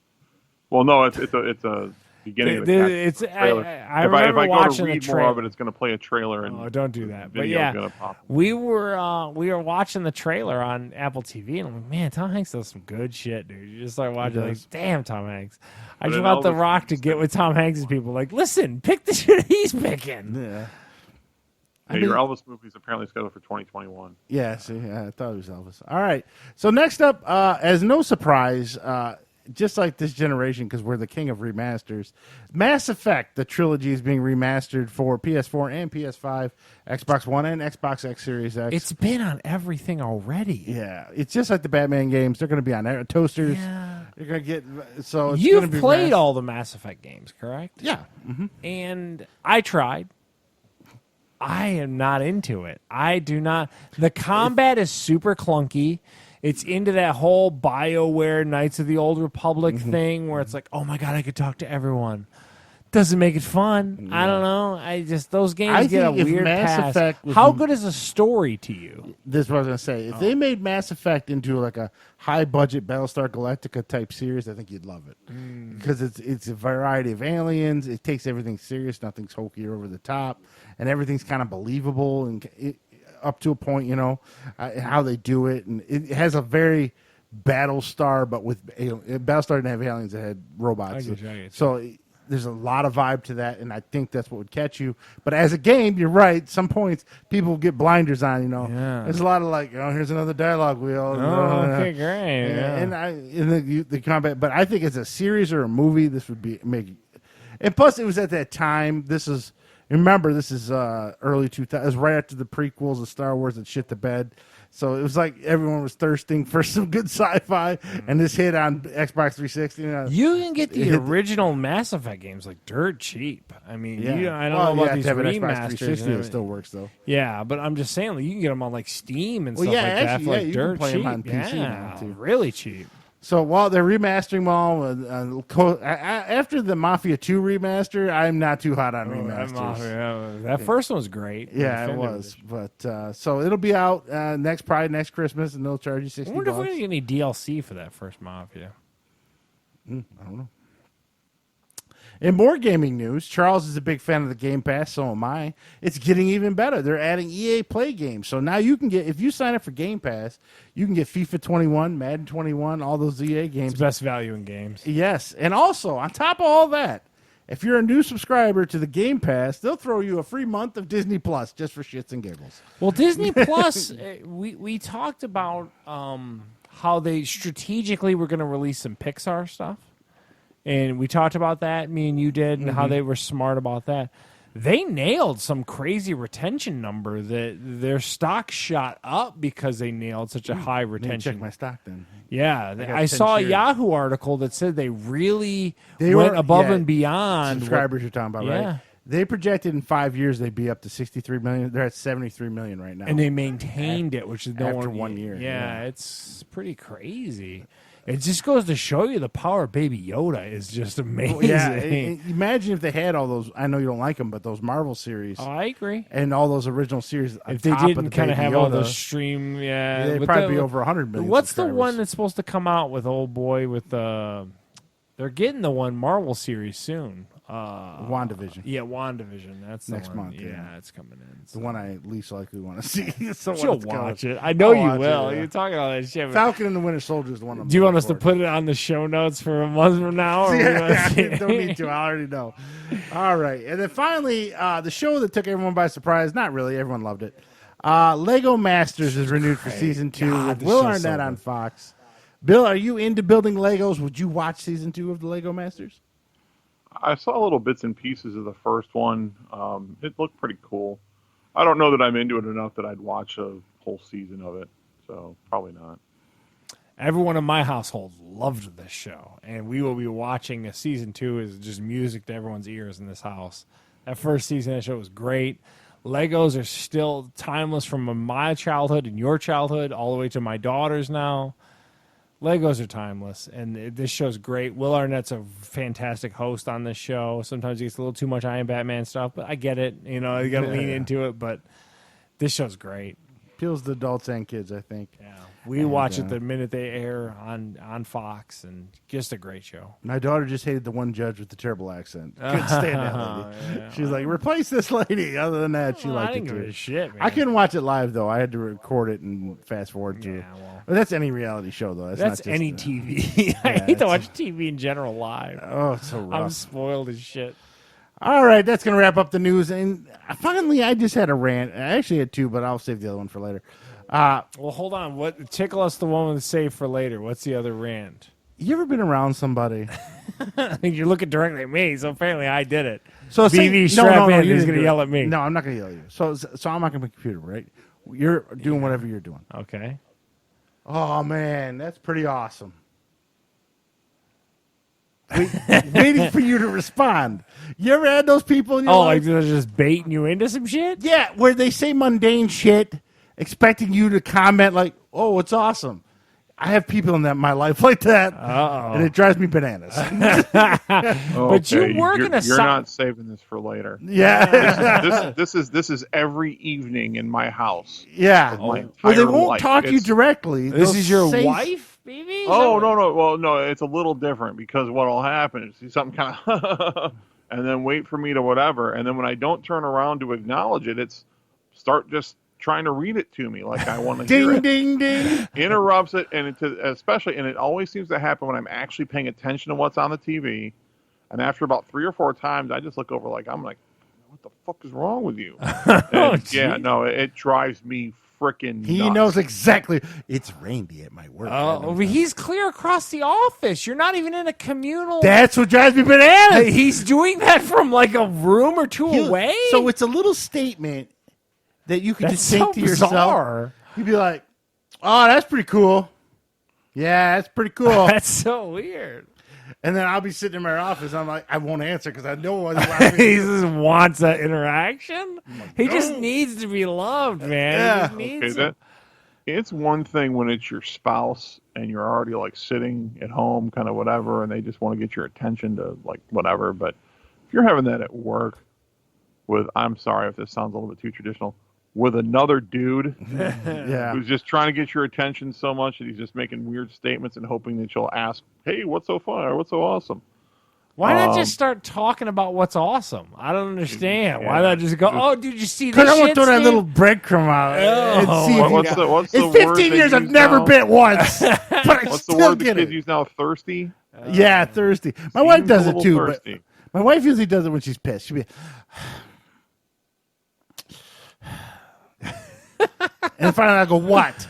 Well, no, it's a beginning of the trailer. I if remember I go watching to read the more of it, it's going to play a trailer. And oh, don't do that. But video's yeah, gonna pop. we were watching the trailer on Apple TV, and I'm like, man, Tom Hanks does some good shit, dude. You just start watching, like, damn, Tom Hanks. I But just in want The Elvis Rock to get with Tom Hanks' people. Like, listen, pick the shit he's picking. Yeah. Your Elvis movie is apparently scheduled for 2021. Yeah, see, I thought it was Elvis. All right. So next up, as no surprise, just like this generation, because we're the king of remasters, Mass Effect, the trilogy, is being remastered for PS4 and PS5, Xbox One, and Xbox X Series X. It's been on everything already. Yeah, it's just like the Batman games. They're going to be on toasters. Yeah. You're going to get so. It's You've gonna be played all the Mass Effect games, correct? Yeah. Mm-hmm. And I tried. I am not into it. I do not. The combat is super clunky. It's into that whole BioWare Knights of the Old Republic thing where it's like, oh my God, I could talk to everyone. Doesn't make it fun. I don't know. I just those games get a weird pass. How good is a story to you? This is what I was going to say. If they made Mass Effect into like a high-budget Battlestar Galactica type series, I think you'd love it because it's a variety of aliens. It takes everything serious. Nothing's hokey or over the top, and everything's kind of believable and up to a point. You know how they do it, and it has a very Battlestar, but with Battlestar didn't have aliens; it had robots. So there's a lot of vibe to that, and I think that's what would catch you. But as a game, you're right. Some points, people get blinders on, you know. Yeah. There's a lot of like, oh, here's another dialogue wheel. Okay, great. Yeah. And in the combat, but I think as a series or a movie, this would be make. And plus, it was at that time. This is early 2000s. It was right after the prequels of Star Wars that shit the bed. So it was like everyone was thirsting for some good sci-fi, and this hit on Xbox 360. You can get the original Mass Effect games like dirt cheap. I mean, I don't know about these remasters. It still works though. Yeah, but I'm just saying, like, you can get them on like Steam and stuff like actually, that for like you dirt can play cheap. them on PC now, too. Really cheap. So while they're remastering them all, after the Mafia 2 remaster, I'm not too hot on remasters. That first one was great. Yeah, it was. But so it'll be out next Christmas, and they'll charge you $60. I wonder if we're going to get any DLC for that first Mafia. I don't know. In more gaming news, Charles is a big fan of the Game Pass, so am I. It's getting even better. They're adding EA Play games. So now you can get, if you sign up for Game Pass, you can get FIFA 21, Madden 21, all those EA games. It's best value in games. Yes. And also, on top of all that, if you're a new subscriber to the Game Pass, they'll throw you a free month of Disney Plus just for shits and giggles. Well, Disney Plus, we talked about how they strategically were going to release some Pixar stuff. And we talked about that, me and you did, and how they were smart about that. they nailed some crazy retention number that their stock shot up because they nailed such a high Let me retention. check my stock then. Yeah, got I 10 saw a shares. Yahoo article that said they really They went were- above yeah, and beyond. Subscribers you're talking about, Yeah. right? They projected in 5 years they'd be up to 63 million. They're at 73 million right now. And they maintained it, which is no after one 1 year, Yeah, yeah. it's pretty crazy. It just goes to show you the power of Baby Yoda is just amazing. yeah, imagine if they had all those. I know you don't like them, but those Marvel series Oh, I agree. and all those original series. on If they top of didn't the kind of Baby have all Yoda, those stream, they'd but probably be over 100 million. What's the subscribers. one that's supposed to come out with old boy with they're getting the one Marvel series soon. WandaVision? Yeah, WandaVision. That's the Next one. month, Yeah, yeah. it's coming in. The one I least likely want to see. So You'll when it's watch coming. it. I know I'll you watch it, will. yeah. You're talking all that shit. but Falcon and the Winter Soldier is the one. I'm Do you want looking us to forward put it on the show notes for a month from now? Or we Yeah, gonna- don't need to. I already know. All right, and then finally, the show that took everyone by surprise. Not really. Everyone loved it. Lego Masters is renewed for season 2 God, with this Will show's so Arnett on good. Fox. Bill, are you into building Legos? Would you watch season 2 of the Lego Masters? I saw little bits and pieces of the first one. It looked pretty cool. I don't know that I'm into it enough that I'd watch a whole season of it, so probably not. Everyone in my household loved this show, and we will be watching a season 2 is just music to everyone's ears in this house. That first season of the show was great. Legos are still timeless from my childhood and your childhood all the way to my daughters now. Legos are timeless, and this show's great. Will Arnett's a fantastic host on this show. Sometimes he gets a little too much I Am Batman stuff, but I get it. You know, you got to lean into it, but this show's great. Appeals to adults and kids, I think. Yeah, we watch it the minute they air on Fox, and just a great show. My daughter just hated the one judge with the terrible accent. Couldn't stand that lady. Yeah. She was like, replace this lady. Other than that, she I liked it didn't give too. a shit, man. I couldn't watch it live though. I had to record it and fast forward through. Yeah, well. But that's any reality show though. That's That's not just, any TV. I hate to watch TV in general live. Oh, it's so rough. I'm spoiled as shit. All right, that's gonna wrap up the news. And finally, I just had a rant. I actually had two, but I'll save the other one for later. Well, hold on. What tickle us the one with the save for later? What's the other rant? You ever been around somebody? I think you're looking directly at me, so apparently I did it. So BV, no, strap in. you He's didn't going to do it. yell at me. No, I'm not gonna yell at you. So I'm not gonna be a computer, right? You're doing whatever you're doing. Okay. Oh man, that's pretty awesome. Waiting for you to respond. You ever had those people in your Oh, life? like they're just baiting you into some shit? Yeah, where they say mundane shit, expecting you to comment like, "Oh, it's awesome." I have people in my life like that, and it drives me bananas. But you work in a You're so- not saving this for later. Yeah, This is every evening in my house. yeah. My Well, they entire won't life. talk to you It's- directly. This They'll is your say- wife, baby? Oh no. Well, no, it's a little different because what'll happen is see something kind of, and then wait for me to whatever, and then when I don't turn around to acknowledge it, it's start just trying to read it to me like I want to hear Ding, it. ding, ding. Interrupts it, and especially, and it always seems to happen when I'm actually paying attention to what's on the TV, and after about 3 or 4 times, I just look over like I'm like, what the fuck is wrong with you? And, yeah, no, it drives me freaking. He nuts. knows exactly. It's Randy at my work. Oh, but he's clear across the office. You're not even in a communal. That's what drives me bananas. He's doing that from like a room or two away. So it's a little statement that you can That's just think so to yourself. bizarre. You'd be like, "Oh, that's pretty cool." Yeah, that's pretty cool. That's so weird. And then I'll be sitting in my office. I'm like, I won't answer because I know what He just wants that interaction. He just needs to be loved, man. Yeah. He just needs Okay, it's one thing when it's your spouse and you're already like sitting at home, kind of whatever, and they just want to get your attention to like whatever. But if you're having that at work with, I'm sorry if this sounds a little bit too traditional, with another dude Yeah. who's just trying to get your attention so much that he's just making weird statements and hoping that you'll ask, "Hey, what's so fun? Or what's so awesome?" Why not just start talking about what's awesome? I don't understand. Why not just go, oh, dude, you see this Because I want shit, to throw that Steve?" little breadcrumb out. and see if What's you the- what's the in word 15 they years, I've use never now? bit once. But I What's the still word that get kids it. use now? Thirsty? Yeah, thirsty. My wife Seems does a it little too. thirsty. But my wife usually does it when she's pissed. She'll be, and finally I go, what?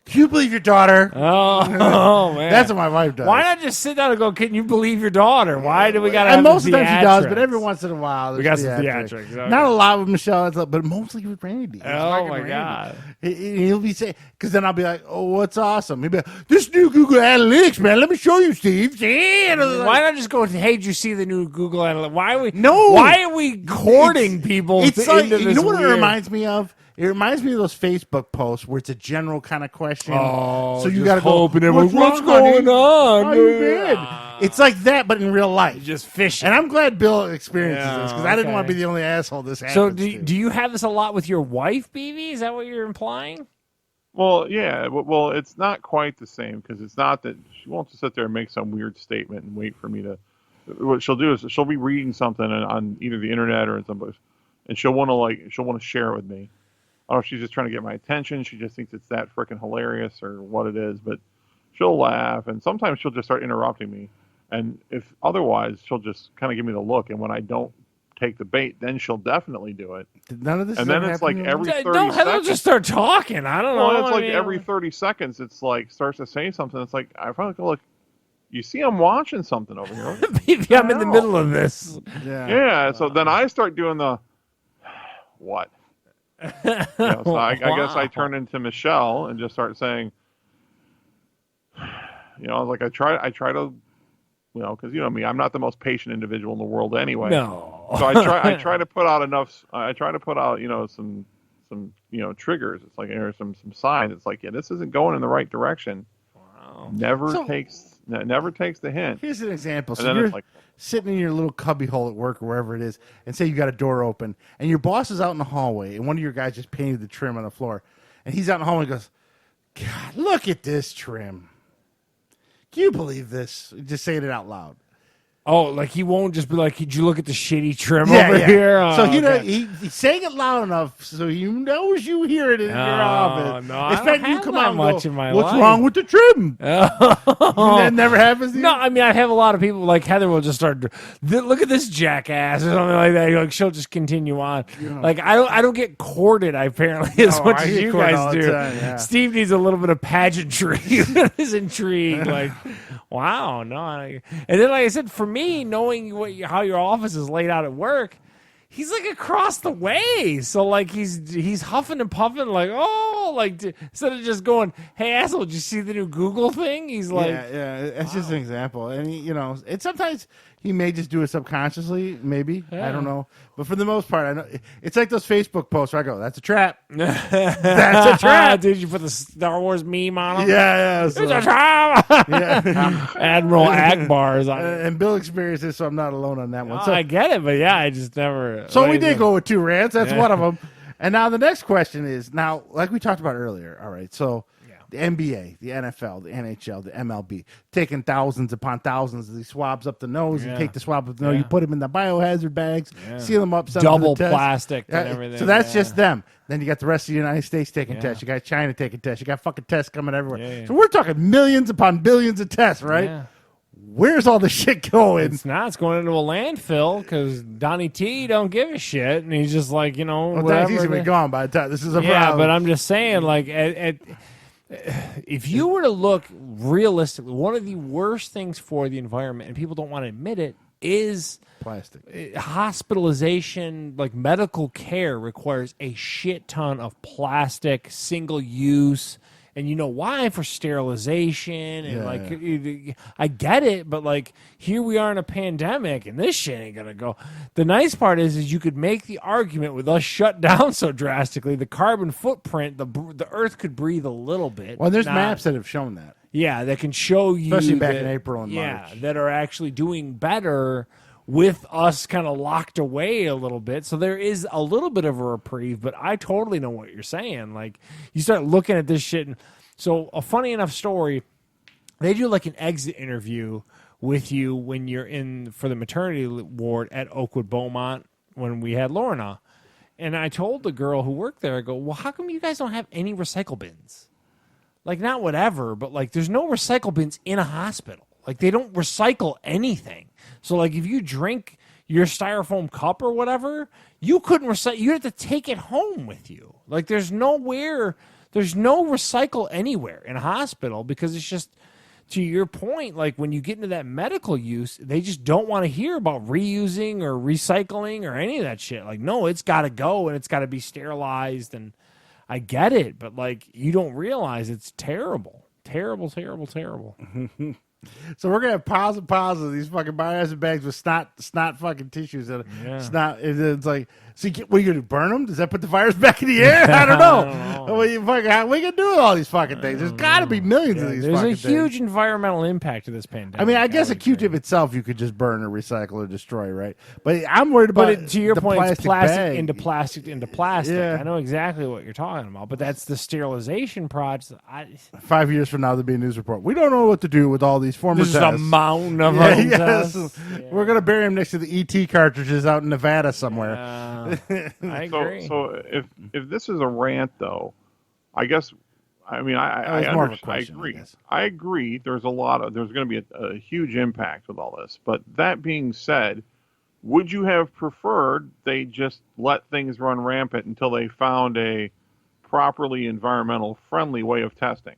Can you believe your daughter? Oh man, That's what my wife does. Why not just sit down and go? Can you believe your daughter? Why do we got to? And most of the time she does, but every once in a while we got some theatrics. Okay. Not a lot with Michelle, but mostly with Randy. Oh my god! He'll be saying, because then I'll be like, "Oh, what's awesome?" He'll be like, "This new Google Analytics, man. Let me show you, Steve." Why not just go? Hey, did you see the new Google Analytics? Why are we? No. Why are we courting people? It's into like, this you know what weird... it reminds me of? It reminds me of those Facebook posts where it's a general kind of question. Oh, so you got to go, what's going on? How you been? It's like that, but in real life. Just fishing. And I'm glad Bill experiences this because I didn't want to be the only asshole this happens So do you have this a lot with your wife, BB? Is that what you're implying? Well, yeah. Well, it's not quite the same because it's not that she won't just sit there and make some weird statement and wait for me to. What she'll do is she'll be reading something on either the internet or in some place, and she'll want to share it with me. I don't know if she's just trying to get my attention. She just thinks it's that freaking hilarious or what it is. But she'll laugh, and sometimes she'll just start interrupting me. And if otherwise, she'll just kind of give me the look. And when I don't take the bait, then she'll definitely do it. None of this. And then it's like every 30 don't seconds. Just start talking. I don't know. Well, it's like every 30 seconds, it's like starts to say something. It's like I finally go, look. You see, I'm watching something over here. Maybe I'm in the middle of this. Yeah. So then I start doing the what? So I guess I turn into Michelle and just start saying, like I try to, because you know me, I'm not the most patient individual in the world anyway. No. So I try to put out enough. I try to put out some triggers. It's like there's some signs. It's like this isn't going in the right direction. Wow. Never takes the hint. Here's an example. And So then you're it's like, sitting in your little cubby hole at work or wherever it is, and say you got a door open, and your boss is out in the hallway, and one of your guys just painted the trim on the floor, and he's out in the hallway and goes, "God, look at this trim. Can you believe this?" Just saying it out loud. Oh, like he won't just be like, "Did you look at the shitty trim over here?" Oh, So he's saying it loud enough so you knows you hear it in your office. No, I don't have come that out and much go, in my "What's life." wrong with the trim?" That never happens to you? No, I mean I have a lot of people like Heather will just start. Look at this jackass or something like that. Like she'll just continue on. Yeah. Like I don't get courted apparently as much as you guys do. Yeah. Steve needs a little bit of pageantry. His intrigue, like wow, no. And then like I said, for me, knowing how your office is laid out at work. He's like across the way, so like he's huffing and puffing, like instead of just going, "Hey asshole, did you see the new Google thing?" He's like, "Yeah, it's just an example." And and sometimes he may just do it subconsciously, maybe I don't know, but for the most part, I know it's like those Facebook posts where I go, "That's a trap." That's a trap. Did you put the Star Wars meme on him? Yeah. So. It's a trap. Admiral Akbar is on it. And Bill experienced this, so I'm not alone on that one. So I get it, but yeah, I just never. So we did go with 2 rants. That's one of them. And now the next question is, like we talked about earlier, all right, so the NBA, the NFL, the NHL, the MLB, taking thousands upon thousands of these swabs up the nose. You take the swab up the nose, you put them in the biohazard bags, seal them up. Double plastic and everything. So that's just them. Then you got the rest of the United States taking tests. You got China taking tests. You got fucking tests coming everywhere. So we're talking millions upon billions of tests, right? Yeah. Where's all the shit going? It's not. It's going into a landfill because Donnie T don't give a shit, and he's just like, Donnie T's gonna be gone by the time this is a problem. Yeah, but I'm just saying, like, if you were to look realistically, one of the worst things for the environment, and people don't want to admit it, is plastic. Hospitalization, like medical care, requires a shit ton of plastic, single use. And you know why? For sterilization and I get it, but like here we are in a pandemic and this shit ain't gonna go. The nice part is you could make the argument with us shut down so drastically, the carbon footprint, the Earth could breathe a little bit. Well, there's maps that have shown that. Yeah, that can show you, especially back in April and March. Yeah, that are actually doing better with us kind of locked away a little bit. So there is a little bit of a reprieve, but I totally know what you're saying. Like, you start looking at this shit. And so a funny enough story, they do like an exit interview with you when you're in for the maternity ward at Oakwood Beaumont when we had Lorna. And I told the girl who worked there, I go, well, how come you guys don't have any recycle bins? Like, not whatever, but like there's no recycle bins in a hospital. Like, they don't recycle anything. So, like, if you drink your styrofoam cup or whatever, you couldn't recycle. You had to take it home with you. Like there's no recycle anywhere in a hospital because it's just, to your point, like when you get into that medical use, they just don't want to hear about reusing or recycling or any of that shit. Like, no, it's got to go and it's got to be sterilized. And I get it, but like you don't realize it's terrible. Terrible. So we're gonna have piles and piles of these fucking biohazard bags with snot fucking tissues that snot. It's like, so what are you gonna do? Burn them? Does that put the virus back in the air? I don't know. What are you gonna do with all these fucking things? There's got to be millions of these. There's fucking a huge environmental impact to this pandemic. I mean, I guess a Q-tip itself you could just burn or recycle or destroy, right? But I'm worried about. To your point, it's plastic bag. into plastic into plastic. Yeah. I know exactly what you're talking about, but that's the sterilization process. 5 years from now, there'll be a news report. We don't know what to do with all these former This is tests. a mountain of tests. We're gonna bury them next to the ET cartridges out in Nevada somewhere. I agree. So if this is a rant, though, I guess, I mean, I agree. I agree. There's going to be a huge impact with all this. But that being said, would you have preferred they just let things run rampant until they found a properly environmental friendly way of testing?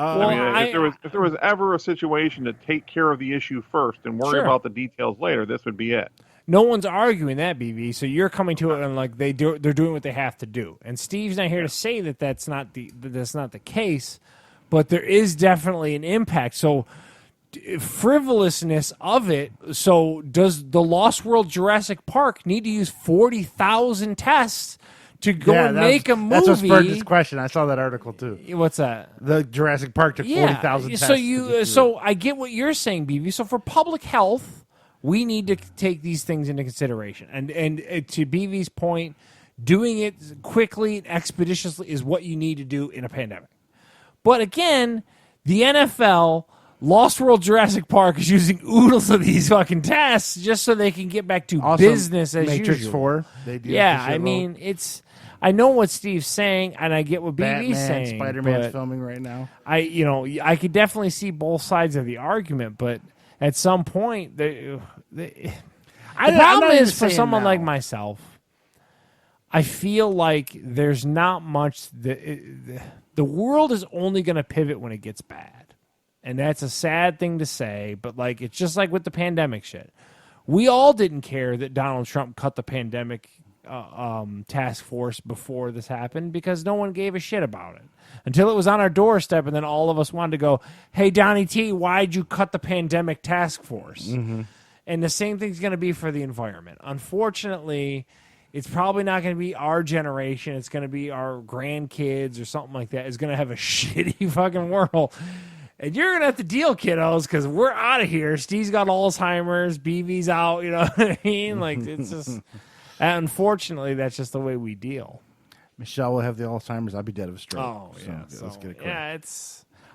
If there was ever a situation to take care of the issue first and worry about the details later, this would be it. No one's arguing that, BB. So you're coming to it and like they're doing what they have to do. And Steve's not here to say that that's not the case, but there is definitely an impact. So frivolousness of it. So does the Lost World Jurassic Park need to use 40,000 tests to go and make a movie? That's what spurred this question. I saw that article too. What's that? The Jurassic Park took 40,000 tests. So I get what you're saying, BB. So for public health, we need to take these things into consideration. And to BV's point, doing it quickly and expeditiously is what you need to do in a pandemic. But again, the NFL, Lost World Jurassic Park is using oodles of these fucking tests just so they can get back to business as Matrix usual. 4. They do I mean, I know what Steve's saying, and I get what BB's saying. Spider-Man's filming right now. I could definitely see both sides of the argument, but at some point, the problem is for someone like myself, I feel like there's not much. The world is only going to pivot when it gets bad, and that's a sad thing to say. But like, it's just like with the pandemic shit. We all didn't care that Donald Trump cut the pandemic task force before this happened because no one gave a shit about it until it was on our doorstep, and then all of us wanted to go, "Hey, Donnie T, why'd you cut the pandemic task force?" Mm-hmm. And the same thing's going to be for the environment. Unfortunately, it's probably not going to be our generation. It's going to be our grandkids or something like that. It's going to have a shitty fucking world. And you're going to have to deal, kiddos, because we're out of here. Steve's got Alzheimer's. BB's out. You know what I mean? Like, it's just... Unfortunately, that's just the way we deal. Michelle will have the Alzheimer's. I'll be dead of a stroke. Oh, yeah. Let's get it quick. Yeah,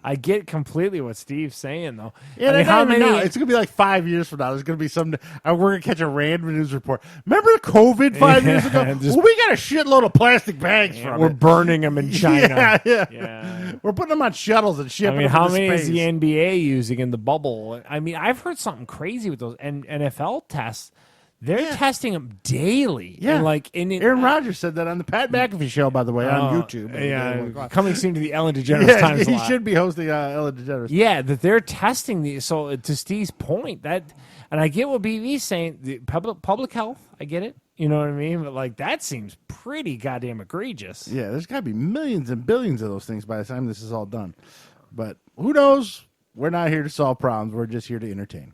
I get completely what Steve's saying, though. Yeah, I mean, how many? It's going to be like 5 years from now. There's going to be some. We're going to catch a random news report. Remember COVID 5 years ago? We got a shitload of plastic bags from We're burning them in China. Yeah. We're putting them on shuttles and shipping them how into many space. is the NBA using in the bubble? I mean, I've heard something crazy with those NFL tests. They're testing them daily. Yeah. And Aaron Rodgers said that on the Pat McAfee show, by the way, on YouTube. Yeah. Coming soon to the Ellen DeGeneres Times. He should be hosting Ellen DeGeneres. Yeah, that they're testing these. So to Steve's point, and I get what BV's saying, the public health, I get it. You know what I mean? But like that seems pretty goddamn egregious. Yeah, there's got to be millions and billions of those things by the time this is all done. But who knows? We're not here to solve problems. We're just here to entertain.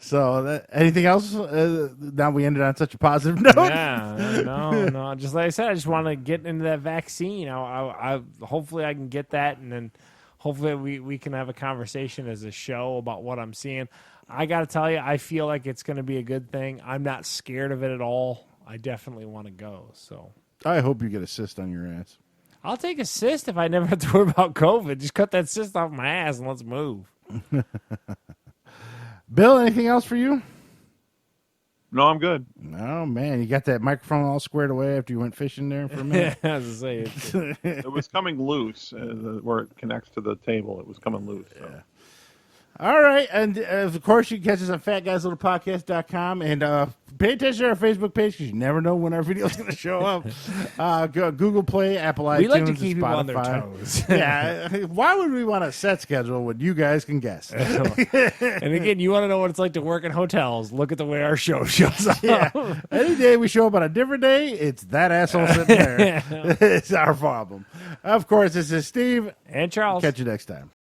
So anything else? Now we ended on such a positive note. No. Just like I said, I just want to get into that vaccine. I hopefully I can get that, and then hopefully we can have a conversation as a show about what I'm seeing. I got to tell you, I feel like it's going to be a good thing. I'm not scared of it at all. I definitely want to go. So I hope you get a cyst on your ass. I'll take a cyst if I never have to worry about COVID. Just cut that cyst off my ass and let's move. Bill, anything else for you? No, I'm good. Oh, man. You got that microphone all squared away after you went fishing there for a minute? I was going to say it was coming loose where it connects to the table. It was coming loose. So. Yeah. All right, and of course you can catch us on fatguyslittlepodcast.com and pay attention to our Facebook page because you never know when our video is going to show up. Google Play, Apple iTunes, We like to keep and people on their Spotify. toes. Yeah, why would we want a set schedule when you guys can guess? And again, you want to know what it's like to work in hotels, look at the way our show shows up. Yeah, any day we show up on a different day, it's that asshole sitting there. It's our problem. Of course, this is Steve. And Charles. Catch you next time.